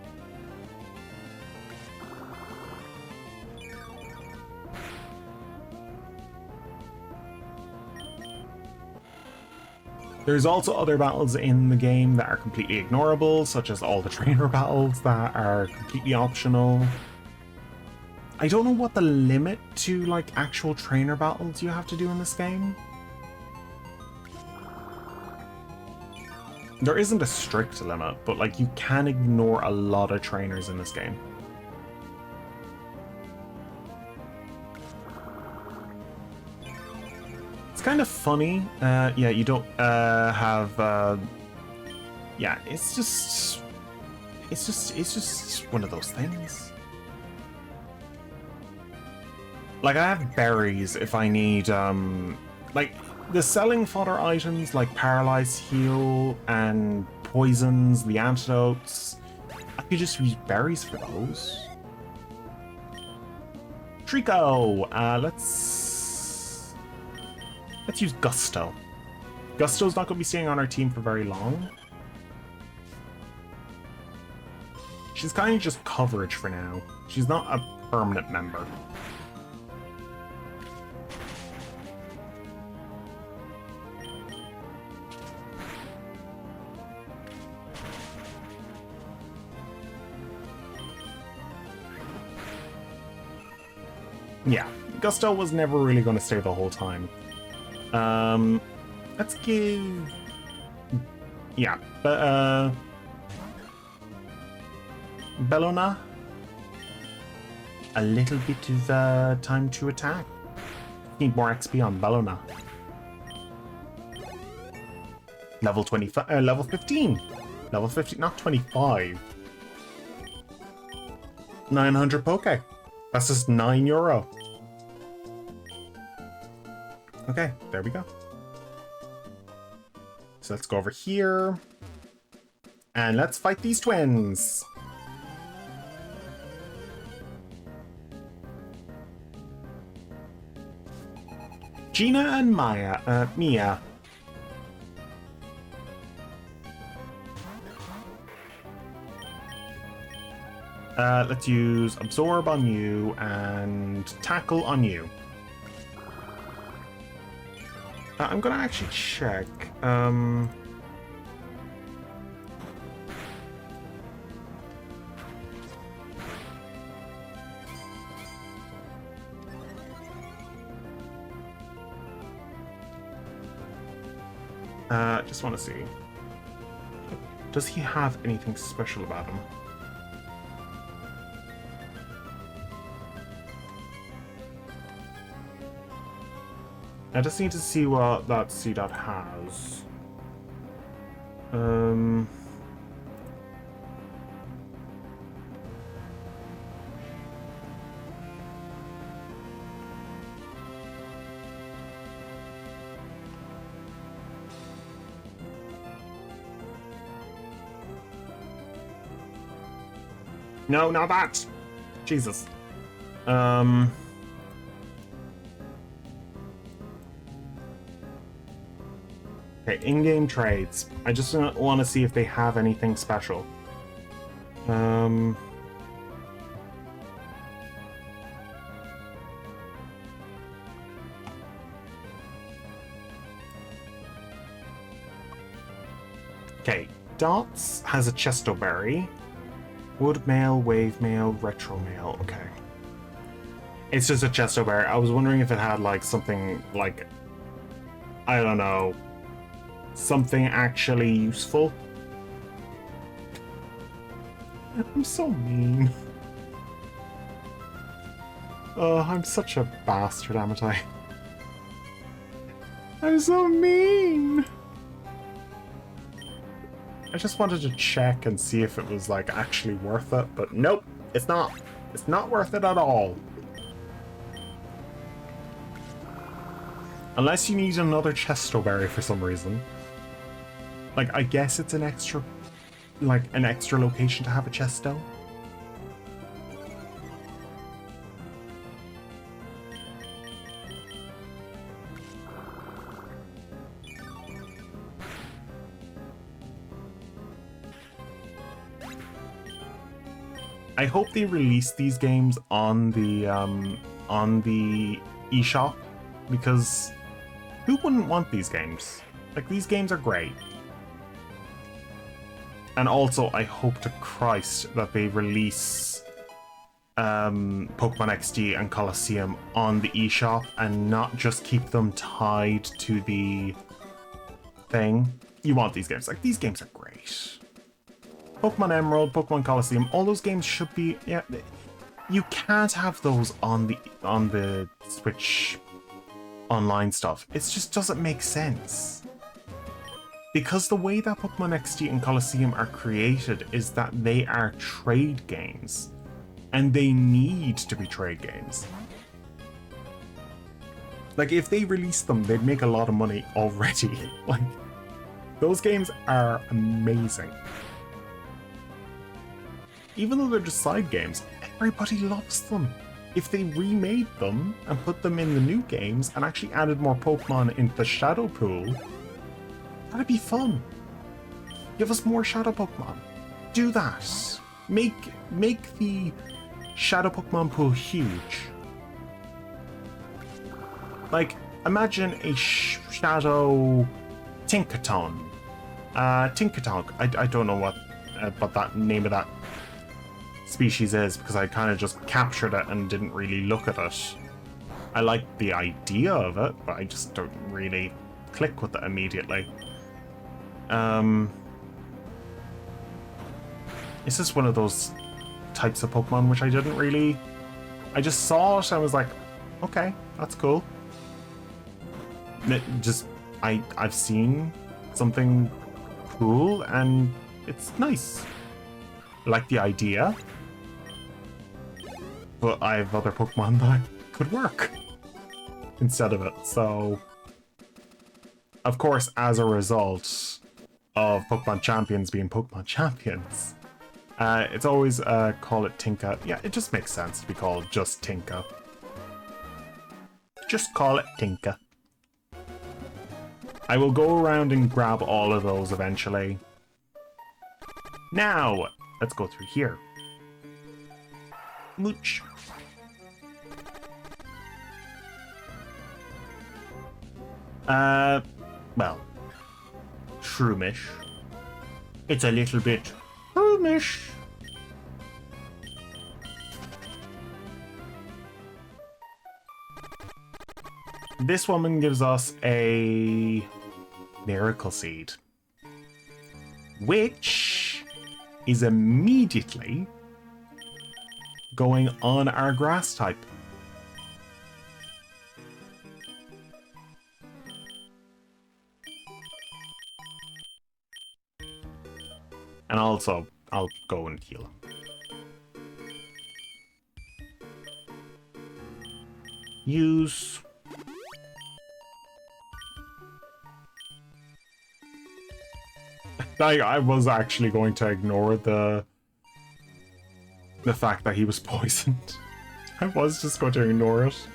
There's also other battles in the game that are completely ignorable, such as all the trainer battles that are completely optional. I don't know what the limit to, like, actual trainer battles you have to do in this game. There isn't a strict limit, but, like, you can ignore a lot of trainers in this game. It's kind of funny. Yeah, you don't have yeah, it's just one of those things. Like, I have berries if I need, like, the selling fodder items like Paralyze Heal and poisons, the antidotes. I could just use berries for those. Trico! Let's use Gusto. Gusto's not going to be staying on our team for very long. She's kind of just coverage for now. She's not a permanent member. Yeah, Gusto was never really going to stay the whole time. Let's give... Yeah, Bellona a little bit of time to attack. Need more XP on Bellona. Level 25, level 15. Level 15, not 25. 900 Poke. That's just €9. Okay, there we go. So let's go over here. And let's fight these twins. Gina and Mia. Let's use Absorb on you and Tackle on you. I'm gonna actually check. Just want to see. Does he have anything special about him? I just need to see what that C-Dot has. No, not that! Jesus. Okay, in-game trades. I just want to see if they have anything special. Okay, Dots has a Chesto Berry. Wood Mail, Wave Mail, Retro Mail. Okay. It's just a Chesto Berry. I was wondering if it had, like, something, like... I don't know. Something actually useful. I'm so mean. Oh, I'm such a bastard, am I? I'm so mean. I just wanted to check and see if it was, like, actually worth it, but nope, it's not. It's not worth it at all. Unless you need another Chesto Berry for some reason. Like, I guess it's an extra, like, an extra location to have a Chesto. I hope they release these games on the eShop, because who wouldn't want these games? Like, these games are great. And also, I hope to Christ that they release Pokemon XD and Colosseum on the eShop and not just keep them tied to the thing. You want these games. Like, these games are great. Pokemon Emerald, Pokemon Colosseum, all those games should be... Yeah, you can't have those on the Switch online stuff. It just doesn't make sense. because the way that Pokemon XD and Colosseum are created is that they are trade games. And they need to be trade games. Like, if they released them, they'd make a lot of money already. Like, those games are amazing. Even though they're just side games, everybody loves them. If they remade them and put them in the new games and actually added more Pokemon into the Shadow Pool, that'd be fun. Give us more Shadow Pokemon. Do that. Make the Shadow Pokemon pool huge. Like, imagine a Shadow Tinkaton. Tinkatonk. I don't know what that name of that species is because I kind of just captured it and didn't really look at it. I like the idea of it, but I just don't really click with it immediately. It's just one of those types of Pokemon which I didn't really... I just saw it and I was like, okay, that's cool. I've seen something cool and it's nice. I like the idea. But I have other Pokemon that could work instead of it, so... Of course, as a result of Pokemon Champions being Pokemon Champions, it's always call it Tinka. Yeah, it just makes sense to be called just Tinka. Just call it Tinka. I will go around and grab all of those eventually. Now, let's go through here. Mooch. Well, shroomish. It's a little bit shroomish. This woman gives us a Miracle Seed, which is immediately going on our grass type. And also, I'll go and heal him. Use. I was actually going to ignore the fact that he was poisoned. I was just going to ignore it.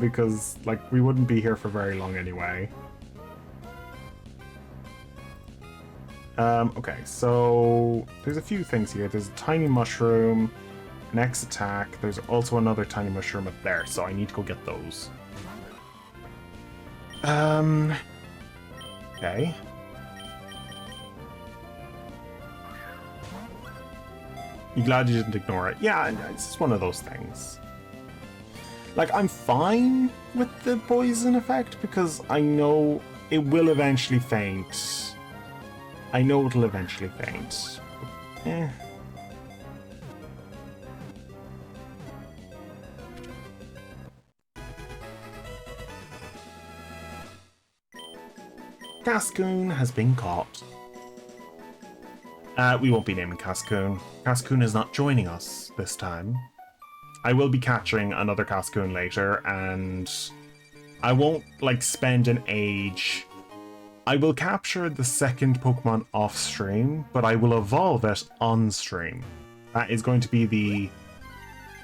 Because, like, we wouldn't be here for very long anyway. Okay, so there's a few things here. There's a tiny mushroom, an X attack. There's also another tiny mushroom up there, so I need to go get those. Okay. You glad you didn't ignore it? Yeah, it's just one of those things. Like, I'm fine with the poison effect because I know it will eventually faint. I know it'll eventually faint. Eh. Cascoon has been caught. We won't be naming Cascoon. Cascoon is not joining us this time. I will be catching another Cascoon later, and I won't, like, spend an age. I will capture the second Pokemon off stream, but I will evolve it on stream. That is going to be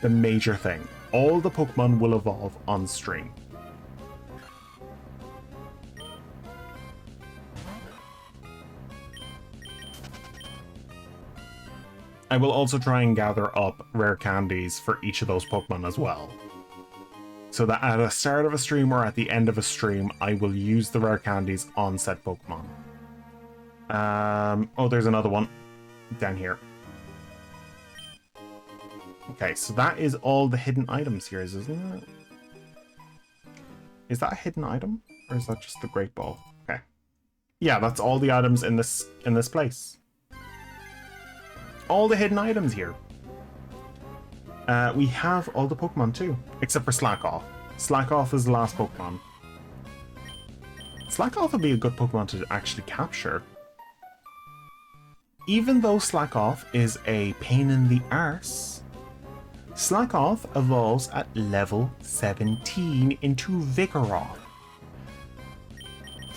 the major thing. All the Pokemon will evolve on stream. I will also try and gather up rare candies for each of those Pokemon as well. So that at the start of a stream or at the end of a stream, I will use the rare candies on said Pokemon. Oh, there's another one down here. Okay, so that is all the hidden items here, isn't it? Is that a hidden item? Or is that just the Great Ball? Okay. Yeah, that's all the items in this place. All the hidden items here. We have all the Pokemon too, except for Slackoff. Slackoff is the last Pokemon. Slackoth would be a good Pokemon to actually capture. Even though Slackoth is a pain in the arse, Slackoth evolves at level 17 into Vigoroth.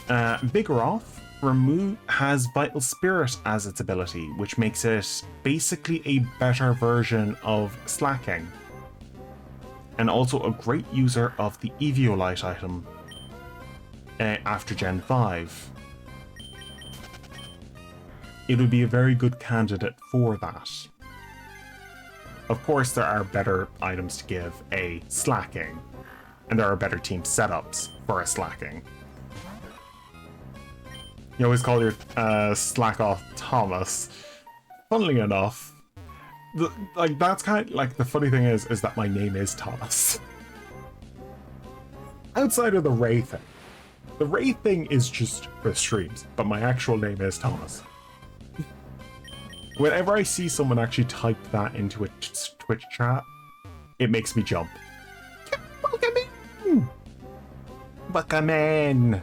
Vigoroth has Vital Spirit as its ability, which makes it basically a better version of Slacking, and also a great user of the Eviolite item after Gen 5. It would be a very good candidate for that. Of course, there are better items to give a Slacking, and there are better team setups for a Slacking. You always call your Slackoth Thomas. Funnily enough, that's kind of like the funny thing is that my name is Thomas. Outside of the Ray thing. The Ray thing is just for streams, but my actual name is Thomas. Whenever I see someone actually type that into a Twitch chat, it makes me jump. Welcome in! Welcome in!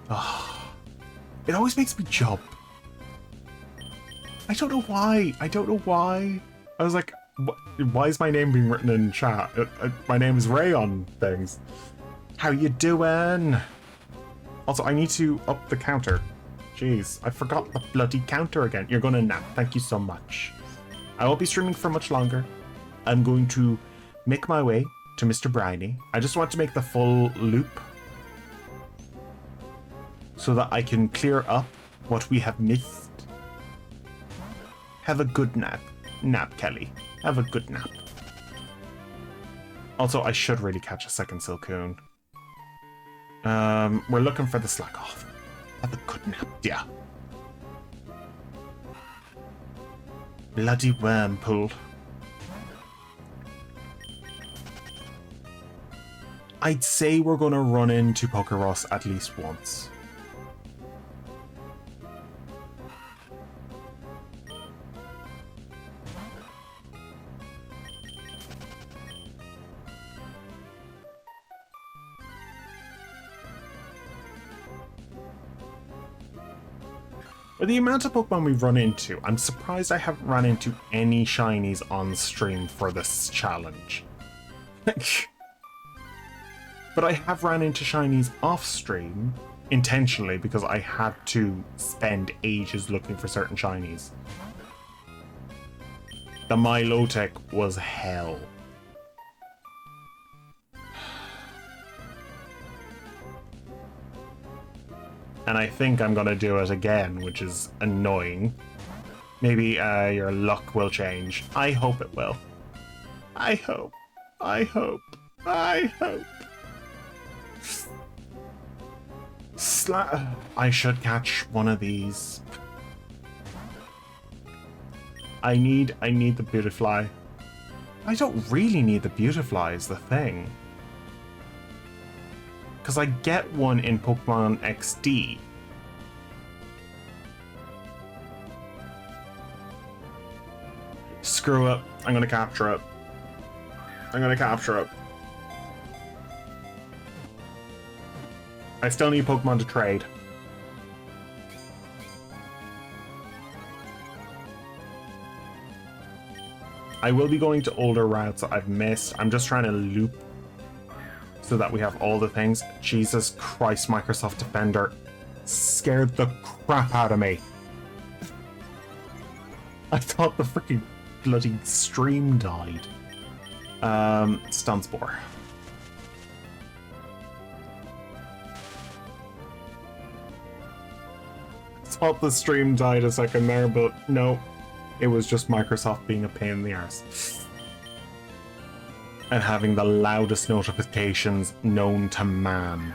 Oh, it always makes me jump. I don't know why. I was like, why is my name being written in chat? My name is Ray on things. How you doing? Also, I need to up the counter. Jeez, I forgot the bloody counter again. You're gonna nap. Thank you so much. I won't be streaming for much longer. I'm going to make my way to Mr. Briny. I just want to make the full loop so that I can clear up what we have missed. Have a good nap. Nap, Kelly. Have a good nap. Also, I should really catch a second Silcoon. We're looking for the Slackoth. Have a good nap, dear. Bloody Wormpool. I'd say we're gonna run into Pokeross at least once. With the amount of Pokemon we've run into, I'm surprised I haven't run into any shinies on stream for this challenge. But I have ran into shinies off stream intentionally because I had to spend ages looking for certain shinies. The Milotic was hell. And I think I'm gonna do it again, which is annoying. Maybe your luck will change. I hope it will. I hope. I hope. I hope. I should catch one of these. I need the Beautifly. I don't really need the Beautifly is the thing. Because I get one in Pokemon XD. Screw it. I'm gonna capture it. I'm gonna capture it. I still need Pokemon to trade. I will be going to older routes that I've missed. I'm just trying to loop so that we have all the things. Jesus Christ, Microsoft Defender scared the crap out of me. I thought the freaking bloody stream died. Stun Spore. Thought the stream died a second there, but no. It was just Microsoft being a pain in the arse. And having the loudest notifications known to man.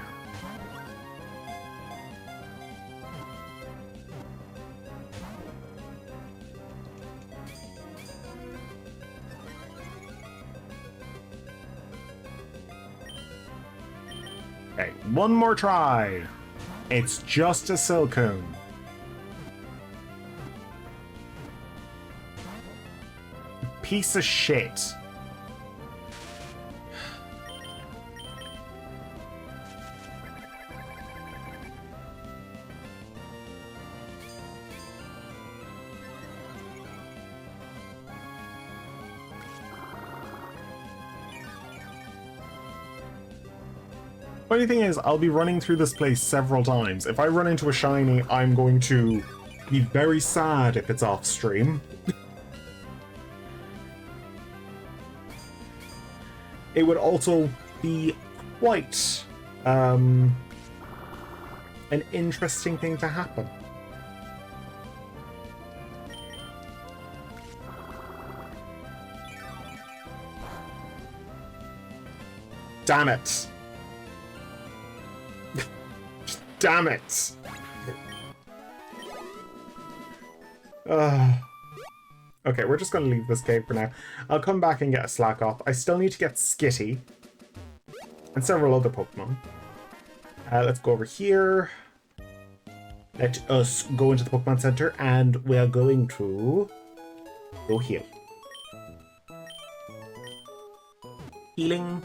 Okay, one more try. It's just a Silcoon. Piece of shit. Funny thing is, I'll be running through this place several times. If I run into a shiny, I'm going to be very sad if it's off stream. It would also be quite an interesting thing to happen. Damn it! Damn it! Okay, we're just going to leave this cave for now. I'll come back and get a Slack off. I still need to get Skitty and several other Pokemon. Let's go over here. Let us go into the Pokemon Center, and we are going to go heal. Healing.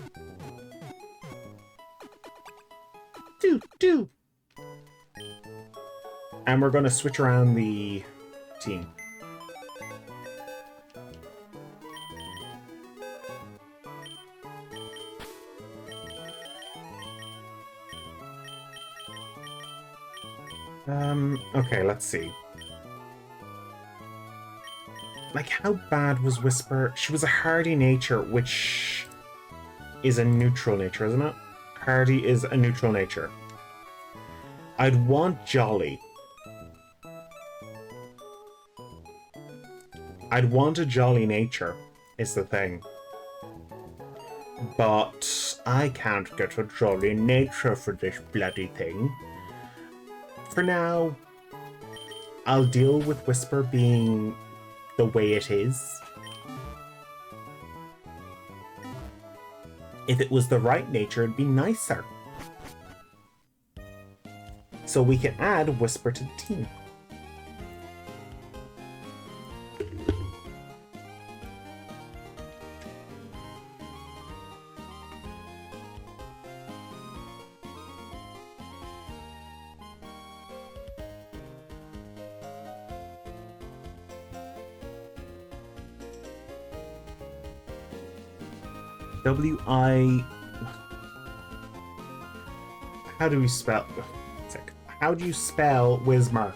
Do. And we're going to switch around the team. Okay, let's see. Like, how bad was Whisper? She was a hardy nature, which is a neutral nature, isn't it? Hardy is a neutral nature. I'd want Jolly. I'd want a jolly nature, is the thing. But I can't get a jolly nature for this bloody thing. For now, I'll deal with Whisper being the way it is. If it was the right nature, it'd be nicer. So we can add Whisper to the team. W-I... How do we spell... How do you spell Whismer?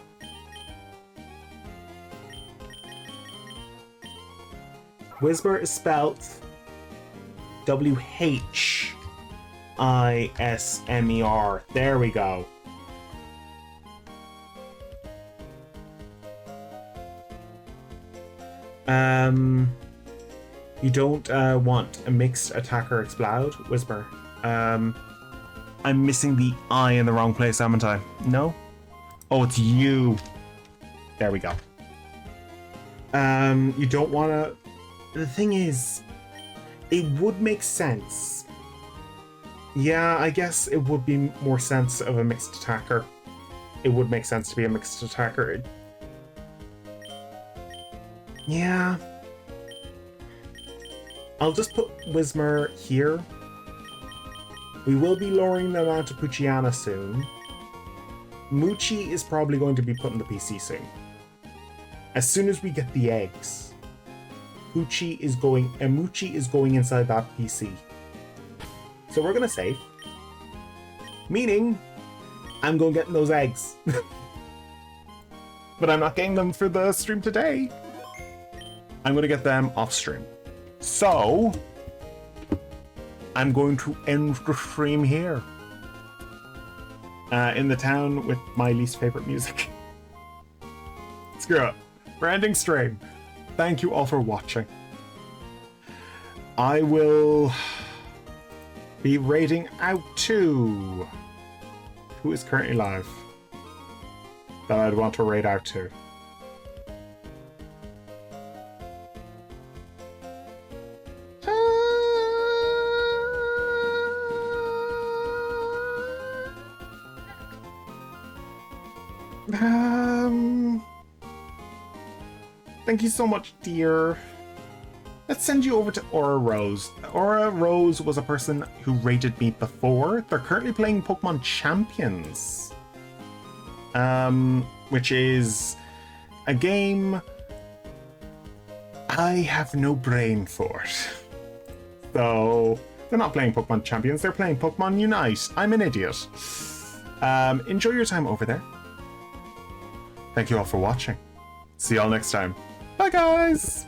Whismer is spelled W-H-I-S-M-E-R. There we go. You don't want a mixed attacker explode, Whisper. I'm missing the I in the wrong place, haven't I? No? Oh, it's you. There we go. You don't want to... The thing is, it would make sense. Yeah, I guess it would be more sense of a mixed attacker. It would make sense to be a mixed attacker. Yeah. I'll just put Whismer here. We will be lowering the amount of Poochyena soon. Moochie is probably going to be put in the PC soon. As soon as we get the eggs, Moochie is going inside that PC. So we're gonna save. Meaning, I'm going getting those eggs. But I'm not getting them for the stream today. I'm gonna get them off stream. So, I'm going to end the stream here. In the town with my least favorite music. Screw it. We're ending stream. Thank you all for watching. I will be raiding out to... Who is currently live that I'd want to raid out to? Thank you so much, dear. Let's send you over to Aura Rose. Aura Rose was a person who rated me before. They're currently playing Pokemon Champions. Which is a game I have no brain for. So They're not playing Pokemon Champions, they're playing Pokemon Unite. I'm an idiot. Enjoy your time over there. Thank you all for watching. See y'all next time. Bye, guys!